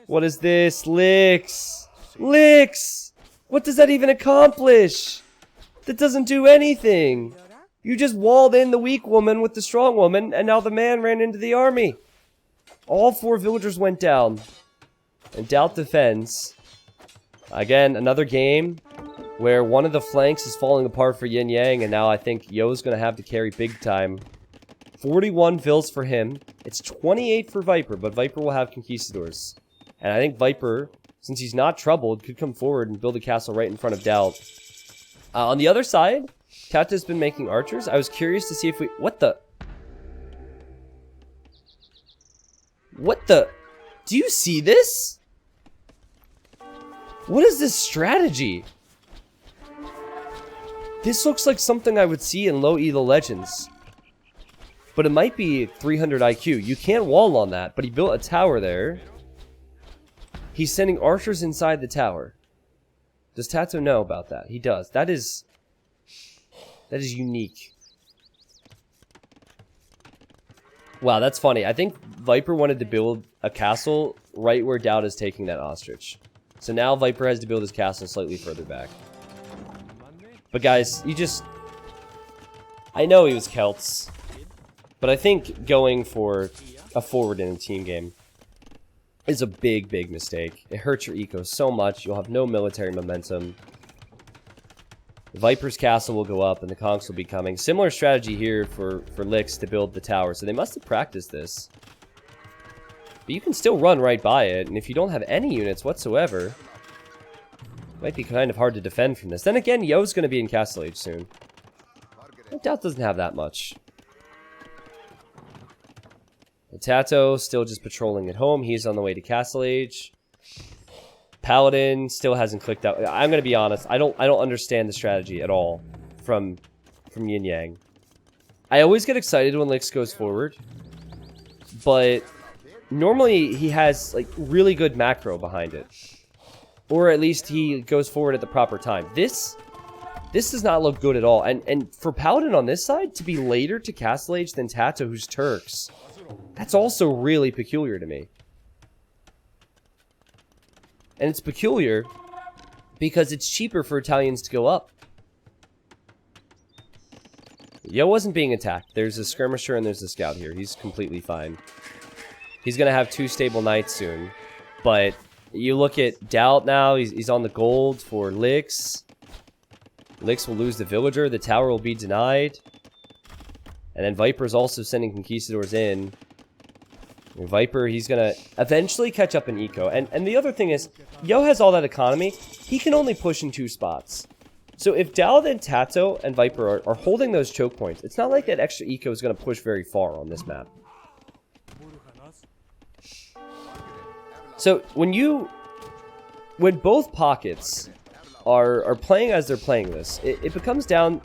What is this? Lix! Lix! What does that even accomplish? That doesn't do anything. You just walled in the weak woman with the strong woman, and now the man ran into the army. All 4 villagers went down. And Doubt defends. Again, another game where one of the flanks is falling apart for YinYang, and now I think Yo's going to have to carry big time. 41 vills for him. It's 28 for Viper, but Viper will have Conquistadors. And I think Viper, since he's not troubled, could come forward and build a castle right in front of Doubt. On the other side, Tata's been making archers. I was curious to see if we... What the... What the... Do you see this? What is this strategy? This looks like something I would see in low elo legends. But it might be 300 IQ. You can't wall on that, but he built a tower there. He's sending archers inside the tower. Does Tato know about that? He does. That is unique. Wow, that's funny. I think Viper wanted to build a castle right where Doubt is taking that ostrich. So now Viper has to build his castle slightly further back. But guys, you just... I know he was Celts. But I think going for a forward in a team game is a big, big mistake. It hurts your eco so much. You'll have no military momentum. The Viper's castle will go up and the conks will be coming. Similar strategy here for Lix to build the tower. So they must have practiced this. But you can still run right by it. And if you don't have any units whatsoever, it might be kind of hard to defend from this. Then again, Yo's going to be in Castle Age soon. I doubt doesn't have that much. Tato still just patrolling at home. He's on the way to Castle Age. Paladin still hasn't clicked out. I'm gonna be honest. I don't understand the strategy at all from YinYang. I always get excited when Lix goes forward, but normally he has like really good macro behind it, or at least he goes forward at the proper time. This does not look good at all. And for Paladin on this side to be later to Castle Age than Tato, who's Turks. That's also really peculiar to me. And it's peculiar because it's cheaper for Italians to go up. Yo wasn't being attacked. There's a skirmisher and there's a scout here. He's completely fine. He's going to have 2 stable knights soon. But you look at Doubt now. He's on the gold for Lix. Lix will lose the villager. The tower will be denied. And then Viper's also sending conquistadors in. And Viper, he's going to eventually catch up in eco. And the other thing is, Yo has all that economy. He can only push in 2 spots. So if Dowd and Tato and Viper are holding those choke points, it's not like that extra eco is going to push very far on this map. So when both pockets are playing as they're playing this, it comes down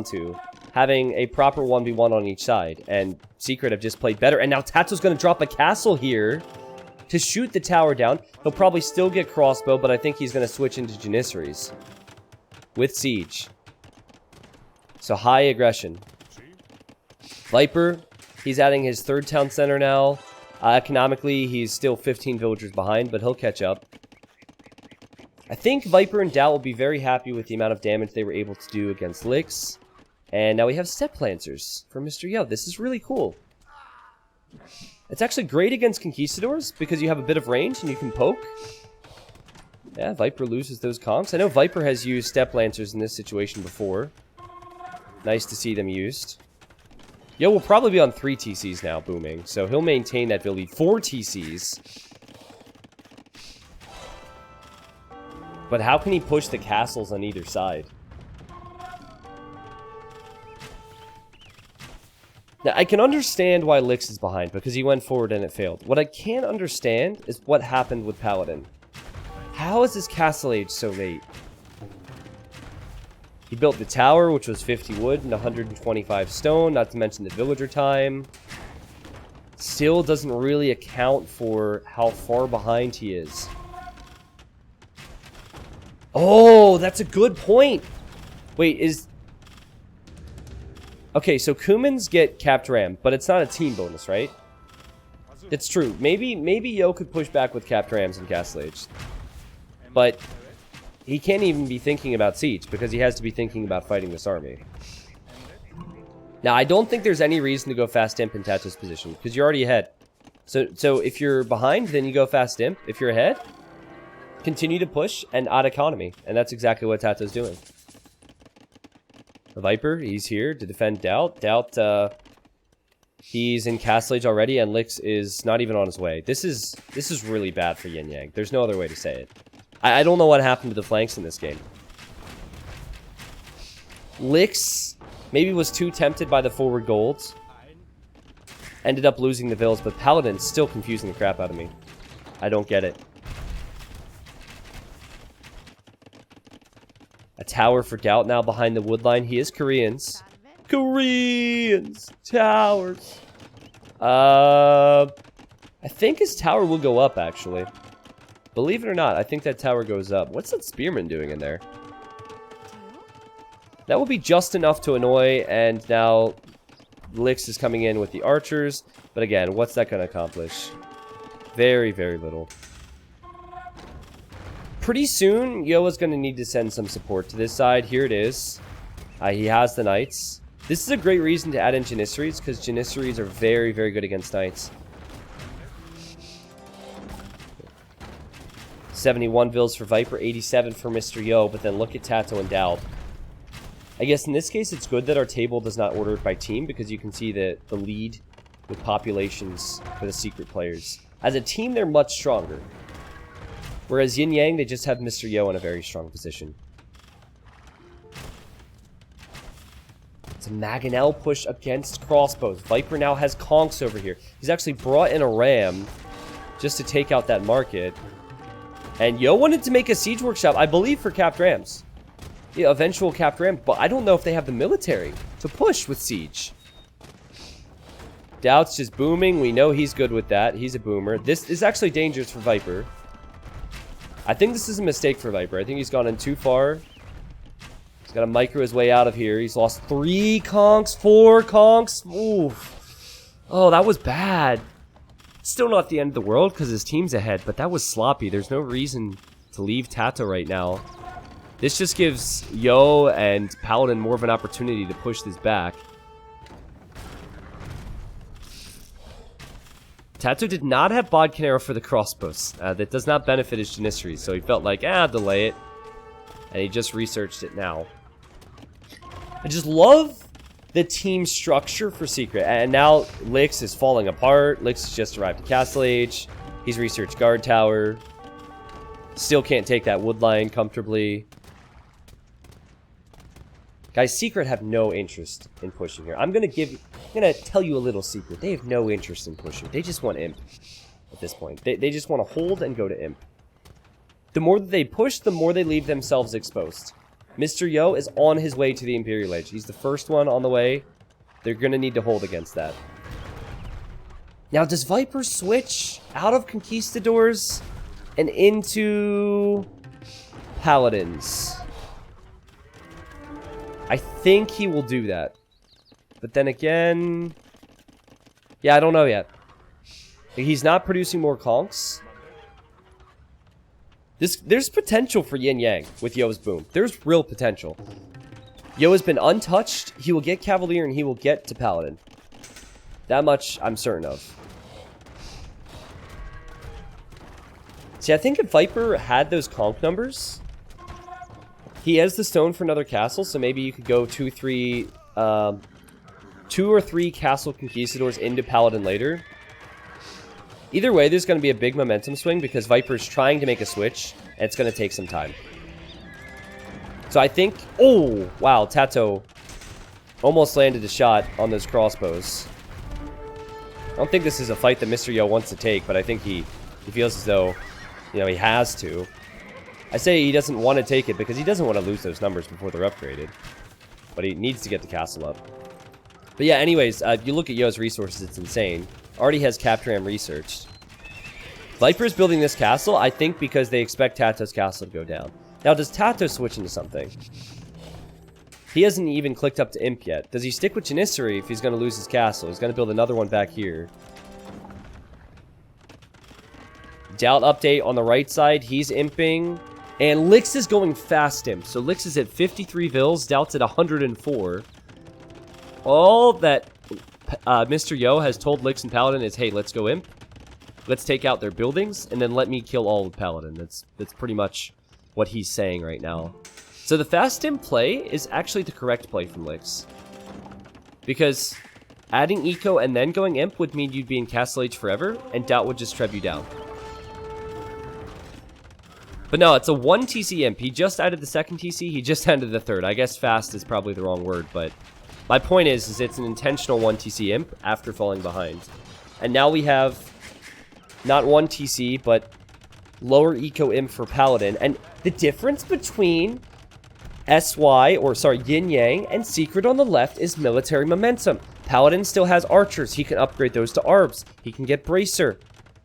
to having a proper 1v1 on each side. And Secret have just played better. And now Tato's going to drop a castle here to shoot the tower down. He'll probably still get crossbow, but I think he's going to switch into Janissaries with siege. So high aggression. Viper, he's adding his 3rd town center now. Economically, he's still 15 villagers behind, but he'll catch up. I think Viper and Doubt will be very happy with the amount of damage they were able to do against Lix. And now we have Step Lancers for Mr. Yo. This is really cool. It's actually great against Conquistadors because you have a bit of range and you can poke. Yeah, Viper loses those conks. I know Viper has used Step Lancers in this situation before. Nice to see them used. Yo will probably be on 3 TCs now, booming. So he'll maintain that build lead. 4 TCs. But how can he push the castles on either side? Now, I can understand why Lix is behind, because he went forward and it failed. What I can't understand is what happened with Paladin. How is this castle age so late? He built the tower, which was 50 wood and 125 stone, not to mention the villager time. Still doesn't really account for how far behind he is. Oh, that's a good point. Wait, okay, so Cumans get capped ram, but it's not a team bonus, right? It's true. Maybe Yo could push back with capped rams in Castle Age. But he can't even be thinking about siege, because he has to be thinking about fighting this army. Now, I don't think there's any reason to go fast imp in Tato's position, because you're already ahead. So if you're behind, then you go fast imp. If you're ahead, continue to push and add economy. And that's exactly what Tato's doing. The Viper, he's here to defend Doubt. Doubt, he's in Castle Age already, and Lix is not even on his way. This is really bad for YinYang. There's no other way to say it. I don't know what happened to the flanks in this game. Lix maybe was too tempted by the forward golds. Ended up losing the villas, but Paladin's still confusing the crap out of me. I don't get it. A tower for Doubt now behind the wood line. He is Koreans. Koreans! Towers! I think his tower will go up, actually. Believe it or not, I think that tower goes up. What's that spearman doing in there? That will be just enough to annoy, and now Lix is coming in with the archers. But again, what's that going to accomplish? Very, very little. Pretty soon, Yo is going to need to send some support to this side. Here it is. He has the knights. This is a great reason to add in Janissaries, because Janissaries are very, very good against knights. 71 vills for Viper, 87 for Mr. Yo, but then look at Tato and Dowd. I guess in this case, it's good that our table does not order it by team, because you can see the lead with populations for the secret players. As a team, they're much stronger. Whereas YinYang, they just have Mr. Yo in a very strong position. It's a Maganel push against crossbows. Viper now has conks over here. He's actually brought in a ram just to take out that market. And Yo wanted to make a siege workshop, I believe, for capped rams. Yeah, eventual capped ram, but I don't know if they have the military to push with siege. Doubt's just booming. We know he's good with that. He's a boomer. This is actually dangerous for Viper. I think this is a mistake for Viper. I think he's gone in too far. He's got to micro his way out of here. He's lost 3 conks, 4 conks. Oof. Oh, that was bad. Still not the end of the world because his team's ahead, but that was sloppy. There's no reason to leave Tato right now. This just gives Yo and Paladin more of an opportunity to push this back. Tato did not have Bodkin Arrow for the crossbows. That does not benefit his Janissary, so he felt like, delay it. And he just researched it now. I just love the team structure for Secret. And now Lix is falling apart. Lix has just arrived at Castle Age. He's researched Guard Tower. Still can't take that Wood Line comfortably. Guys, Secret have no interest in pushing here. I'm gonna tell you a little secret. They have no interest in pushing. They just want Imp at this point. They just want to hold and go to Imp. The more that they push, the more they leave themselves exposed. Mr. Yo is on his way to the Imperial Age. He's the first one on the way. They're gonna need to hold against that. Now, does Viper switch out of Conquistadors and into Paladins? I think he will do that. But then again... yeah, I don't know yet. He's not producing more conks. There's potential for YinYang with Yo's boom. There's real potential. Yo has been untouched. He will get Cavalier and he will get to Paladin. That much I'm certain of. See, I think if Viper had those conk numbers... he has the stone for another castle, so maybe you could go 2 or 3 castle conquistadors into Paladin later. Either way, there's going to be a big momentum swing because Viper's trying to make a switch, and it's going to take some time. So I think... oh, wow, Tato almost landed a shot on those crossbows. I don't think this is a fight that Mr. Yo wants to take, but I think he feels as though, you know, he has to. I say he doesn't want to take it because he doesn't want to lose those numbers before they're upgraded. But he needs to get the castle up. But yeah, anyways, you look at Yo's resources, it's insane. Already has Capturam researched. Viper's building this castle, I think, because they expect Tato's castle to go down. Now, does Tato switch into something? He hasn't even clicked up to Imp yet. Does he stick with Janissary if he's going to lose his castle? He's going to build another one back here. Doubt update on the right side. He's imping. And Lix is going fast imp. So Lix is at 53 vills. Doubt's at 104. All that Mr. Yo has told Lix and Paladin is, hey, let's go imp. Let's take out their buildings. And then let me kill all of Paladin. That's pretty much what he's saying right now. So the fast imp play is actually the correct play from Lix. Because adding eco and then going imp would mean you'd be in Castle Age forever. And Doubt would just treb you down. But no, it's a 1 TC imp. He just added the second TC. He just added the third. I guess fast is probably the wrong word, but my point is it's an intentional 1 TC imp after falling behind. And now we have not 1 TC, but lower eco imp for Paladin. And the difference between YinYang and Secret on the left is military momentum. Paladin still has archers. He can upgrade those to arbs. He can get bracer.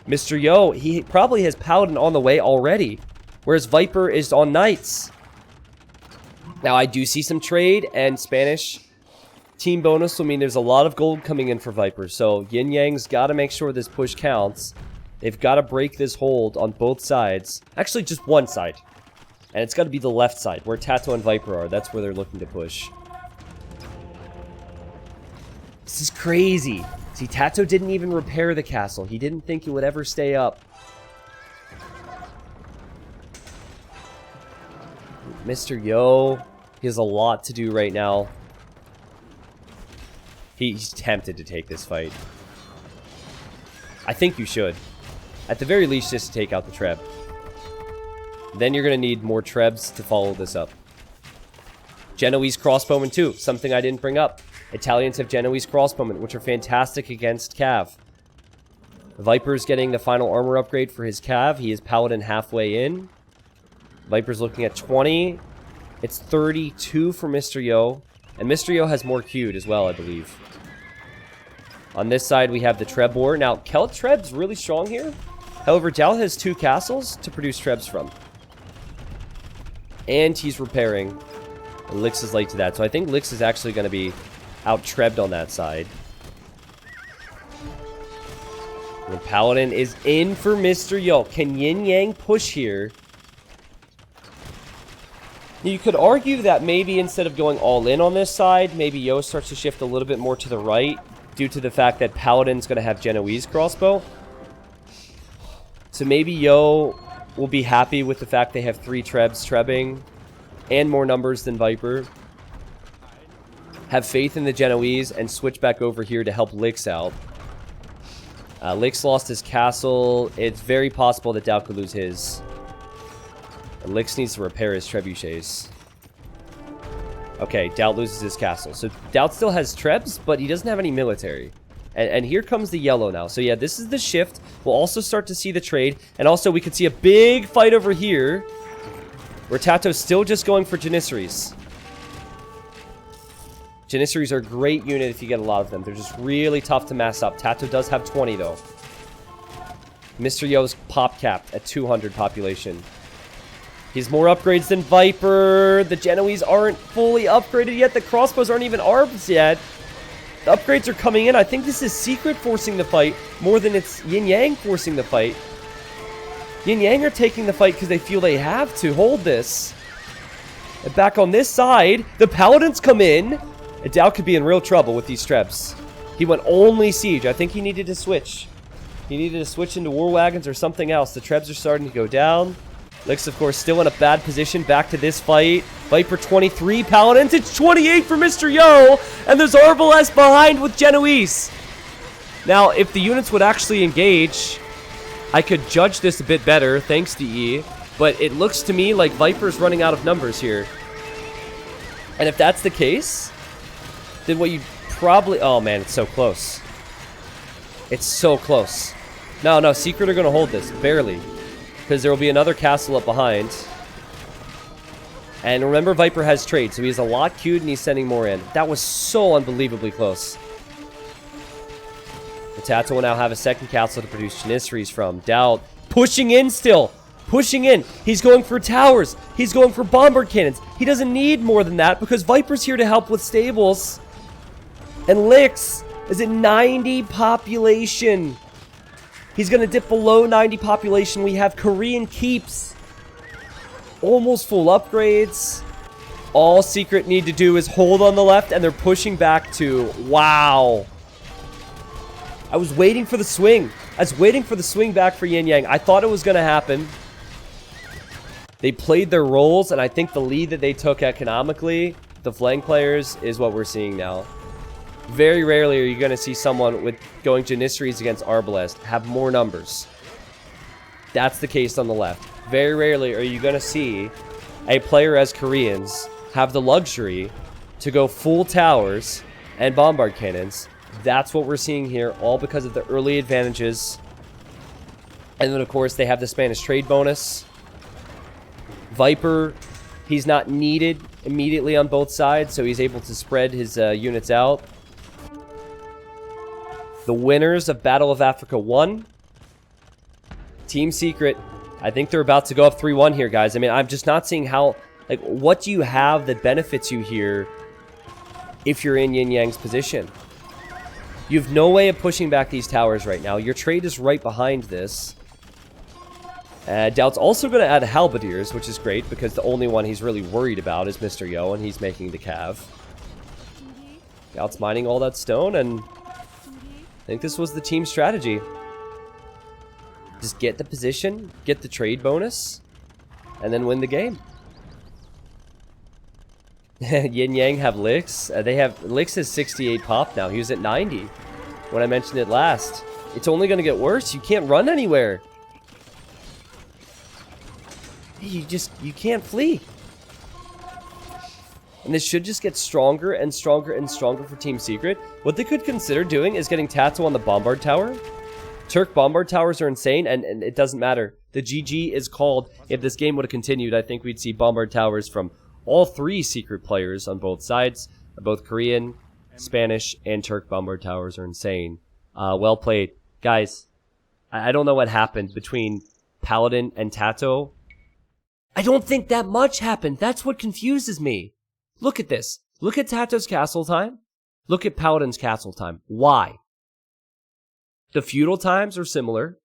Mr. Yo, he probably has Paladin on the way already. Whereas Viper is on Knights. Now, I do see some trade, and Spanish team bonus will mean there's a lot of gold coming in for Viper. So, YinYang's got to make sure this push counts. They've got to break this hold on both sides. Actually, just one side. And it's got to be the left side, where Tato and Viper are. That's where they're looking to push. This is crazy. See, Tato didn't even repair the castle. He didn't think it would ever stay up. Mr. Yo, he has a lot to do right now. He's tempted to take this fight. I think you should. At the very least, just to take out the Treb. Then you're going to need more Trebs to follow this up. Genoese crossbowmen too, something I didn't bring up. Italians have Genoese crossbowmen, which are fantastic against Cav. Viper's getting the final armor upgrade for his Cav. He is Paladin halfway in. Viper's looking at 20. It's 32 for Mr. Yo. And Mr. Yo has more queued as well, I believe. On this side, we have the Treb War. Now, Kelt Treb's really strong here. However, Dal has 2 castles to produce Trebs from. And he's repairing. And Lix is late to that. So I think Lix is actually going to be out-Trebbed on that side. And Paladin is in for Mr. Yo. Can YinYang push here You could argue that maybe instead of going all in on this side, maybe Yo starts to shift a little bit more to the right due to the fact that Paladin's going to have Genoese crossbow. So maybe Yo will be happy with the fact they have 3 Trebs trebbing and more numbers than Viper. Have faith in the Genoese and switch back over here to help Lix out. Lix lost his castle. It's very possible that Doubt could lose his. And Lix needs to repair his trebuchets. Okay, Doubt loses his castle. So Doubt still has trebs, but he doesn't have any military. And here comes the yellow now. So yeah, this is the shift. We'll also start to see the trade. And also we could see a big fight over here where Tato's still just going for Janissaries. Janissaries are a great unit if you get a lot of them. They're just really tough to mass up. Tato does have 20 though. Mr. Yo's pop capped at 200 population. He's more upgrades than Viper. The Genoese aren't fully upgraded yet. The crossbows aren't even arms yet. The upgrades are coming in. I think this is Secret forcing the fight more than it's YinYang forcing the fight. YinYang are taking the fight because they feel they have to hold this. And back on this side, the Paladins come in. And Doubt could be in real trouble with these Trebs. He went only siege. I think he needed to switch. He needed to switch into war wagons or something else. The Trebs are starting to go down. Lix, of course, still in a bad position. Back to this fight. Viper 23, Paladins. It's 28 for Mr. Yo. And there's Arbalest behind with Genoese. Now, if the units would actually engage, I could judge this a bit better, thanks to E. But it looks to me like Viper's running out of numbers here. And if that's the case, then what you probably... Oh, man, it's so close. It's so close. No, Secret are going to hold this. Barely. Because there will be another castle up behind. And remember, Viper has trade, so he has a lot queued and he's sending more in. That was so unbelievably close. The Tato will now have a second castle to produce Janissaries from. Doubt pushing in still. Pushing in. He's going for towers. He's going for bombard cannons. He doesn't need more than that because Viper's here to help with stables. And Lix is at 90 population. He's going to dip below 90 population. We have Korean keeps. Almost full upgrades. All Secret need to do is hold on the left, and they're pushing back to... Wow. I was waiting for the swing. I was waiting for the swing back for YinYang. I thought it was going to happen. They played their roles, and I think the lead that they took economically, the flank players, is what we're seeing now. Very rarely are you going to see someone with going Janissaries against Arbalest have more numbers. That's the case on the left. Very rarely are you going to see a player as Koreans have the luxury to go full towers and bombard cannons. That's what we're seeing here, all because of the early advantages. And then, of course, they have the Spanish trade bonus. Viper, he's not needed immediately on both sides, so he's able to spread his units out. The winners of Battle of Africa 1. Team Secret. I think they're about to go up 3-1 here, guys. I mean, I'm just not seeing how... Like, what do you have that benefits you here if you're in YinYang's position? You have no way of pushing back these towers right now. Your trade is right behind this. Doubt's also going to add Halberdiers, which is great, because the only one he's really worried about is Mr. Yo, and he's making the cav. Doubt's mining all that stone, and... I think this was the team strategy. Just get the position, get the trade bonus, and then win the game. YinYang have Lix. Lix has 68 pop now. He was at 90 when I mentioned it last. It's only going to get worse. You can't run anywhere. You can't flee. And this should just get stronger and stronger and stronger for Team Secret. What they could consider doing is getting Tato on the Bombard Tower. Turk Bombard Towers are insane, and it doesn't matter. The GG is called. If this game would have continued, I think we'd see Bombard Towers from all 3 Secret players on both sides. Both Korean, Spanish, and Turk Bombard Towers are insane. Well played. Guys, I don't know what happened between Paladin and Tato. I don't think that much happened. That's what confuses me. Look at this. Look at Tato's castle time. Look at Paladin's castle time. Why? The feudal times are similar.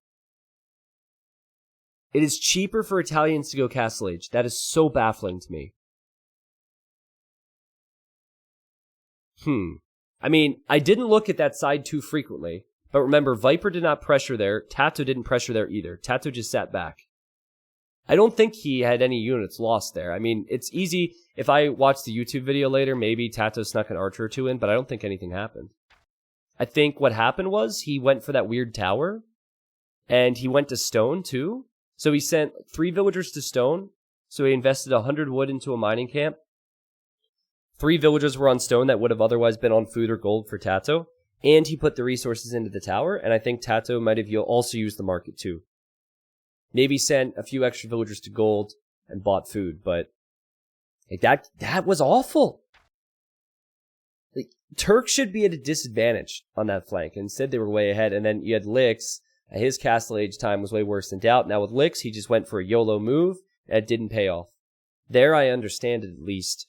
It is cheaper for Italians to go castle age. That is so baffling to me. I mean, I didn't look at that side too frequently, but remember, Viper did not pressure there. Tato didn't pressure there either. Tato just sat back. I don't think he had any units lost there. I mean, it's easy. If I watch the YouTube video later, maybe Tato snuck an archer or two in, but I don't think anything happened. I think what happened was he went for that weird tower, and he went to stone too. So he sent 3 villagers to stone. So he invested 100 wood into a mining camp. 3 villagers were on stone that would have otherwise been on food or gold for Tato. And he put the resources into the tower, and I think Tato might have also used the market too. Maybe sent a few extra villagers to gold and bought food, but like that was awful. Like, Turks should be at a disadvantage on that flank. Instead, they were way ahead, and then you had Lix. His Castle Age time was way worse than Doubt. Now with Lix, he just went for a YOLO move, and it didn't pay off. There, I understand it at least.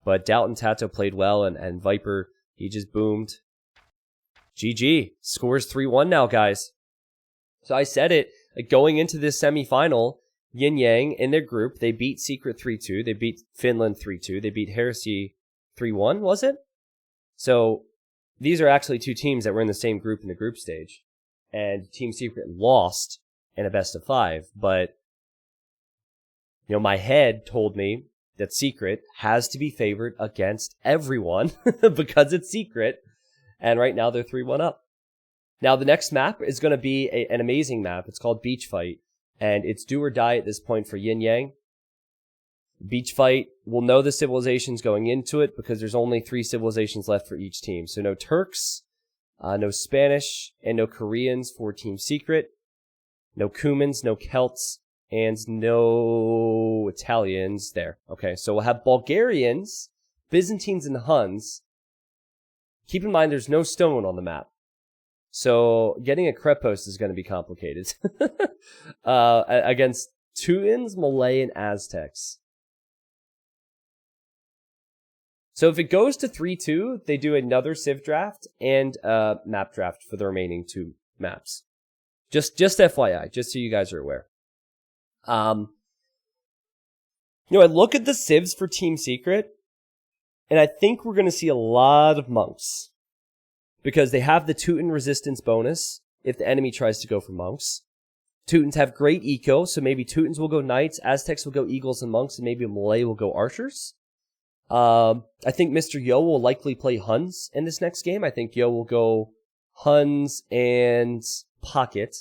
But Doubt and Tato played well, and Viper, he just boomed. GG. Scores 3-1 now, guys. So I said it, like, going into this semifinal, YinYang in their group, they beat Secret 3-2, they beat Finland 3-2, they beat Heresy 3-1, was it? So these are actually 2 teams that were in the same group in the group stage. And Team Secret lost in a best of 5, but my head told me that Secret has to be favored against everyone because it's Secret. And right now they're 3-1 up. Now the next map is going to be an amazing map. It's called Beach Fight. And it's do or die at this point for YinYang. Beach Fight, we'll know the civilizations going into it because there's only 3 civilizations left for each team. So no Turks, no Spanish, and no Koreans for Team Secret. No Cumans, no Celts, and no Italians there. Okay, so we'll have Bulgarians, Byzantines, and Huns. Keep in mind there's no stone on the map. So getting a Krepos is going to be complicated. Against Teutons, Malay, and Aztecs. So if it goes to 3-2, they do another civ draft and a map draft for the remaining 2 maps. Just FYI, just so you guys are aware. I look at the civs for Team Secret, and I think we're going to see a lot of monks. Because they have the Teuton resistance bonus if the enemy tries to go for monks. Teutons have great eco, so maybe Teutons will go knights, Aztecs will go eagles and monks, and maybe Malay will go archers. I think Mr. Yo will likely play Huns in this next game. I think Yo will go Huns and Pocket.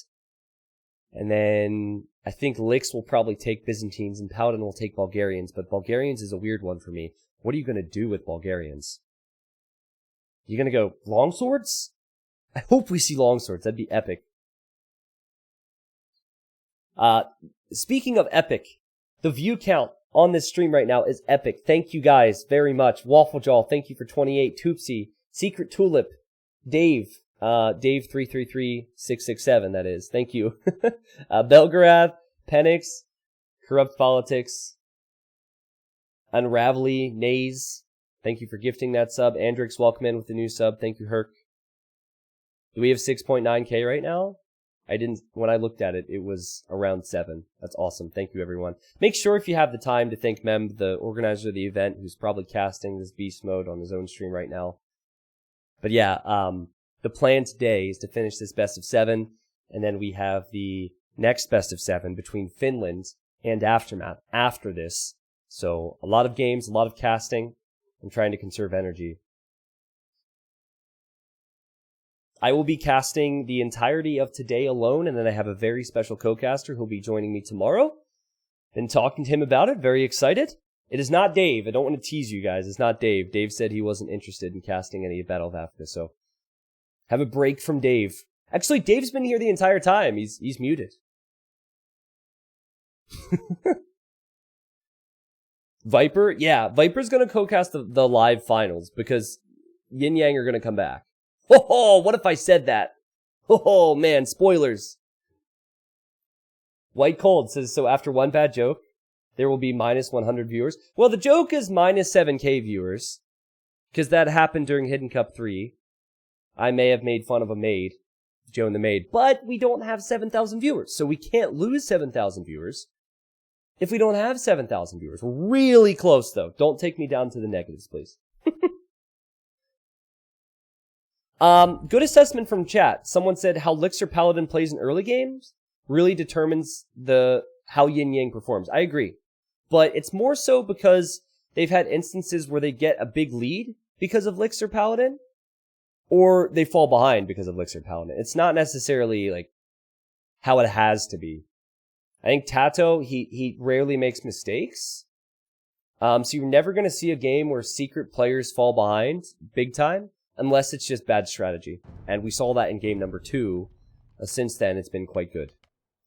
And then I think Lix will probably take Byzantines and Paladin will take Bulgarians, but Bulgarians is a weird one for me. What are you going to do with Bulgarians? You going to go longswords? I hope we see longswords. That'd be epic. Speaking of epic, the view count on this stream right now is epic. Thank you guys very much. Wafflejaw, thank you for 28. Toopsy, Secret Tulip, Dave, Dave333667, that is. Thank you. Belgarath, Penix, Corrupt Politics, Unravelly, Nays. Thank you for gifting that sub. Andrix, welcome in with the new sub. Thank you, Herc. Do we have 6.9k right now? When I looked at it, it was around 7. That's awesome. Thank you, everyone. Make sure if you have the time to thank Mem, the organizer of the event, who's probably casting this beast mode on his own stream right now. But yeah, the plan today is to finish this best of 7, and then we have the next best of 7 between Finland and Aftermath after this. So a lot of games, a lot of casting. I'm trying to conserve energy. I will be casting the entirety of today alone, and then I have a very special co-caster who'll be joining me tomorrow. Been talking to him about it, very excited. It is not Dave. I don't want to tease you guys. It's not Dave. Dave said he wasn't interested in casting any Battle of Africa, so have a break from Dave. Actually, Dave's been here the entire time. He's muted. Viper? Yeah, Viper's going to co-cast the live finals because YinYang are going to come back. Oh, what if I said that? Oh, man, spoilers. White Cold says, so after one bad joke, there will be minus 100 viewers. Well, the joke is minus 7k viewers because that happened during Hidden Cup 3. I may have made fun of a maid, Joan the maid, but we don't have 7,000 viewers, so we can't lose 7,000 viewers. If we don't have 7,000 viewers. We're really close, though. Don't take me down to the negatives, please. Good assessment from chat. Someone said how Elixir Paladin plays in early games really determines how YinYang performs. I agree. But it's more so because they've had instances where they get a big lead because of Elixir Paladin, or they fall behind because of Elixir Paladin. It's not necessarily like how it has to be. I think Tato, he rarely makes mistakes. So you're never going to see a game where secret players fall behind big time, unless it's just bad strategy. And we saw that in game number 2. Since then, it's been quite good.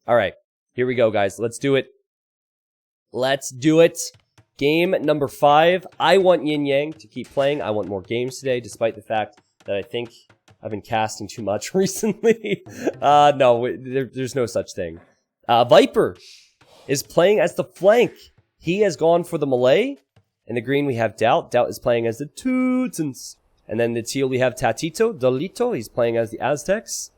All right, here we go, guys. Let's do it. Let's do it. Game number 5. I want YinYang to keep playing. I want more games today, despite the fact that I think I've been casting too much recently. No, there's no such thing. Viper is playing as the flank. He has gone for the melee. In the green, we have Doubt. Doubt is playing as the Teutsons. And then the teal, we have Dolito. He's playing as the Aztecs.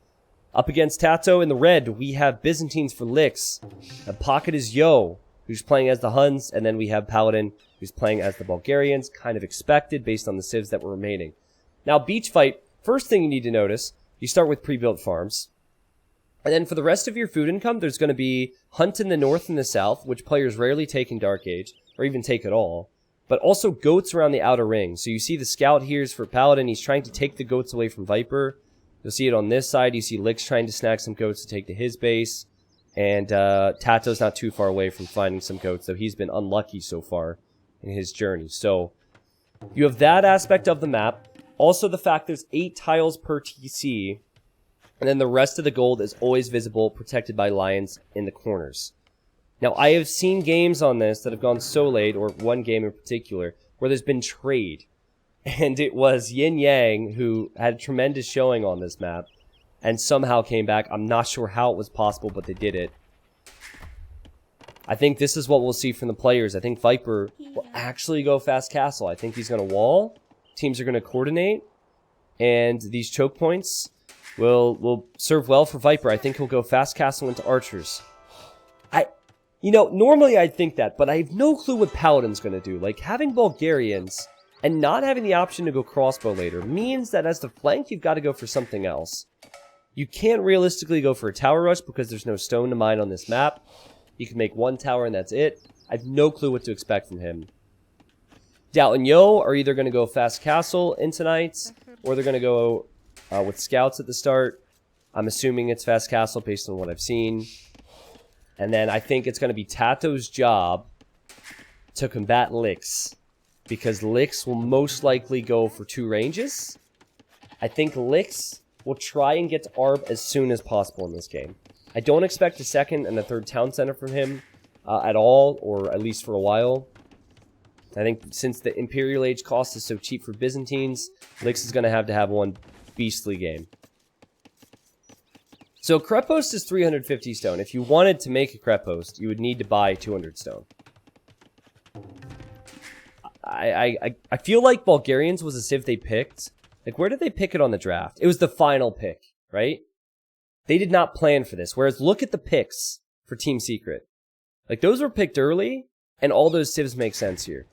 Up against Tato in the red, we have Byzantines for Licks. The pocket is Yo, who's playing as the Huns. And then we have Paladin, who's playing as the Bulgarians. Kind of expected based on the civs that were remaining. Now, beach fight, first thing you need to notice, you start with pre-built farms. And then for the rest of your food income, there's going to be Hunt in the north and the south, which players rarely take in Dark Age, or even take at all. But also goats around the outer ring. So you see the scout here is for Paladin. He's trying to take the goats away from Viper. You'll see it on this side. You see Lix trying to snag some goats to take to his base. And Tato's not too far away from finding some goats, though he's been unlucky so far in his journey. So you have that aspect of the map. Also the fact there's 8 tiles per TC. And then the rest of the gold is always visible, protected by lions in the corners. Now, I have seen games on this that have gone so late, or one game in particular, where there's been trade. And it was YinYang who had a tremendous showing on this map, and somehow came back. I'm not sure how it was possible, but they did it. I think this is what we'll see from the players. I think Viper will actually go fast castle. I think he's going to wall. Teams are going to coordinate. And these choke points will serve well for Viper. I think he'll go fast castle into archers. Normally I'd think that, but I have no clue what Paladin's going to do. Like, having Bulgarians and not having the option to go crossbow later means that as the flank, you've got to go for something else. You can't realistically go for a tower rush because there's no stone to mine on this map. You can make 1 tower and that's it. I have no clue what to expect from him. Doubt and Yo are either going to go fast castle into knights, or they're going to go with scouts at the start. I'm assuming it's fast castle based on what I've seen. And then I think it's going to be Tato's job to combat Lix, because Lix will most likely go for 2 ranges. I think Lix will try and get to Arb as soon as possible in this game. I don't expect a 2nd and a 3rd town center from him at all, or at least for a while. I think since the Imperial Age cost is so cheap for Byzantines, Lix is going to have one beastly game. So Krepost is 350 stone. If you wanted to make a Krepost, you would need to buy 200 stone. I feel like Bulgarians was a civ they picked. Like, where did they pick it on the draft? It was the final pick, right? They did not plan for this. Whereas, look at the picks for Team Secret. Like, those were picked early, and all those civs make sense here.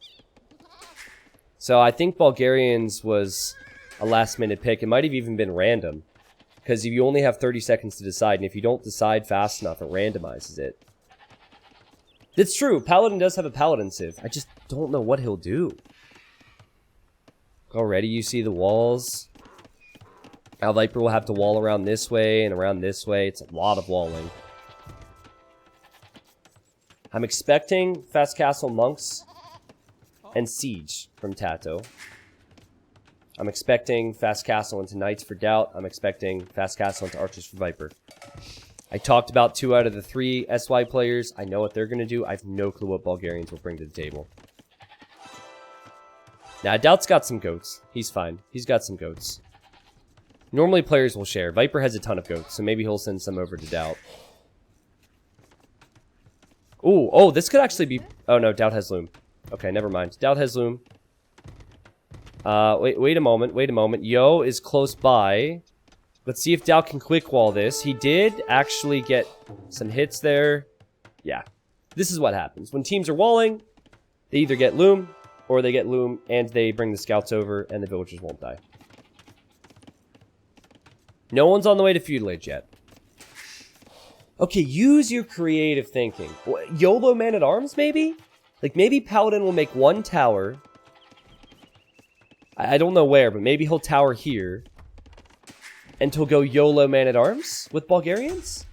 So I think Bulgarians was a last-minute pick. It might have even been random. Because you only have 30 seconds to decide, and if you don't decide fast enough, it randomizes it. It's true, Paladin does have a Paladin civ. I just don't know what he'll do. Already you see the walls. Now Viper will have to wall around this way and around this way. It's a lot of walling. I'm expecting Fast Castle Monks and Siege from Tato. I'm expecting Fast Castle into Knights for Doubt. I'm expecting Fast Castle into Archers for Viper. I talked about 2 out of the 3 SY players. I know what they're going to do. I have no clue what Bulgarians will bring to the table. Now, Doubt's got some goats. He's fine. He's got some goats. Normally, players will share. Viper has a ton of goats, so maybe he'll send some over to Doubt. Ooh, oh, this could actually be... Oh, no, Doubt has Loom. Okay, never mind. Doubt has Loom. Wait a moment. Yo is close by. Let's see if Doubt can quick wall this. He did actually get some hits there. Yeah. This is what happens. When teams are walling, they either get Loom, or they get Loom, and they bring the scouts over, and the villagers won't die. No one's on the way to feudal age yet. Okay, use your creative thinking. YOLO Man-at-Arms, maybe? Like, maybe Paladin will make one tower. I don't know where, but maybe he'll tower here. And he'll go YOLO Man-at-Arms with Bulgarians?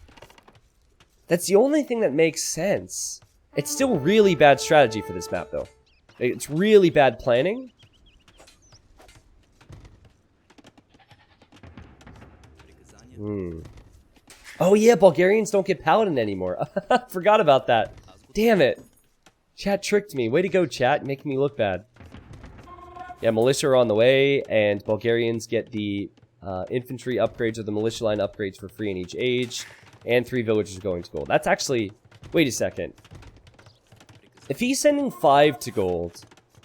That's the only thing that makes sense. It's still really bad strategy for this map, though. It's really bad planning. Oh yeah, Bulgarians don't get Paladin anymore. Forgot about that. Damn it. Chat tricked me. Way to go, chat. Making me look bad. Yeah, militia are on the way, and Bulgarians get the infantry upgrades or the militia line upgrades for free in each age, and 3 villagers going to gold. That's actually... Wait a second. If he's sending 5 to gold,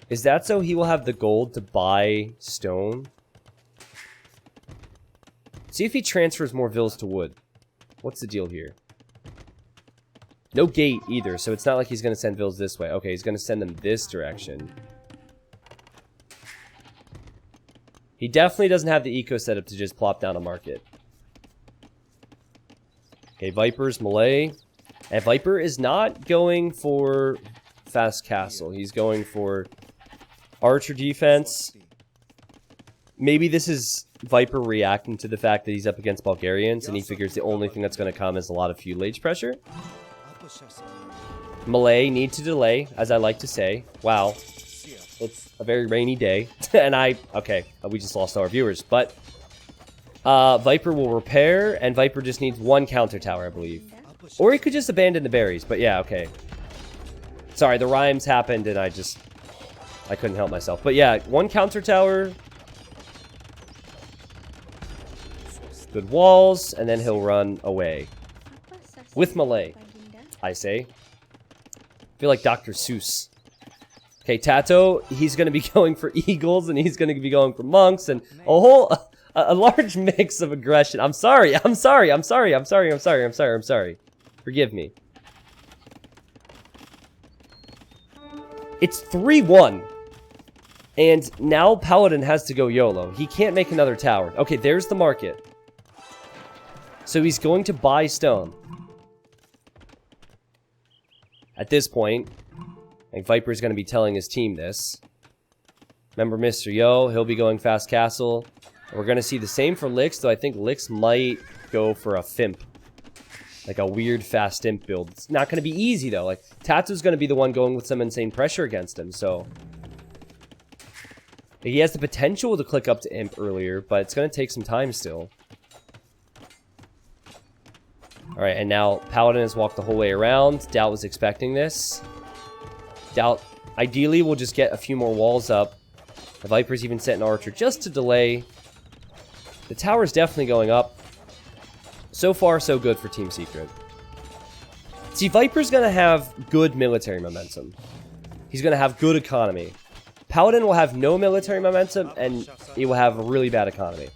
is that so he will have the gold to buy stone? See if he transfers more vills to wood. What's the deal here? No gate either, so it's not like he's going to send vills this way. Okay, he's going to send them this direction. He definitely doesn't have the eco setup to just plop down a market. Okay, Viper's melee. And Viper is not going for fast castle. He's going for archer defense. Maybe this is Viper reacting to the fact that he's up against Bulgarians, and he figures the only thing that's going to come is a lot of feudal age pressure. Melee need to delay, as I like to say. Wow. It's a very rainy day. And okay, we just lost all our viewers. But Viper will repair, and Viper just needs 1 counter tower, I believe. Or he could just abandon the berries, but yeah, okay. Sorry, the rhymes happened, and I couldn't help myself. But yeah, 1 counter tower. Good walls, and then he'll run away. With melee, I say. I feel like Dr. Seuss. Okay, Tato, he's going to be going for eagles, and he's going to be going for monks, and a large mix of aggression. I'm sorry. Forgive me. It's 3-1. And now Paladin has to go YOLO. He can't make another tower. Okay, there's the market. So he's going to buy stone. At this point, I think Viper's going to be telling his team this. Remember Mr. Yo, he'll be going fast castle. We're going to see the same for Lix, though I think Lix might go for a Fimp. Like a weird fast imp build. It's not going to be easy, though. Like, Tatu's going to be the one going with some insane pressure against him, so... He has the potential to click up to imp earlier, but it's going to take some time still. Alright, and now Paladin has walked the whole way around. Doubt was expecting this. Doubt, ideally, will just get a few more walls up. The Viper's even sent an archer just to delay. The tower's definitely going up. So far, so good for Team Secret. See, Viper's going to have good military momentum. He's going to have good economy. Paladin will have no military momentum, and he will have a really bad economy.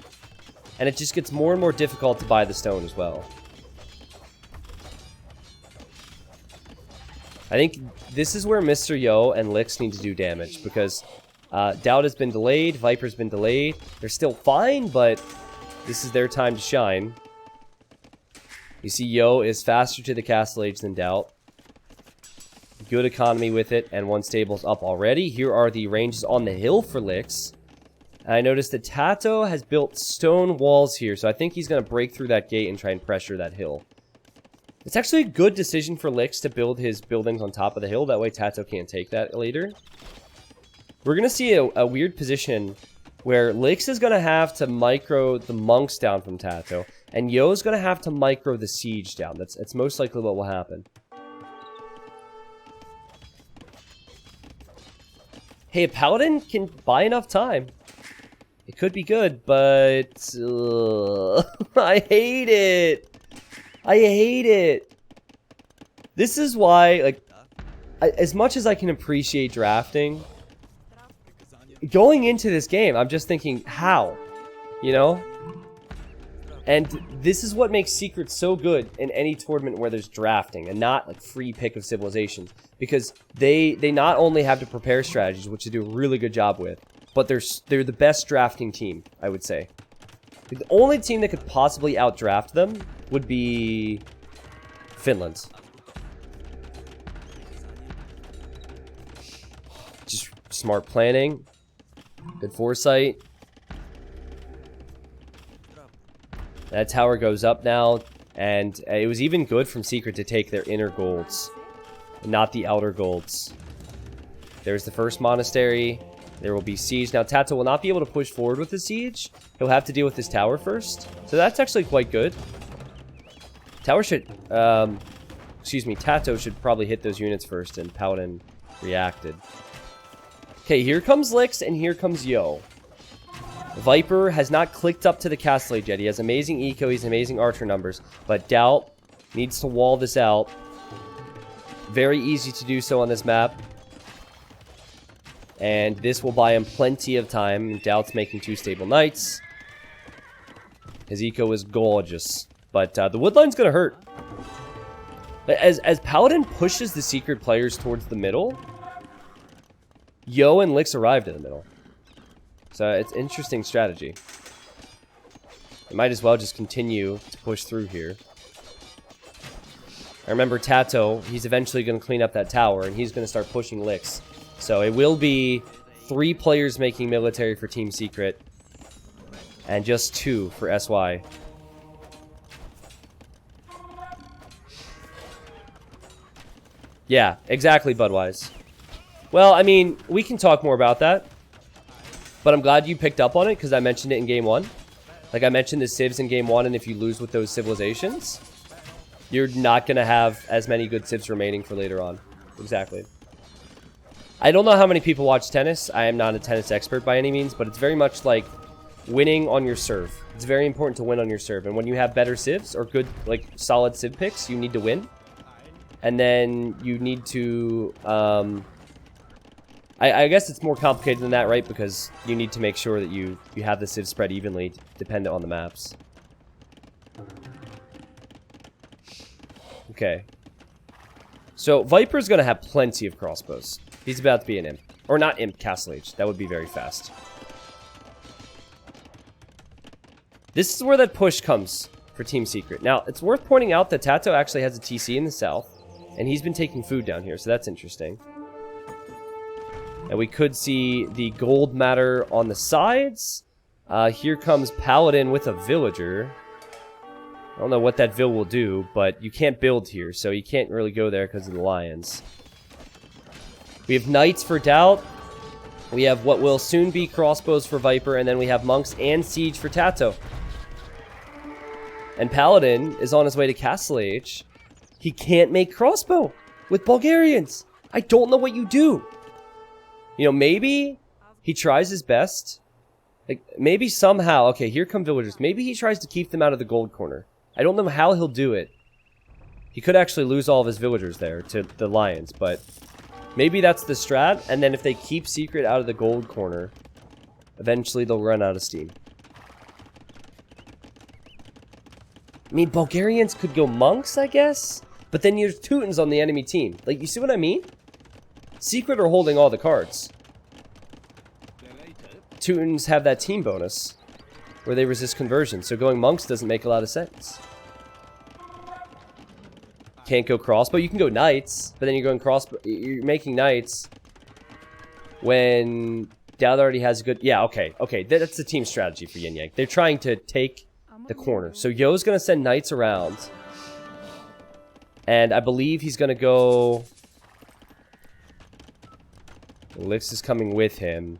And it just gets more and more difficult to buy the stone as well. I think this is where Mr. Yo and Lix need to do damage, because Doubt has been delayed, Viper's been delayed. They're still fine, but this is their time to shine. You see Yo is faster to the castle age than Doubt. Good economy with it, and 1 stable's up already. Here are the ranges on the hill for Lix. And I noticed that Tato has built stone walls here, so I think he's going to break through that gate and try and pressure that hill. It's actually a good decision for Lix to build his buildings on top of the hill. That way Tato can't take that later. We're going to see a weird position where Lix is going to have to micro the monks down from Tato, and Yo's going to have to micro the siege down. That's most likely what will happen. Hey, a Paladin can buy enough time. It could be good, but... I hate it. I hate it. This is why, like, as much as I can appreciate drafting, going into this game, I'm just thinking, how? You know? And this is what makes Secret so good in any tournament where there's drafting and not like free pick of civilizations, because they not only have to prepare strategies, which they do a really good job with, but they're the best drafting team, I would say. The only team that could possibly outdraft them would be Finland. Just smart planning. Good foresight. That tower goes up now. And it was even good from Secret to take their inner golds. Not the outer golds. There's the first monastery. There will be siege. Now Tato will not be able to push forward with the siege. He'll have to deal with this tower first. So that's actually quite good. Tower should... excuse me, Tato should probably hit those units first, and Paladin reacted. Okay, here comes Lix, and here comes Yo. Viper has not clicked up to the castle age yet. He has amazing eco, he's amazing archer numbers. But Doubt needs to wall this out. Very easy to do so on this map. And this will buy him plenty of time. Doubt's making 2 stable knights. His eco is gorgeous. But the woodline's going to hurt. As Paladin pushes the secret players towards the middle, Yo and Lix arrived in the middle. So it's an interesting strategy. They might as well just continue to push through here. I remember Tato, he's eventually going to clean up that tower, and he's going to start pushing Lix. So it will be 3 players making military for Team Secret, and just 2 for SY. Yeah, exactly, Budwise. Well, I mean, we can talk more about that. But I'm glad you picked up on it, because I mentioned it in Game 1. Like, I mentioned the civs in Game 1, and if you lose with those civilizations, you're not going to have as many good civs remaining for later on. Exactly. I don't know how many people watch tennis. I am not a tennis expert by any means, but it's very much like winning on your serve. It's very important to win on your serve. And when you have better civs, or good, like, solid civ picks, you need to win. And then you need to... I guess it's more complicated than that, right? Because you need to make sure that you have the civ spread evenly, dependent on the maps. Okay. So, Viper's going to have plenty of crossbows. He's about to be an imp. Or not imp, Castle Age. That would be very fast. This is where that push comes for Team Secret. Now, it's worth pointing out that Tato actually has a TC in the south. And he's been taking food down here, so that's interesting. And we could see the gold matter on the sides. Here comes Paladin with a villager. I don't know what that vill will do, but you can't build here, so you can't really go there because of the lions. We have knights for Doubt. We have what will soon be crossbows for Viper, and then we have monks and siege for Tato. And Paladin is on his way to Castle Age. He can't make crossbow with Bulgarians. I don't know what you do. You know, maybe he tries his best. Like, maybe somehow... Okay, here come villagers. Maybe he tries to keep them out of the gold corner. I don't know how he'll do it. He could actually lose all of his villagers there to the lions, but... Maybe that's the strat, and then if they keep Secret out of the gold corner, eventually they'll run out of steam. I mean, Bulgarians could go monks, I guess? But then there's Teutons on the enemy team. Like, you see what I mean? Secret are holding all the cards. Teutons have that team bonus, where they resist conversion, so going monks doesn't make a lot of sense. Can't go crossbow. You can go knights, but then you're going crossbow. You're making knights when Dowd already has a good... Yeah, okay. Okay, that's the team strategy for YinYang. They're trying to take the corner. So Yo's going to send knights around. And I believe he's going to go... Lix is coming with him.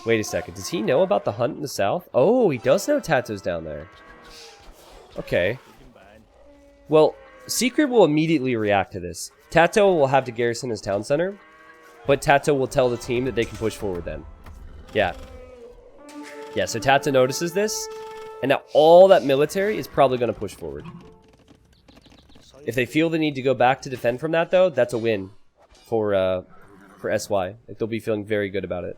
Wait a second. Does he know about the hunt in the south? Oh, he does know Tato's down there. Okay. Well, Secret will immediately react to this. Tato will have to garrison his town center, but Tato will tell the team that they can push forward then. Yeah. Yeah, so Tato notices this, and now all that military is probably going to push forward. If they feel the need to go back to defend from that, though, that's a win for SY. Like, they'll be feeling very good about it.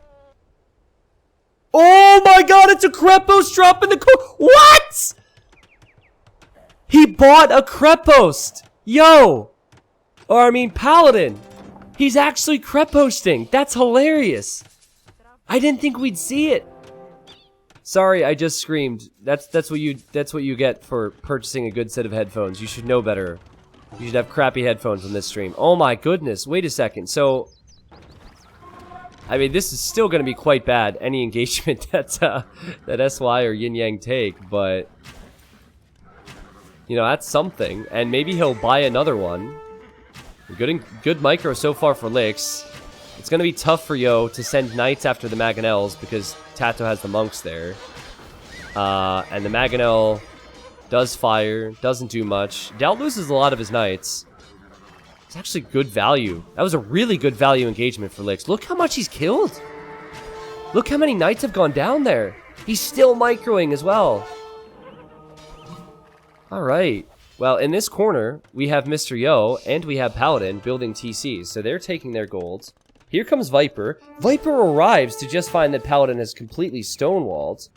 Oh my god, it's a Krepos drop in the What?! He bought a Krepost! Yo! Or, I mean, Paladin! He's actually Kreposting! That's hilarious! I didn't think we'd see it! Sorry, I just screamed. That's what you get for purchasing a good set of headphones. You should know better. You should have crappy headphones on this stream. Oh my goodness, wait a second. So, I mean, this is still going to be quite bad, any engagement that SY or YinYang take, but, you know, that's something. And maybe he'll buy another one. Good micro so far for Lix. It's going to be tough for Yo to send Knights after the Mangonels because Tato has the Monks there. And the Mangonel does fire, doesn't do much. Doubt loses a lot of his Knights. It's actually good value. That was a really good value engagement for Lix. Look how much he's killed. Look how many Knights have gone down there. He's still microing as well. Alright. Well, in this corner, we have Mr. Yo and we have Paladin building TCs. So they're taking their golds. Here comes Viper. Viper arrives to just find that Paladin has completely stonewalled.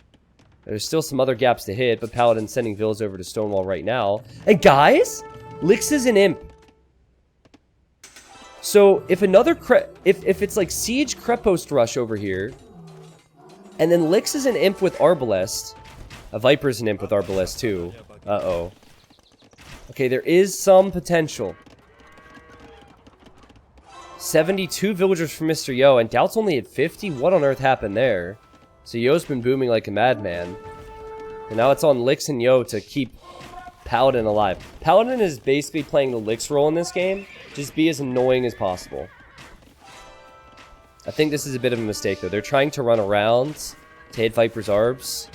There's still some other gaps to hit, but Paladin's sending Vills over to Stonewall right now. And guys, Lix is an imp. So if another if it's like Siege Crepost Rush over here, and then Lix is an imp with Arbalest, a Viper's an imp with Arbalest too. Uh-oh. Okay, there is some potential. 72 villagers for Mr. Yo, and Doubt's only at 50? What on earth happened there? So Yo's been booming like a madman. And now it's on Lix and Yo to keep Paladin alive. Paladin is basically playing the Lix role in this game. Just be as annoying as possible. I think this is a bit of a mistake, though. They're trying to run around to hit Viper's Arbs.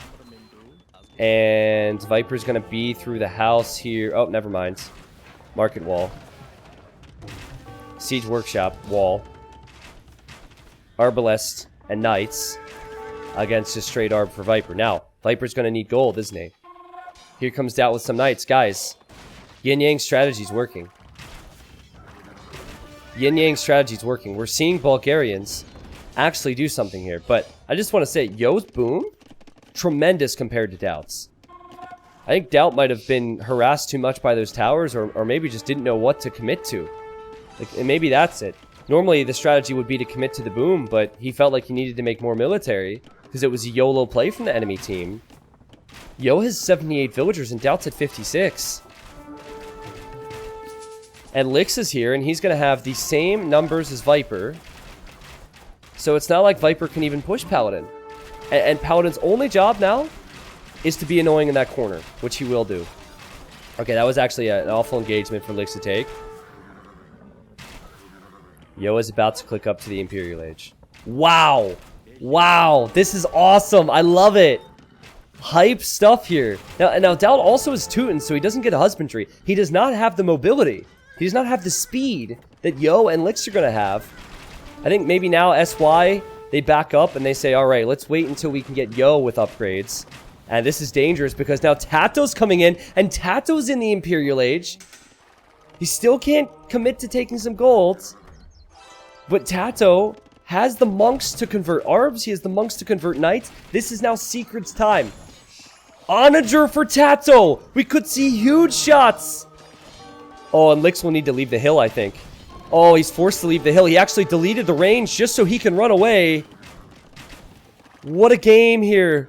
And Viper's going to be through the house here. Oh, never mind. Market wall. Siege Workshop wall. Arbalest and Knights against a straight Arb for Viper. Now, Viper's going to need gold, isn't he? Here comes Doubt with some Knights. Guys, YinYang's strategy's working. YinYang's strategy's working. We're seeing Bulgarians actually do something here. But I just want to say, Yo's boom, tremendous compared to Doubt's. I think Doubt might have been harassed too much by those towers, or maybe just didn't know what to commit to. Like, and maybe that's it. Normally, the strategy would be to commit to the boom, but he felt like he needed to make more military because it was a YOLO play from the enemy team. Yo has 78 villagers and Doubt's at 56. And Lix is here, and he's going to have the same numbers as Viper. So it's not like Viper can even push Paladin. And Paladin's only job now is to be annoying in that corner, which he will do. Okay, that was actually an awful engagement for Lix to take. Yo is about to click up to the Imperial Age. Wow. Wow. This is awesome. I love it. Hype stuff here. Now Doubt also is Teuton, so he doesn't get a husbandry. He does not have the mobility. He does not have the speed that Yo and Lix are going to have. I think maybe now SY, they back up and they say, all right, let's wait until we can get Yo with upgrades. And this is dangerous because now Tato's coming in, and Tato's in the Imperial Age. He still can't commit to taking some golds. But Tato has the Monks to convert Arbs. He has the Monks to convert Knights. This is now Secret's time. Onager for Tato. We could see huge shots. Oh, and Lix will need to leave the hill, I think. Oh, he's forced to leave the hill. He actually deleted the range just so he can run away. What a game here.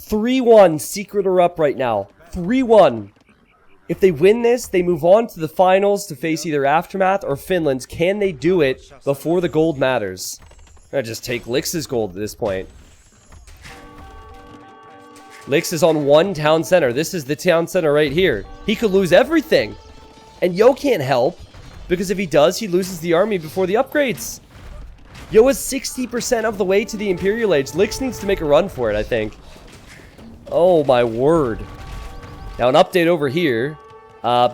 3-1. Secret are up right now. 3-1. If they win this, they move on to the finals to face either Aftermath or Finland. Can they do it before the gold matters? I just take Lix's gold at this point. Lix is on one town center. This is the town center right here. He could lose everything. And Yo can't help, because if he does, he loses the army before the upgrades. Yo is 60% of the way to the Imperial Age. Lix needs to make a run for it, I think. Oh my word. Now an update over here.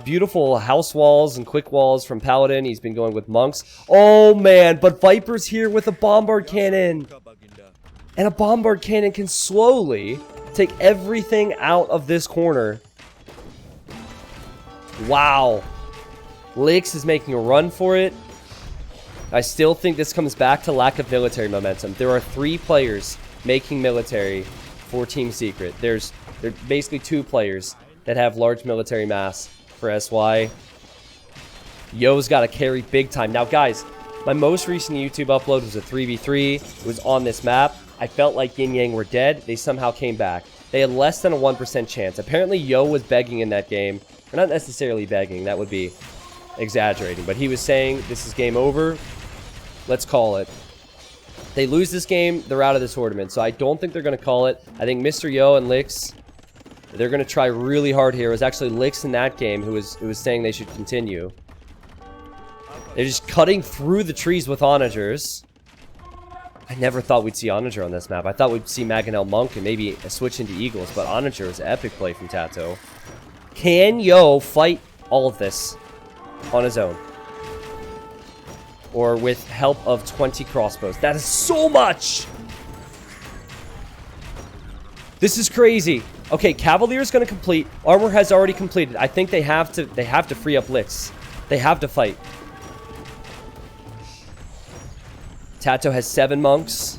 Beautiful house walls and quick walls from Paladin. He's been going with Monks. Oh man, but Viper's here with a bombard cannon. And a bombard cannon can slowly take everything out of this corner. Wow. Lix is making a run for it. I still think this comes back to lack of military momentum. There are 3 players making military for Team Secret. There's basically 2 players that have large military mass for SY. Yo's got to carry big time. Now, guys, my most recent YouTube upload was a 3v3. It was on this map. I felt like YinYang were dead. They somehow came back. They had less than a 1% chance. Apparently, Yo was begging in that game. Or not necessarily begging. That would be exaggerating. But he was saying, this is game over. Let's call it. They lose this game, they're out of this tournament. So I don't think they're going to call it. I think Mr. Yo and Lix, they're going to try really hard here. It was actually Lix in that game who was saying they should continue. They're just cutting through the trees with onagers. I never thought we'd see onager on this map. I thought we'd see Mangonel Monk and maybe a switch into Eagles. But onager is an epic play from Tato. Can Yo fight all of this on his own? Or with help of 20 crossbows? That is so much! This is crazy. Okay, Cavalier's gonna complete. Armor has already completed. I think they have to free up Lix. They have to fight. Tato has 7 monks.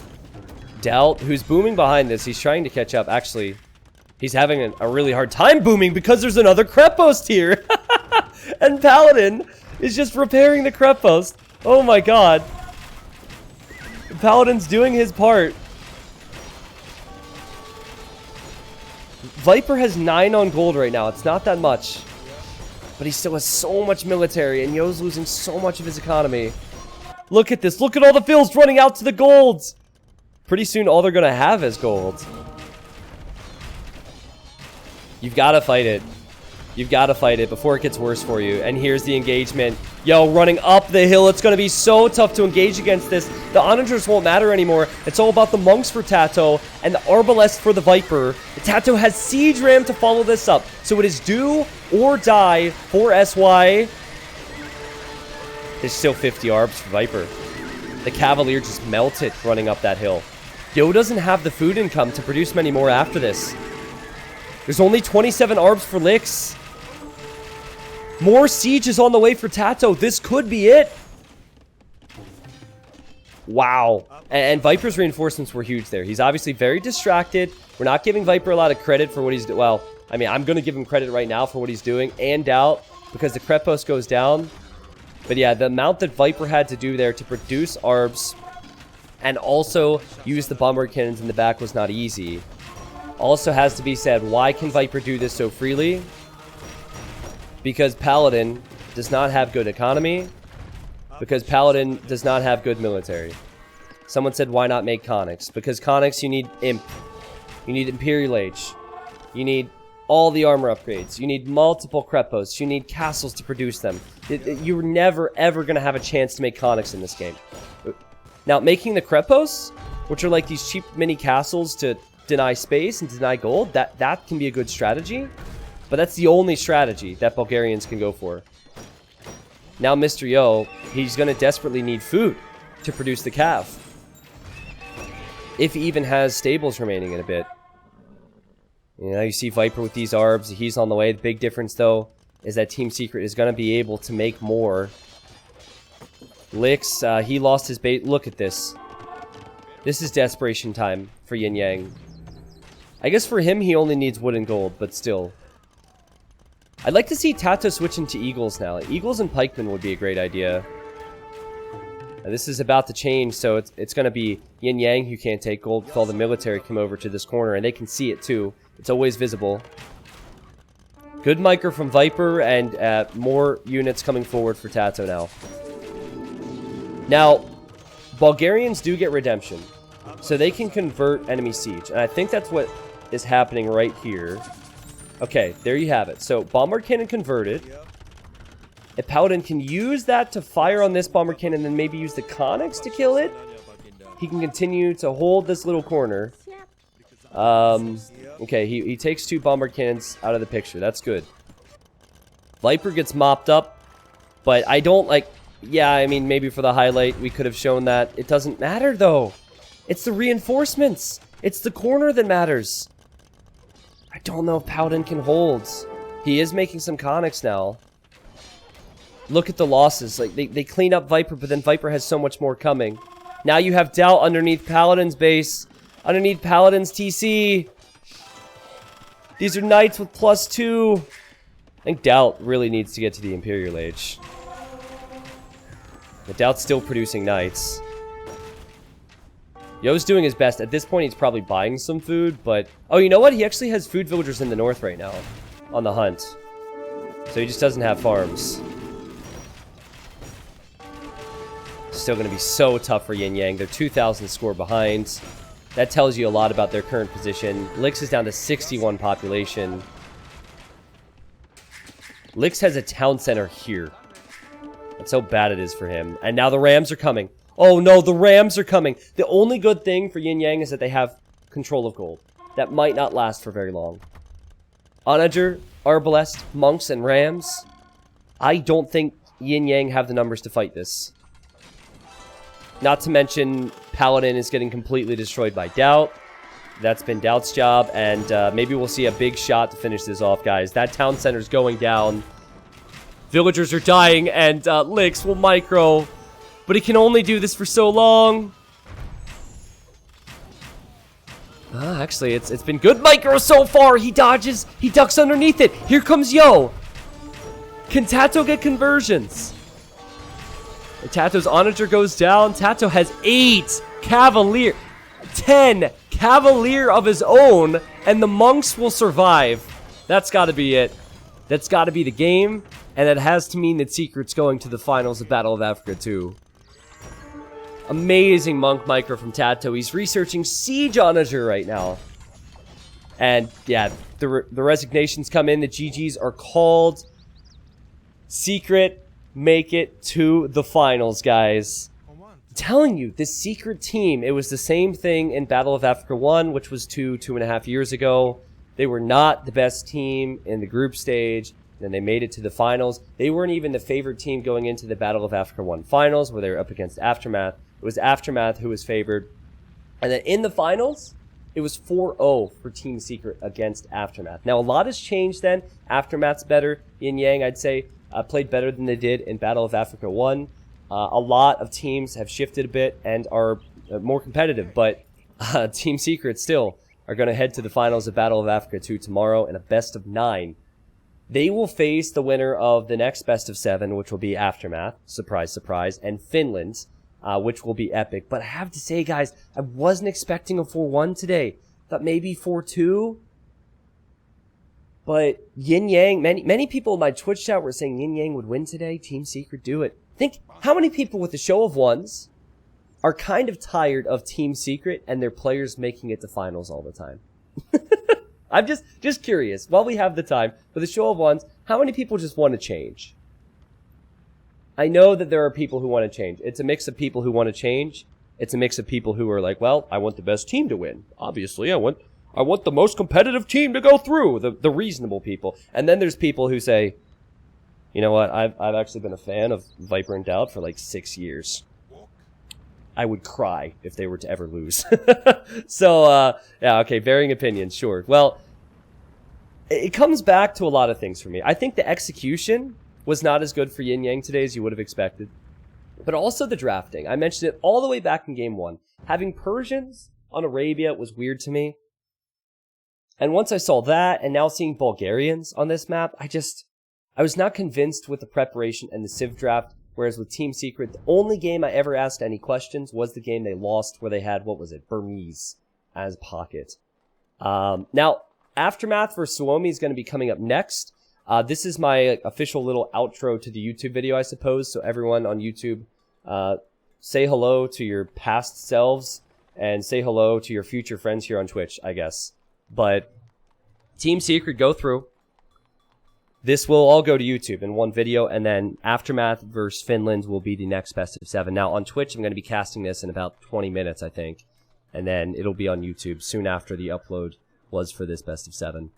Delt, who's booming behind this, he's trying to catch up. Actually, he's having a really hard time booming because there's another Crepost here. And Paladin is just repairing the Crepost. Oh my god. Paladin's doing his part. Viper has 9 on gold right now. It's not that much. But he still has so much military, and Yo's losing so much of his economy. Look at this. Look at all the fills running out to the golds. Pretty soon, all they're going to have is gold. You've got to fight it. You've got to fight it before it gets worse for you. And here's the engagement. Yo, running up the hill. It's going to be so tough to engage against this. The onagers won't matter anymore. It's all about the monks for Tato and the arbalest for the Viper. Tato has Siege Ram to follow this up. So it is do or die for SY. There's still 50 arbs for Viper. The Cavalier just melted running up that hill. Yo doesn't have the food income to produce many more after this. There's only 27 arbs for Lix. More siege is on the way for Tato. This could be it. Wow. And Viper's reinforcements were huge there. He's obviously very distracted. We're not giving Viper a lot of credit for what he's doing. Well, I mean, I'm going to give him credit right now for what he's doing. And Doubt, because the Crepost goes down. But yeah, the amount that Viper had to do there to produce arbs and also use the bombard cannons in the back was not easy. Also has to be said, why can Viper do this so freely? Because Paladin does not have good economy. Because Paladin does not have good military. Someone said, why not make Conics? Because Conics, you need Imp. You need Imperial Age. You need all the armor upgrades. You need multiple Creposts. You need castles to produce them. You're never, ever going to have a chance to make Conics in this game. Now, making the Creposts, which are like these cheap mini castles to deny space and deny gold, that can be a good strategy. But that's the only strategy that Bulgarians can go for. Now Mr. Yo, he's going to desperately need food to produce the Cav. If he even has stables remaining in a bit. You know, you see Viper with these arbs. He's on the way. The big difference, though, is that Team Secret is going to be able to make more. Lix, he lost his bait. Look at this. This is desperation time for YinYang. I guess for him, he only needs wood and gold, but still. I'd like to see Tato switch into Eagles now. Eagles and Pikemen would be a great idea. This is about to change, so it's going to be YinYang who can't take gold with all the military come over to this corner, and they can see it too. It's always visible. Good micro from Viper, and more units coming forward for Tato now. Now, Bulgarians do get redemption, so they can convert enemy siege, and I think that's what is happening right here. Okay, there you have it. So, bombard cannon converted. If Paladin can use that to fire on this bombard cannon and then maybe use the Conics to kill it, he can continue to hold this little corner. Okay, he takes 2 bombard cannons out of the picture. That's good. Viper gets mopped up, but I don't like... Yeah, I mean, maybe for the highlight, we could have shown that. It doesn't matter, though. It's the reinforcements. It's the corner that matters. I don't know if Paladin can hold. He is making some Conics now. Look at the losses. Like they clean up Viper, but then Viper has so much more coming. Now you have Doubt underneath Paladin's base. Underneath Paladin's TC. These are knights with +2. I think Doubt really needs to get to the Imperial Age. But Doubt's still producing knights. Yo's doing his best. At this point, he's probably buying some food, but... Oh, you know what? He actually has food villagers in the north right now. On the hunt. So he just doesn't have farms. Still going to be so tough for YinYang. They're 2,000 score behind. That tells you a lot about their current position. Lix is down to 61 population. Lix has a town center here. That's how bad it is for him. And now the Rams are coming. Oh no, the Rams are coming. The only good thing for YinYang is that they have control of gold. That might not last for very long. Onager, Arbalest, Monks, and Rams. I don't think YinYang have the numbers to fight this. Not to mention, Paladin is getting completely destroyed by Doubt. That's been Doubt's job, and maybe we'll see a big shot to finish this off, guys. That town center's going down. Villagers are dying, and Lix will micro. But he can only do this for so long. Actually, it's been good micro so far. He dodges. He ducks underneath it. Here comes Yo. Can Tato get conversions? And Tato's Onager goes down. Tato has 8 Cavalier. 10 Cavalier of his own. And the Monks will survive. That's got to be it. That's got to be the game. And that has to mean that Secret's going to the finals of Battle of Africa 2. Amazing Monk micro from Tato. He's researching Siege Onager right now. And yeah, the resignations come in. The GGs are called. Secret make it to the finals, guys. I'm telling you, this Secret team, it was the same thing in Battle of Africa 1, which was 2.5 years ago. They were not the best team in the group stage. Then they made it to the finals. They weren't even the favored team going into the Battle of Africa 1 finals, where they were up against Aftermath. It was Aftermath who was favored. And then in the finals, it was 4-0 for Team Secret against Aftermath. Now, a lot has changed then. Aftermath's better. YinYang, I'd say, played better than they did in Battle of Africa 1. A lot of teams have shifted a bit and are more competitive. But Team Secret still are going to head to the finals of Battle of Africa 2 tomorrow in a best of 9. They will face the winner of the next best of 7, which will be Aftermath. Surprise, surprise. And Finland. Which will be epic. But I have to say, guys, I wasn't expecting a 4-1 today. Thought maybe 4-2. But YinYang, many people in my Twitch chat were saying YinYang would win today. Team Secret do it. Think how many people with the show of ones are kind of tired of Team Secret and their players making it to finals all the time. I'm just curious. While we have the time, for the show of ones, how many people just want to change? I know that there are people who want to change. It's a mix of people who want to change. It's a mix of people who are like, well, I want the best team to win. Obviously, I want the most competitive team to go through, the reasonable people. And then there's people who say, you know what, I've actually been a fan of Viper and Doubt for like 6 years. I would cry if they were to ever lose. So, yeah, okay, varying opinions, sure. Well, it comes back to a lot of things for me. I think the execution was not as good for YinYang today as you would have expected. But also the drafting. I mentioned it all the way back in Game 1. Having Persians on Arabia was weird to me. And once I saw that, and now seeing Bulgarians on this map, I was not convinced with the preparation and the Civ draft. Whereas with Team Secret, the only game I ever asked any questions was the game they lost, where they had, what was it, Burmese as pocket. Now, Aftermath for Suomi is going to be coming up next. This is my official little outro to the YouTube video, I suppose. So everyone on YouTube, say hello to your past selves and say hello to your future friends here on Twitch, I guess. But Team Secret go through. This will all go to YouTube in one video, and then Aftermath versus Finland will be the next best of 7. Now, on Twitch, I'm going to be casting this in about 20 minutes, I think. And then it'll be on YouTube soon after the upload was for this best of 7.